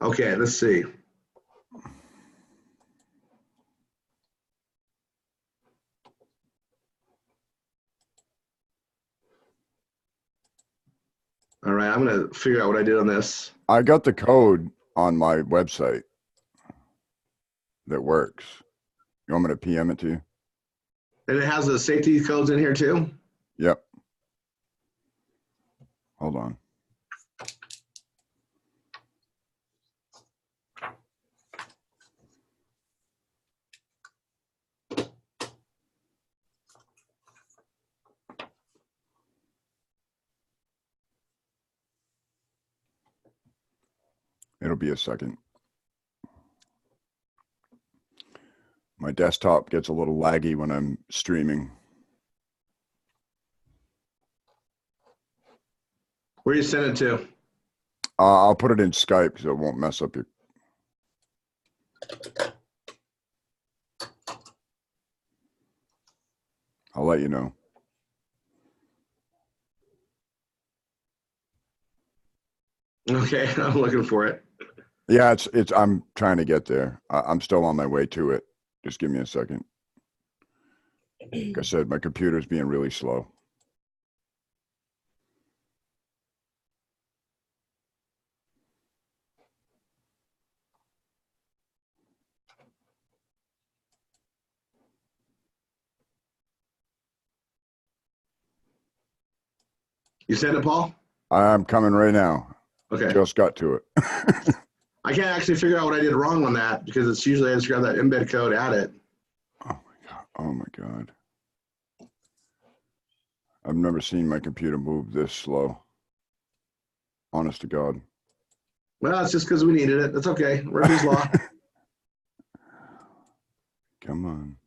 Okay, let's see. All right, I'm gonna figure out what I did on this. I got the code on my website that works. You want me to PM it to you? And it has the safety codes in here too? Yep. Hold on. It'll be a second. My desktop gets a little laggy when I'm streaming. Where you send it to? I'll put it in Skype so it won't mess up your... I'll let you know. Okay, I'm looking for it. Yeah, I'm trying to get there. I'm still on my way to it. Just give me a second. Like I said, my computer's being really slow. You sent it, Paul? I'm coming right now. Okay. Just got to it. I can't actually figure out what I did wrong on that because it's usually I just grab that embed code, add it. Oh my God. Oh my God. I've never seen my computer move this slow. Honest to God. Well, it's just because we needed it. That's okay. Murphy's Law. Come on.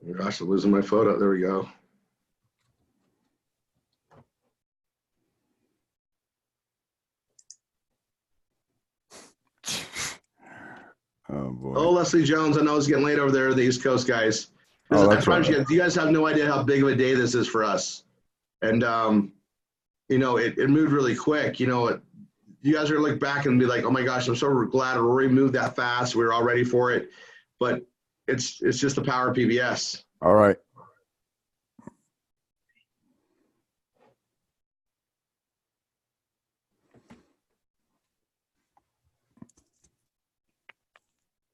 Oh gosh, I'm losing my photo. There we go. Oh boy. Oh, Leslie Jones. I know it's getting late over there, the East Coast guys. Oh, I that's promise all right. you guys have no idea how big of a day this is for us. And, you know, it moved really quick. You know, you guys are going to look back and be like, oh my gosh, I'm so glad Rory moved that fast. We were all ready for it. But it's just the power of PBS. All right.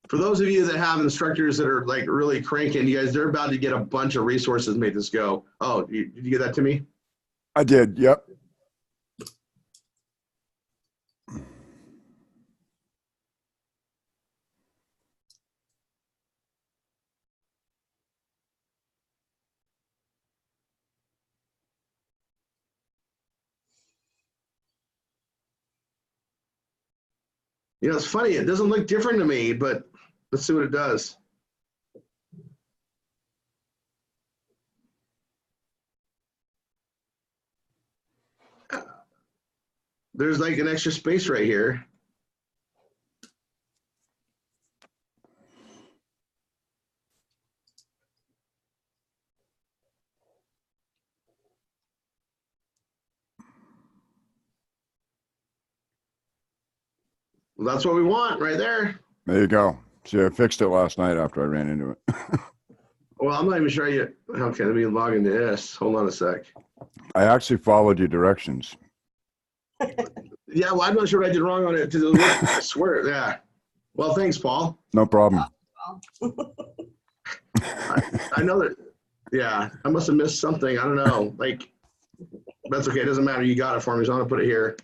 For those of you that have instructors that are like really cranking, you guys, they're about to get a bunch of resources to make this go. Oh, did you get that to me? I did. Yep. You know, it's funny. It doesn't look different to me, but let's see what it does. There's like an extra space right here. Well, that's what we want right there. There you go. See, I fixed it last night after I ran into it. Well, I'm not even sure you. Okay, let me log into this. Hold on a sec. I actually followed your directions. Yeah, well, I'm not sure what I did wrong on it. I swear, yeah. Well, thanks, Paul. No problem. I know that. Yeah, I must have missed something. I don't know. Like, that's okay. It doesn't matter. You got it for me. So I'm gonna put it here.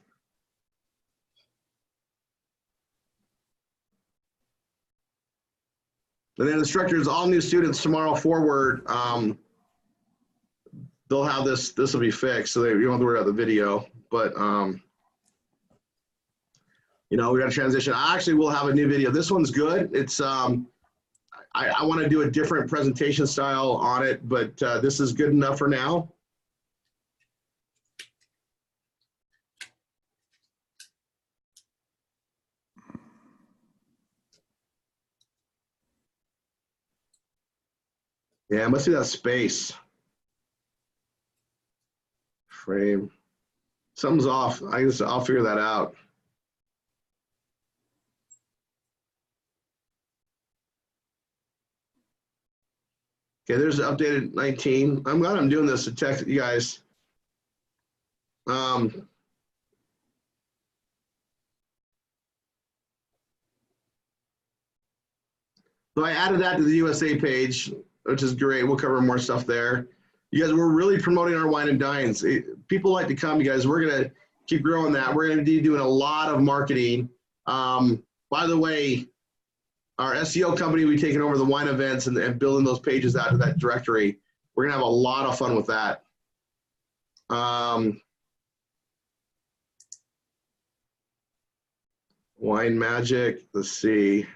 And then instructors, all new students tomorrow forward, they'll have this. This will be fixed, so you don't have to worry about the video. But you know, we got to transition. I actually will have a new video. This one's good. It's I want to do a different presentation style on it, but this is good enough for now. Yeah, it must be that space. Frame. Something's off. I'll figure that out. Okay, there's the updated 19. I'm glad I'm doing this to text you guys. So I added that to the USA page, which is great. We'll cover more stuff there. You guys, we're really promoting our wine and dines. People like to come, you guys. We're going to keep growing that. We're going to be doing a lot of marketing. By the way, our SEO company, we've taken over the wine events and building those pages out of that directory. We're going to have a lot of fun with that. Wine Magic, let's see.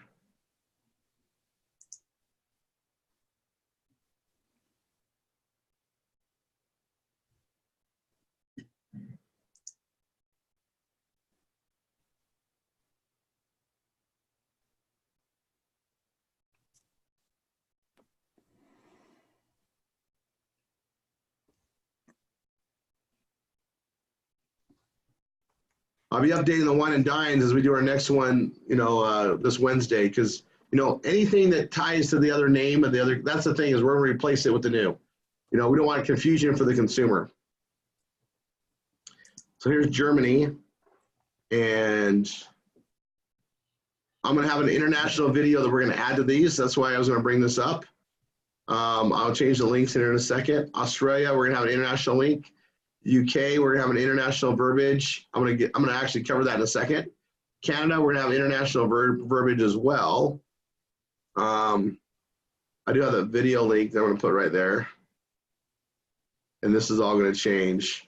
I'll be updating the wine and dines as we do our next one, you know, this Wednesday, because, you know, anything that ties to the other name of the other, that's the thing, is we're going to replace it with the new. You know, we don't want confusion for the consumer. So here's Germany, and I'm going to have an international video that we're going to add to these. That's why I was going to bring this up. I'll change the links here in a second. Australia, we're going to have an international link. UK, we're going to have an international verbiage. I'm going to actually cover that in a second. Canada, we're going to have international verbiage as well. I do have the video link that I'm going to put right there. And this is all going to change.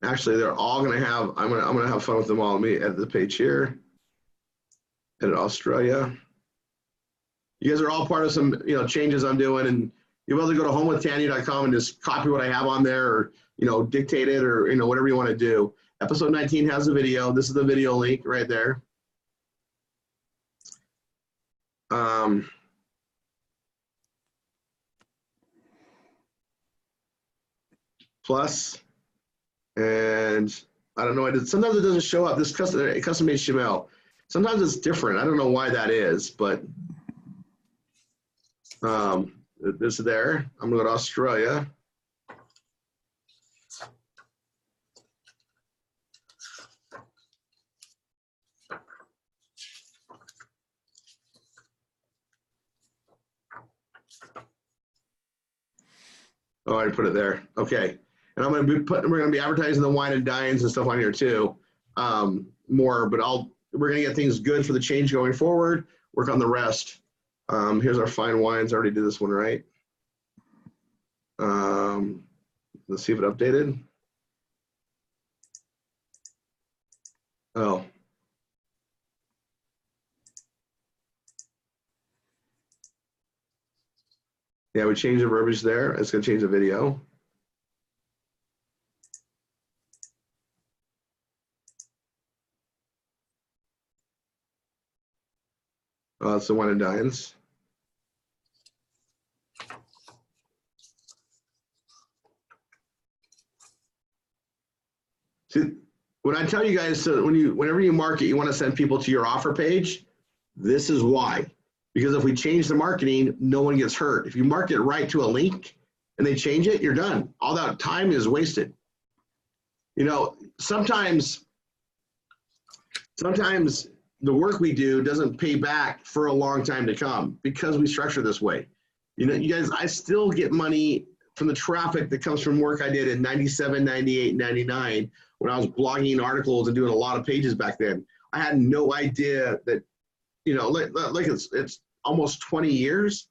Actually, they're all going to have, I'm going to have fun with them all. Let me edit the page here. Edit Australia. You guys are all part of some, changes I'm doing, and you'll be able to go to homewithtanya.com and just copy what I have on there, or, dictate it, or, whatever you want to do. Episode 19 has the video. This is the video link right there. Plus, and I don't know, sometimes it doesn't show up, this custom HTML. Sometimes it's different. I don't know why that is, but this is there. I'm going to go to Australia. Oh, I put it there. Okay. And I'm going to be we're going to be advertising the wine and dines and stuff on here too. More, but we're going to get things good for the change going forward. Work on the rest. Here's our fine wines. I already did this one right. Let's see if it updated. Oh. Yeah, we changed the verbiage there. It's going to change the video. That's the wine and dines. See, when I tell you guys, so whenever you market, you want to send people to your offer page, this is why. Because if we change the marketing, no one gets hurt. If you market right to a link and they change it, you're done. All that time is wasted. Sometimes the work we do doesn't pay back for a long time to come because we structure this way. You guys, I still get money from the traffic that comes from work I did in 97, 98, 99 when I was blogging articles and doing a lot of pages back then. I had no idea that, like it's almost 20 years,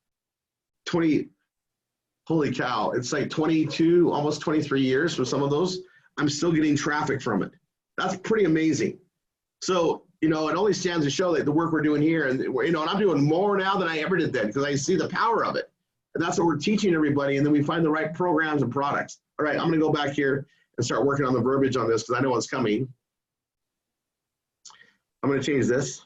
holy cow. It's like 22, almost 23 years for some of those. I'm still getting traffic from it. That's pretty amazing. So, it only stands to show that the work we're doing here, and and I'm doing more now than I ever did then because I see the power of it. And that's what we're teaching everybody. And then we find the right programs and products. All right, I'm going to go back here and start working on the verbiage on this because I know what's coming. I'm going to change this.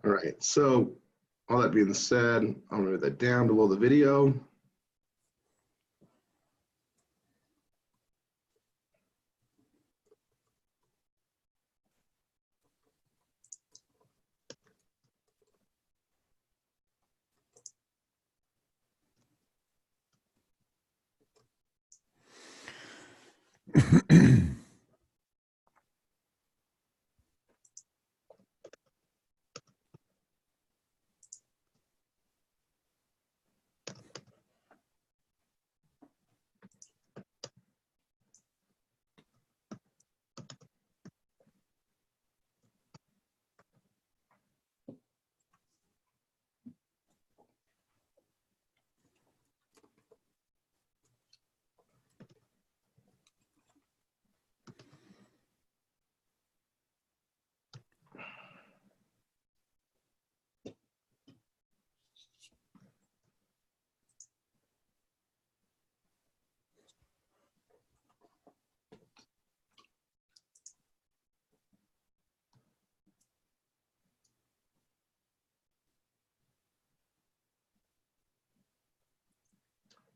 All right, so all that being said, I'll move that down below the video.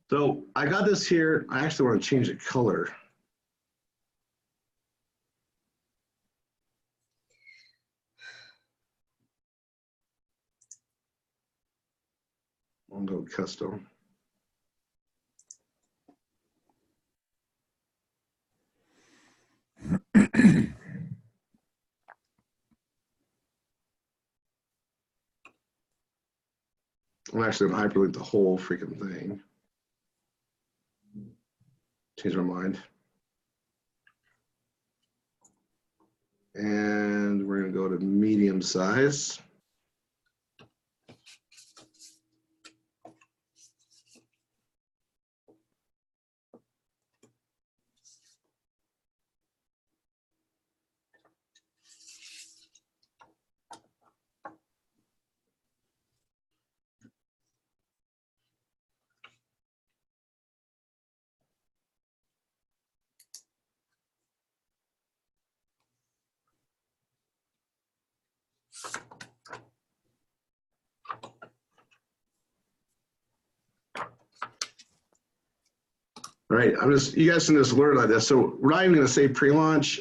So I got this here. I actually want to change the color. I'll go custom. I'm actually going to hyperlink the whole freaking thing. Change my mind. And we're going to go to medium size. All right, you guys can just learn like this. So we're not even going to say pre-launch.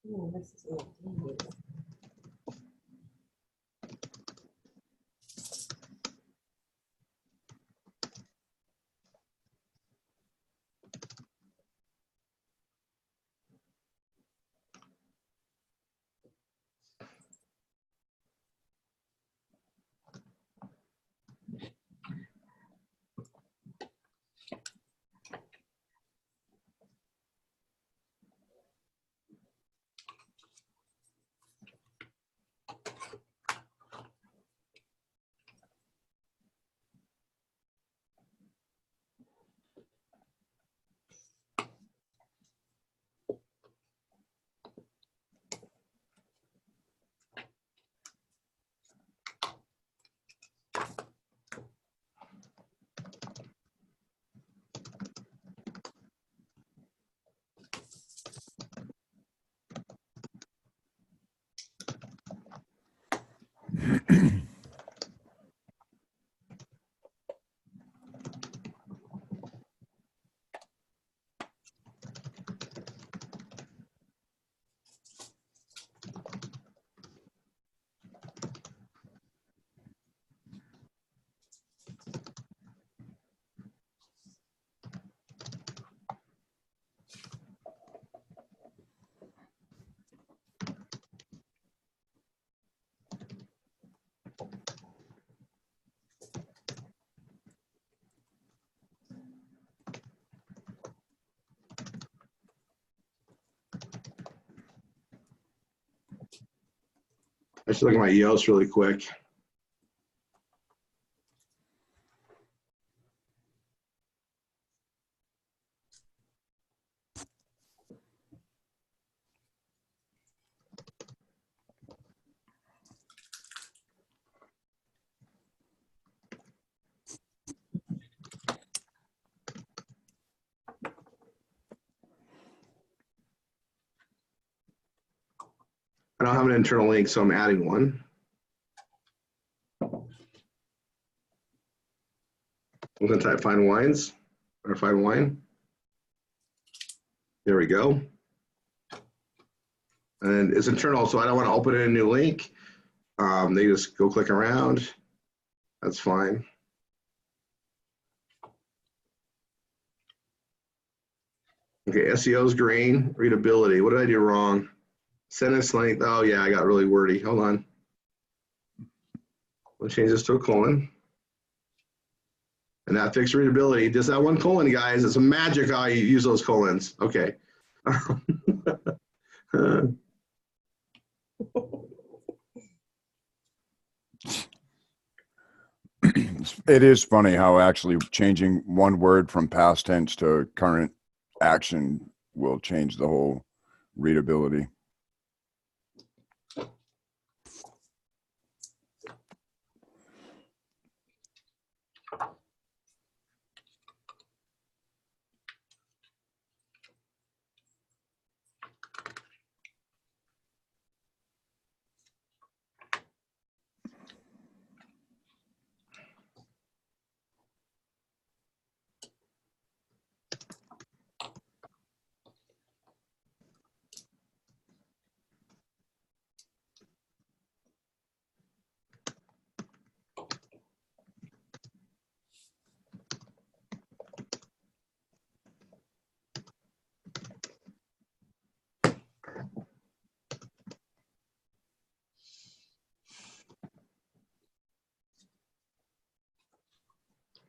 Oh, this is not easy. I should look at my EOS really quick. I don't have an internal link, so I'm adding one. I'm going to type find wines or find wine. There we go. And it's internal, so I don't want to open in a new link. They just go click around. That's fine. Okay, SEO is green. Readability. What did I do wrong? Sentence length. Oh, yeah, I got really wordy. Hold on. We'll change this to a colon. And that fixed readability. Just that one colon, guys. It's magic how you use those colons. Okay. It is funny how actually changing one word from past tense to current action will change the whole readability.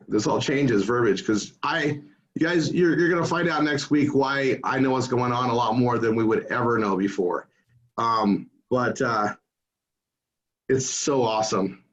This all changes verbiage because you guys, you're going to find out next week why I know what's going on a lot more than we would ever know before. But it's so awesome.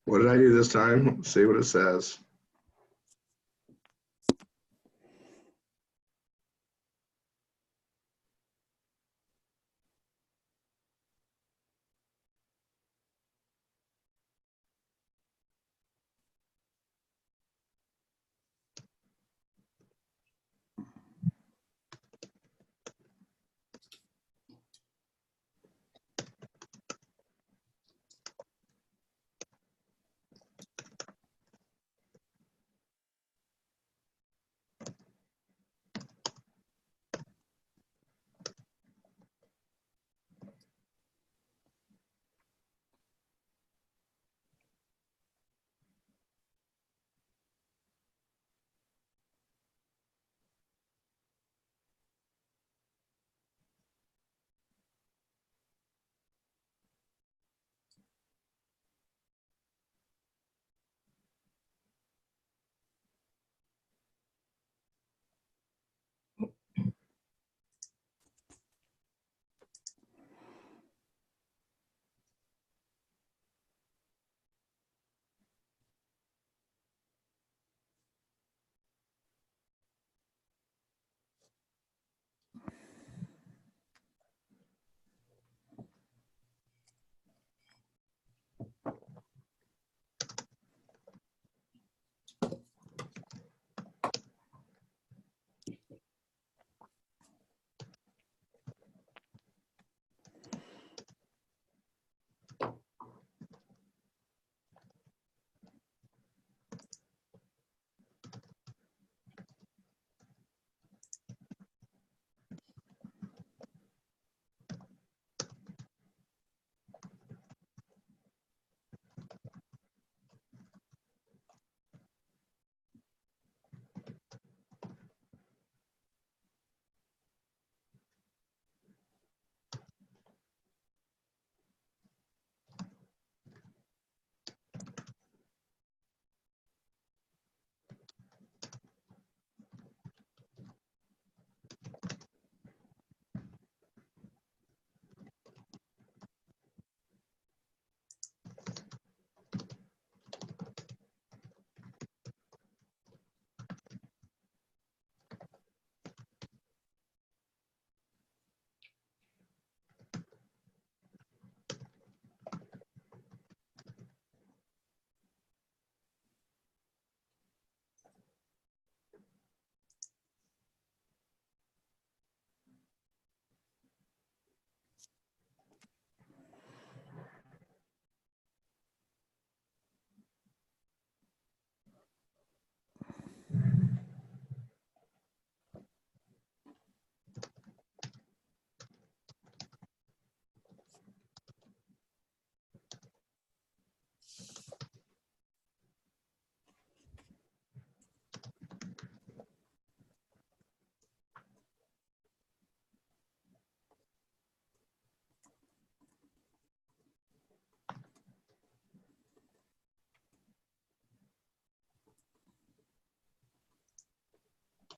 What did I do this time? Let's see what it says.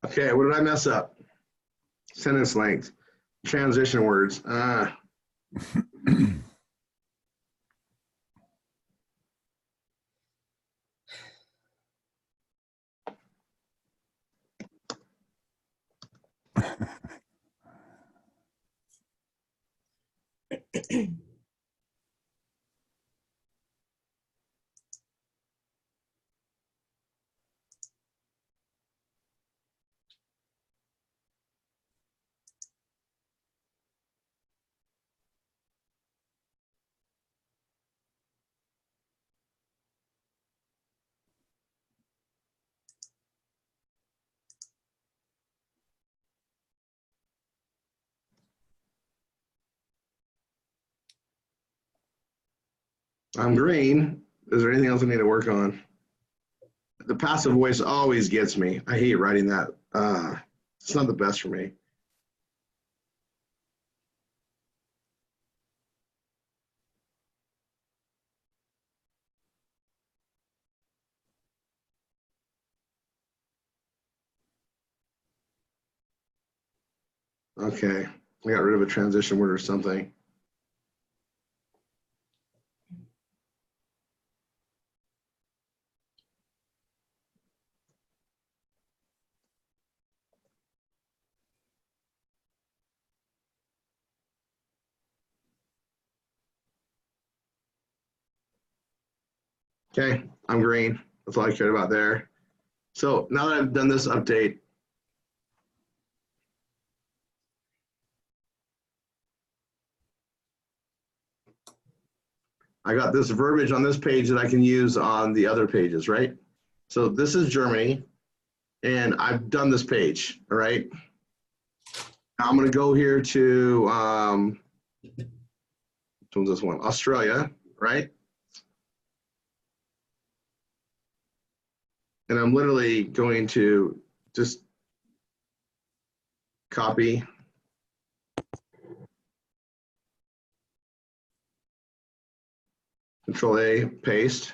Okay, what did I mess up? Sentence length, transition words. I'm green. Is there anything else I need to work on? The passive voice always gets me. I hate writing that. It's not the best for me. Okay, I got rid of a transition word or something. Okay, I'm green. That's all I cared about there. So now that I've done this update, I got this verbiage on this page that I can use on the other pages, right? So this is Germany, and I've done this page, all right? Now I'm gonna go here to, which one's this one? Australia, right? And I'm literally going to just copy. Control A, paste.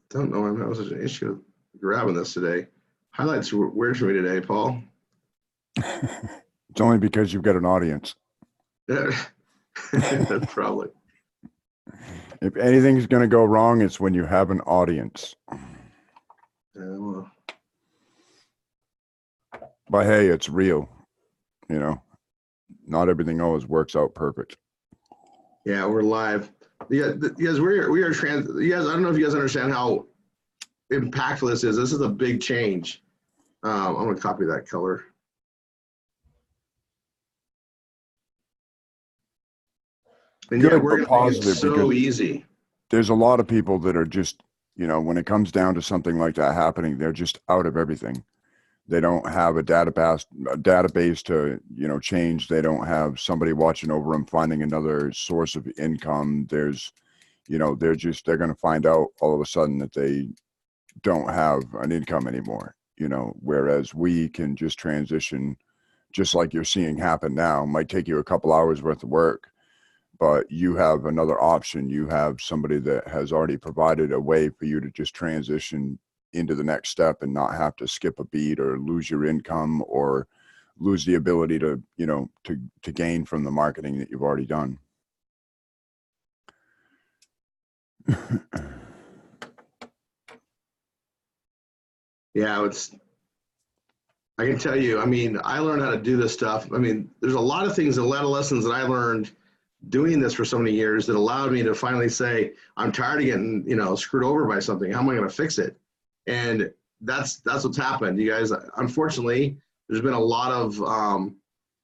Don't know why I'm having such an issue grabbing this today. Highlights were weird for me today, Paul. It's only because you've got an audience. Probably. If anything's going to go wrong, it's when you have an audience. Well, But hey, it's real. You know, not everything always works out perfect. yeah, we're live. Yeah, yes, we are trans. You guys, I don't know if you guys understand how impactful this is. This is a big change. I'm gonna copy that color. And Good, yeah, we're but gonna make it positive, so because easy. there's a lot of people that are just, you know, when it comes down to something like that happening, they're just out of everything. They don't have a database to, you know, change. They don't have somebody watching over them, finding another source of income. There's, you know, they're going to find out all of a sudden that they don't have an income anymore, you know, whereas we can just transition, just like you're seeing happen now. It might take you a couple hours worth of work, but you have another option. You have somebody that has already provided a way for you to just transition into the next step and not have to skip a beat or lose your income or lose the ability to, you know, to gain from the marketing that you've already done. Yeah, I can tell you, I mean, I learned how to do this stuff. I mean, there's a lot of things, a lot of lessons that I learned doing this for so many years that allowed me to finally say, I'm tired of getting, you know, screwed over by something. How am I going to fix it? And that's what's happened. You guys, unfortunately, there's been a lot of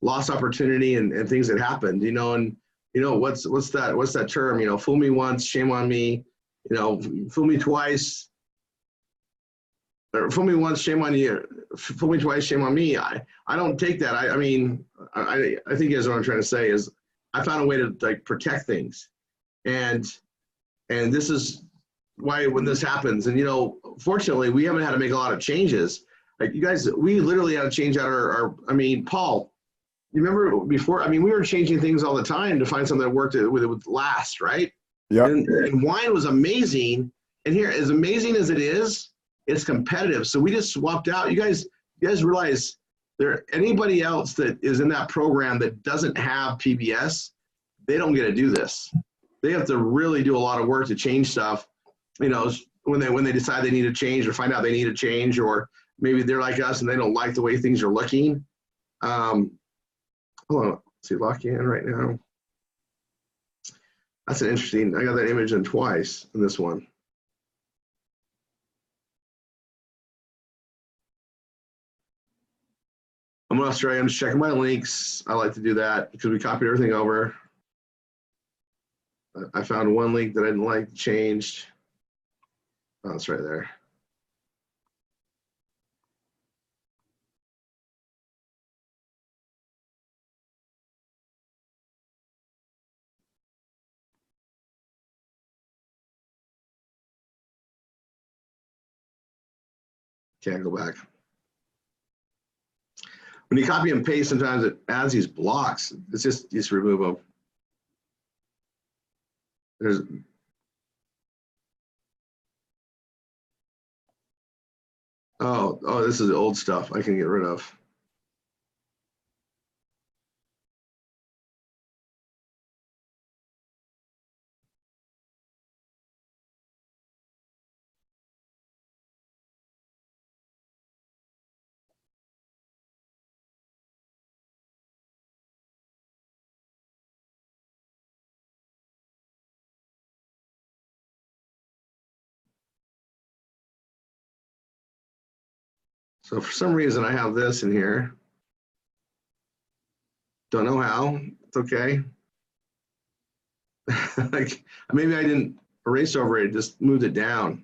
lost opportunity and things that happened, you know, and, you know, what's that term, you know, fool me once, shame on me, you know, fool me twice, or fool me once, shame on you, fool me twice, shame on me. I don't take that. I mean, I think you guys know what I'm trying to say is I found a way to like protect things. And this is why when this happens, and you know, fortunately we haven't had to make a lot of changes. Like you guys, we literally had to change out our I mean, Paul, you remember before, I mean, we were changing things all the time to find something that worked with it would last, right? Yeah. And wine was amazing. And here, as amazing as it is, it's competitive. So we just swapped out. You guys realize anybody else that is in that program that doesn't have PBS, they don't get to do this. They have to really do a lot of work to change stuff. You know, when they decide they need to change or find out they need to change, or maybe they're like us and they don't like the way things are looking. Hold on, let's see, lock in right now. That's an interesting. I got that image in twice in this one. I'm in Australia. I'm just checking my links. I like to do that because we copied everything over. I found one link that I didn't like, changed. Oh, it's right there. Can't go back. When you copy and paste, sometimes it adds these blocks. It's just remove them. There's oh, this is the old stuff I can get rid of. So for some reason I have this in here. Don't know how. It's okay. Like maybe I didn't erase over it, just moved it down.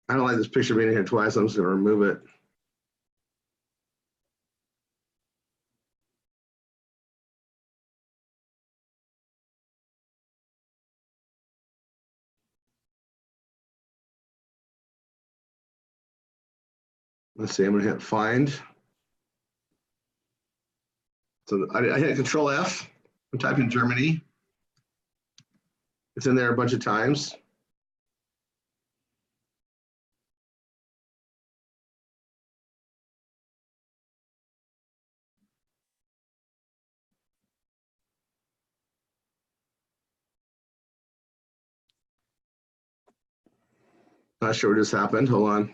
I don't like this picture being in here twice. I'm just going to remove it. Let's see, I'm going to hit find. So I hit Control F. I'm typing Germany. It's in there a bunch of times. Not sure what just happened. Hold on.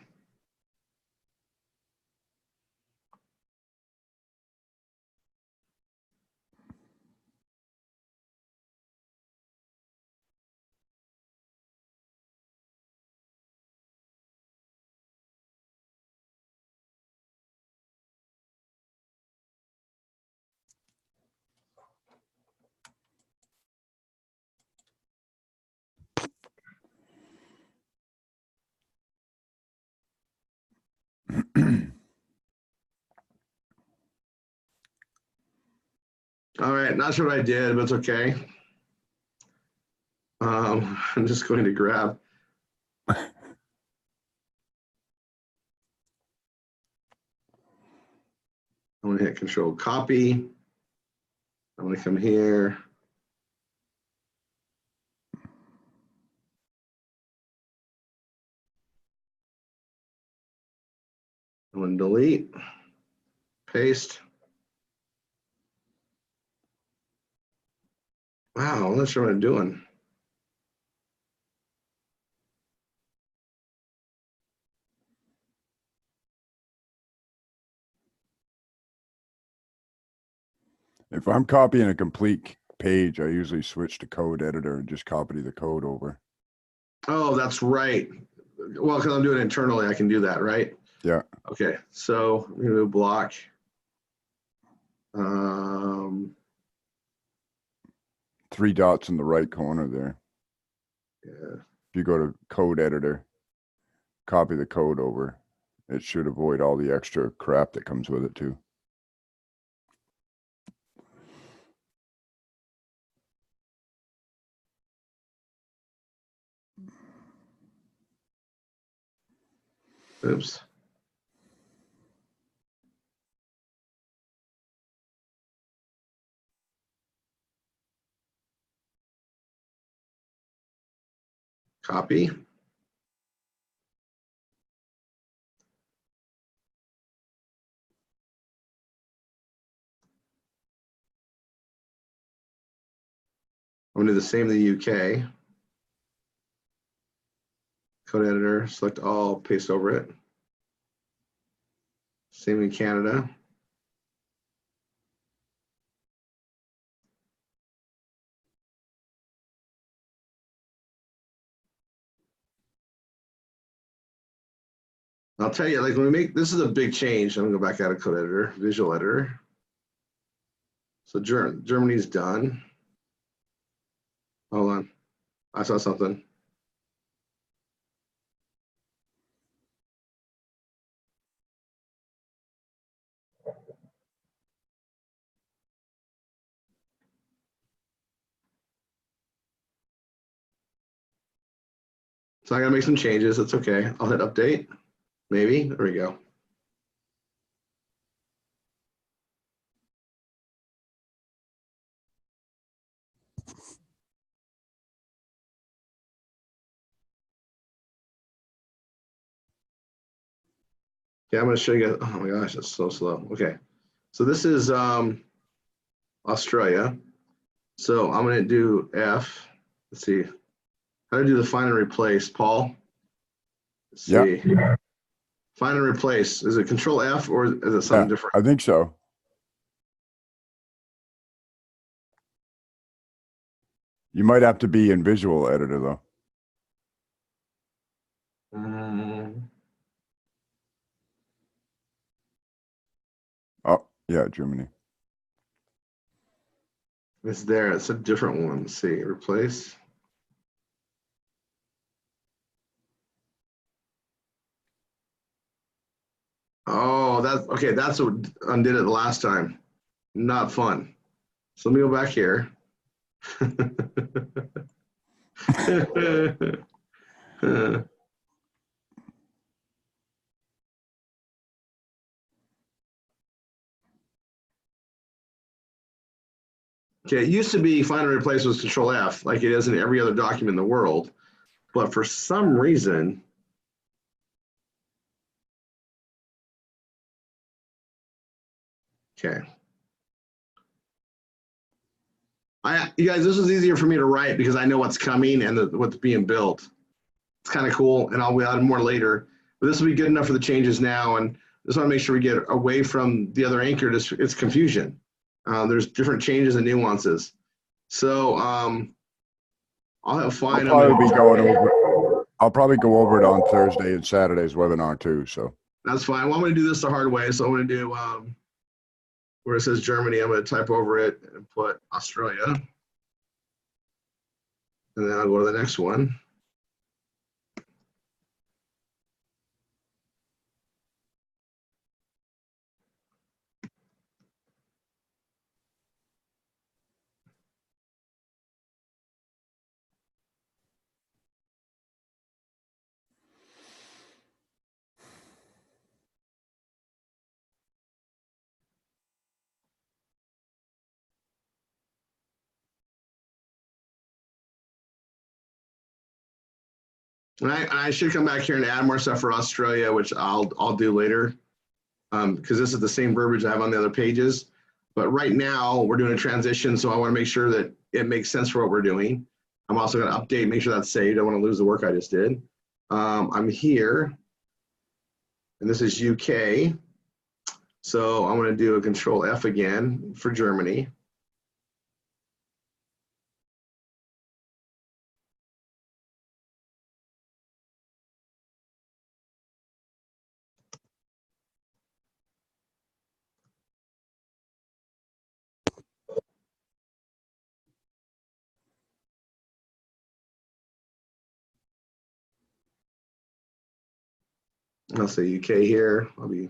All right, not sure what I did, but it's okay. I'm just going to grab. I'm going to hit Control Copy. I'm going to come here. I'm going to delete, paste. Wow, I'm not sure what I'm doing. If I'm copying a complete page, I usually switch to code editor and just copy the code over. Oh, that's right. Well, because I'm doing it internally, I can do that, right? Yeah. Okay, so remove block. 3 dots in the right corner there. Yeah. If you go to code editor, copy the code over, it should avoid all the extra crap that comes with it too. Oops. Copy. I'm going to do the same in the UK. Code editor, select all, paste over it. Same in Canada. I'll tell you, like when we make, this is a big change. I'm gonna go back out of code editor, visual editor. So Germany's done. Hold on, I saw something. So I gotta make some changes, it's okay. I'll hit update, maybe, there we go. Okay, I'm gonna show you guys, oh my gosh, that's so slow. Okay, so this is Australia. So I'm gonna do F, let's see. How to do the find and replace, Paul? Let's see. Yeah. Find and replace. Is it Control F or is it something different? I think so. You might have to be in visual editor though. Oh, yeah, Germany. It's there. It's a different one. Let's see. Replace. Oh, that's okay. That's what undid it the last time. Not fun. So let me go back here. Okay, it used to be find and replace was Control F, like it is in every other document in the world. But for some reason, okay. You guys, this is easier for me to write because I know what's coming and what's being built. It's kind of cool, and I'll add more later. But this will be good enough for the changes now, and just want to make sure we get away from the other anchor. It's confusion. There's different changes and nuances. So I'll have fine. I'll probably go over it on Thursday and Saturday's webinar too. So that's fine. Well, I'm going to do this the hard way. So I'm going to do where it says Germany. I'm going to type over it and put Australia, and then I'll go to the next one. And I should come back here and add more stuff for Australia, which I'll do later, because this is the same verbiage I have on the other pages. But right now we're doing a transition, so I want to make sure that it makes sense for what we're doing. I'm also going to update, make sure that's saved. I don't want to lose the work I just did. I'm here, and this is UK. So I'm going to do a Control F again for Germany. I'll say UK here. I'll be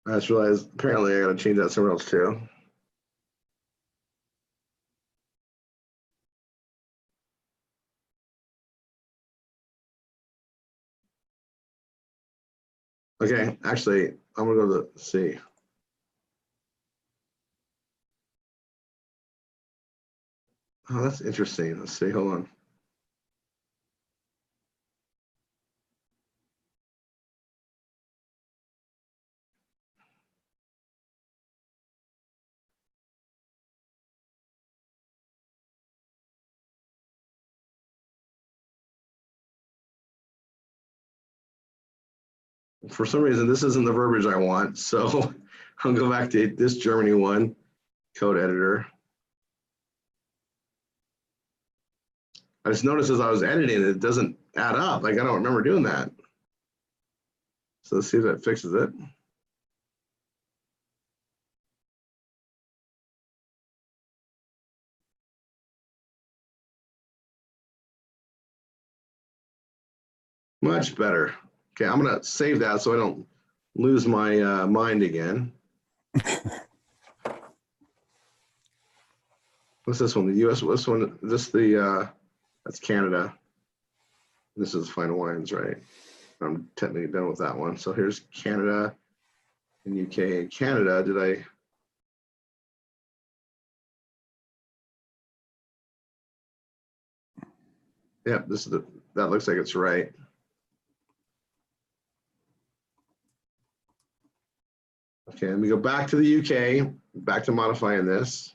I just realized apparently I got to change that somewhere else too. Okay, actually, I'm gonna go to C. Oh, that's interesting. Let's see. Hold on. For some reason, this isn't the verbiage I want, so I'll go back to this Germany one, code editor. I just noticed as I was editing, it doesn't add up. Like, I don't remember doing that. So let's see if that fixes it. Much better. Okay, I'm gonna save that so I don't lose my mind again. What's this one? The US, what's one? This that's Canada. This is Fine Wines, right? I'm technically done with that one. So here's Canada and UK and Canada. Did I? Yep, this is that looks like it's right. Okay, let me go back to the UK, back to modifying this.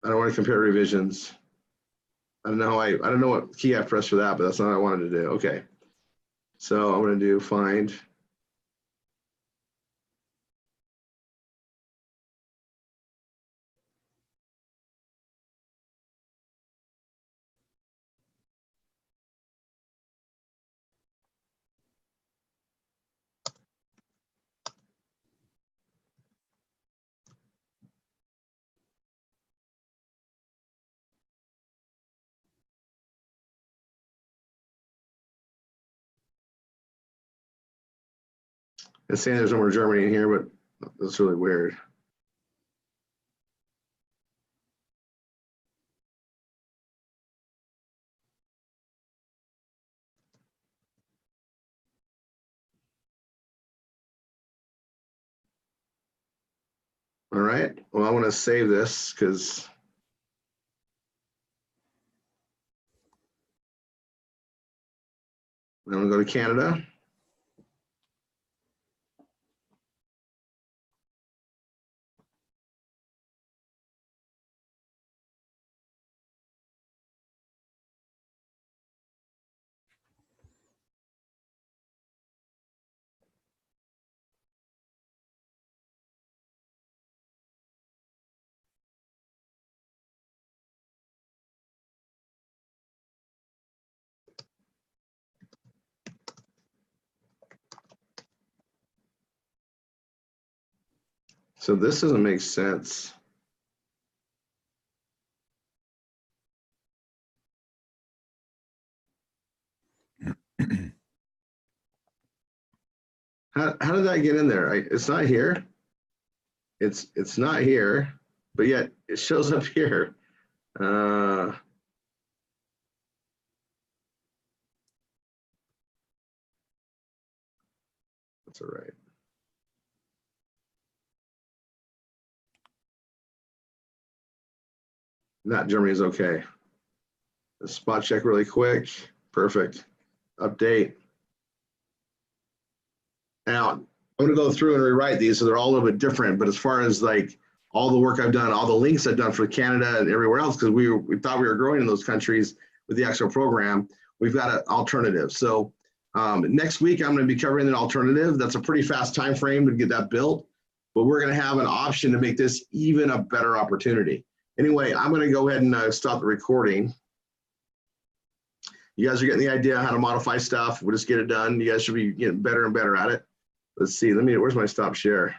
I don't want to compare revisions. I don't know what key I pressed for that, but that's not what I wanted to do. Okay. So I'm going to do find. It's saying there's no more Germany in here, but that's really weird. All right, well, I want to save this because I'm going to go to Canada. So this doesn't make sense. How did that get in there? It's not here. It's not here, but yet it shows up here. That's all right. Not Germany is okay. Let's spot check really quick. Perfect. Update. Now, I'm going to go through and rewrite these so they're all a little bit different. But as far as like all the work I've done, all the links I've done for Canada and everywhere else, because we thought we were growing in those countries with the actual program, we've got an alternative. So next week, I'm going to be covering an alternative. That's a pretty fast time frame to get that built. But we're going to have an option to make this even a better opportunity. Anyway, I'm going to go ahead and stop the recording. You guys are getting the idea how to modify stuff. We'll just get it done. You guys should be getting better and better at it. Let's see. Where's my stop share?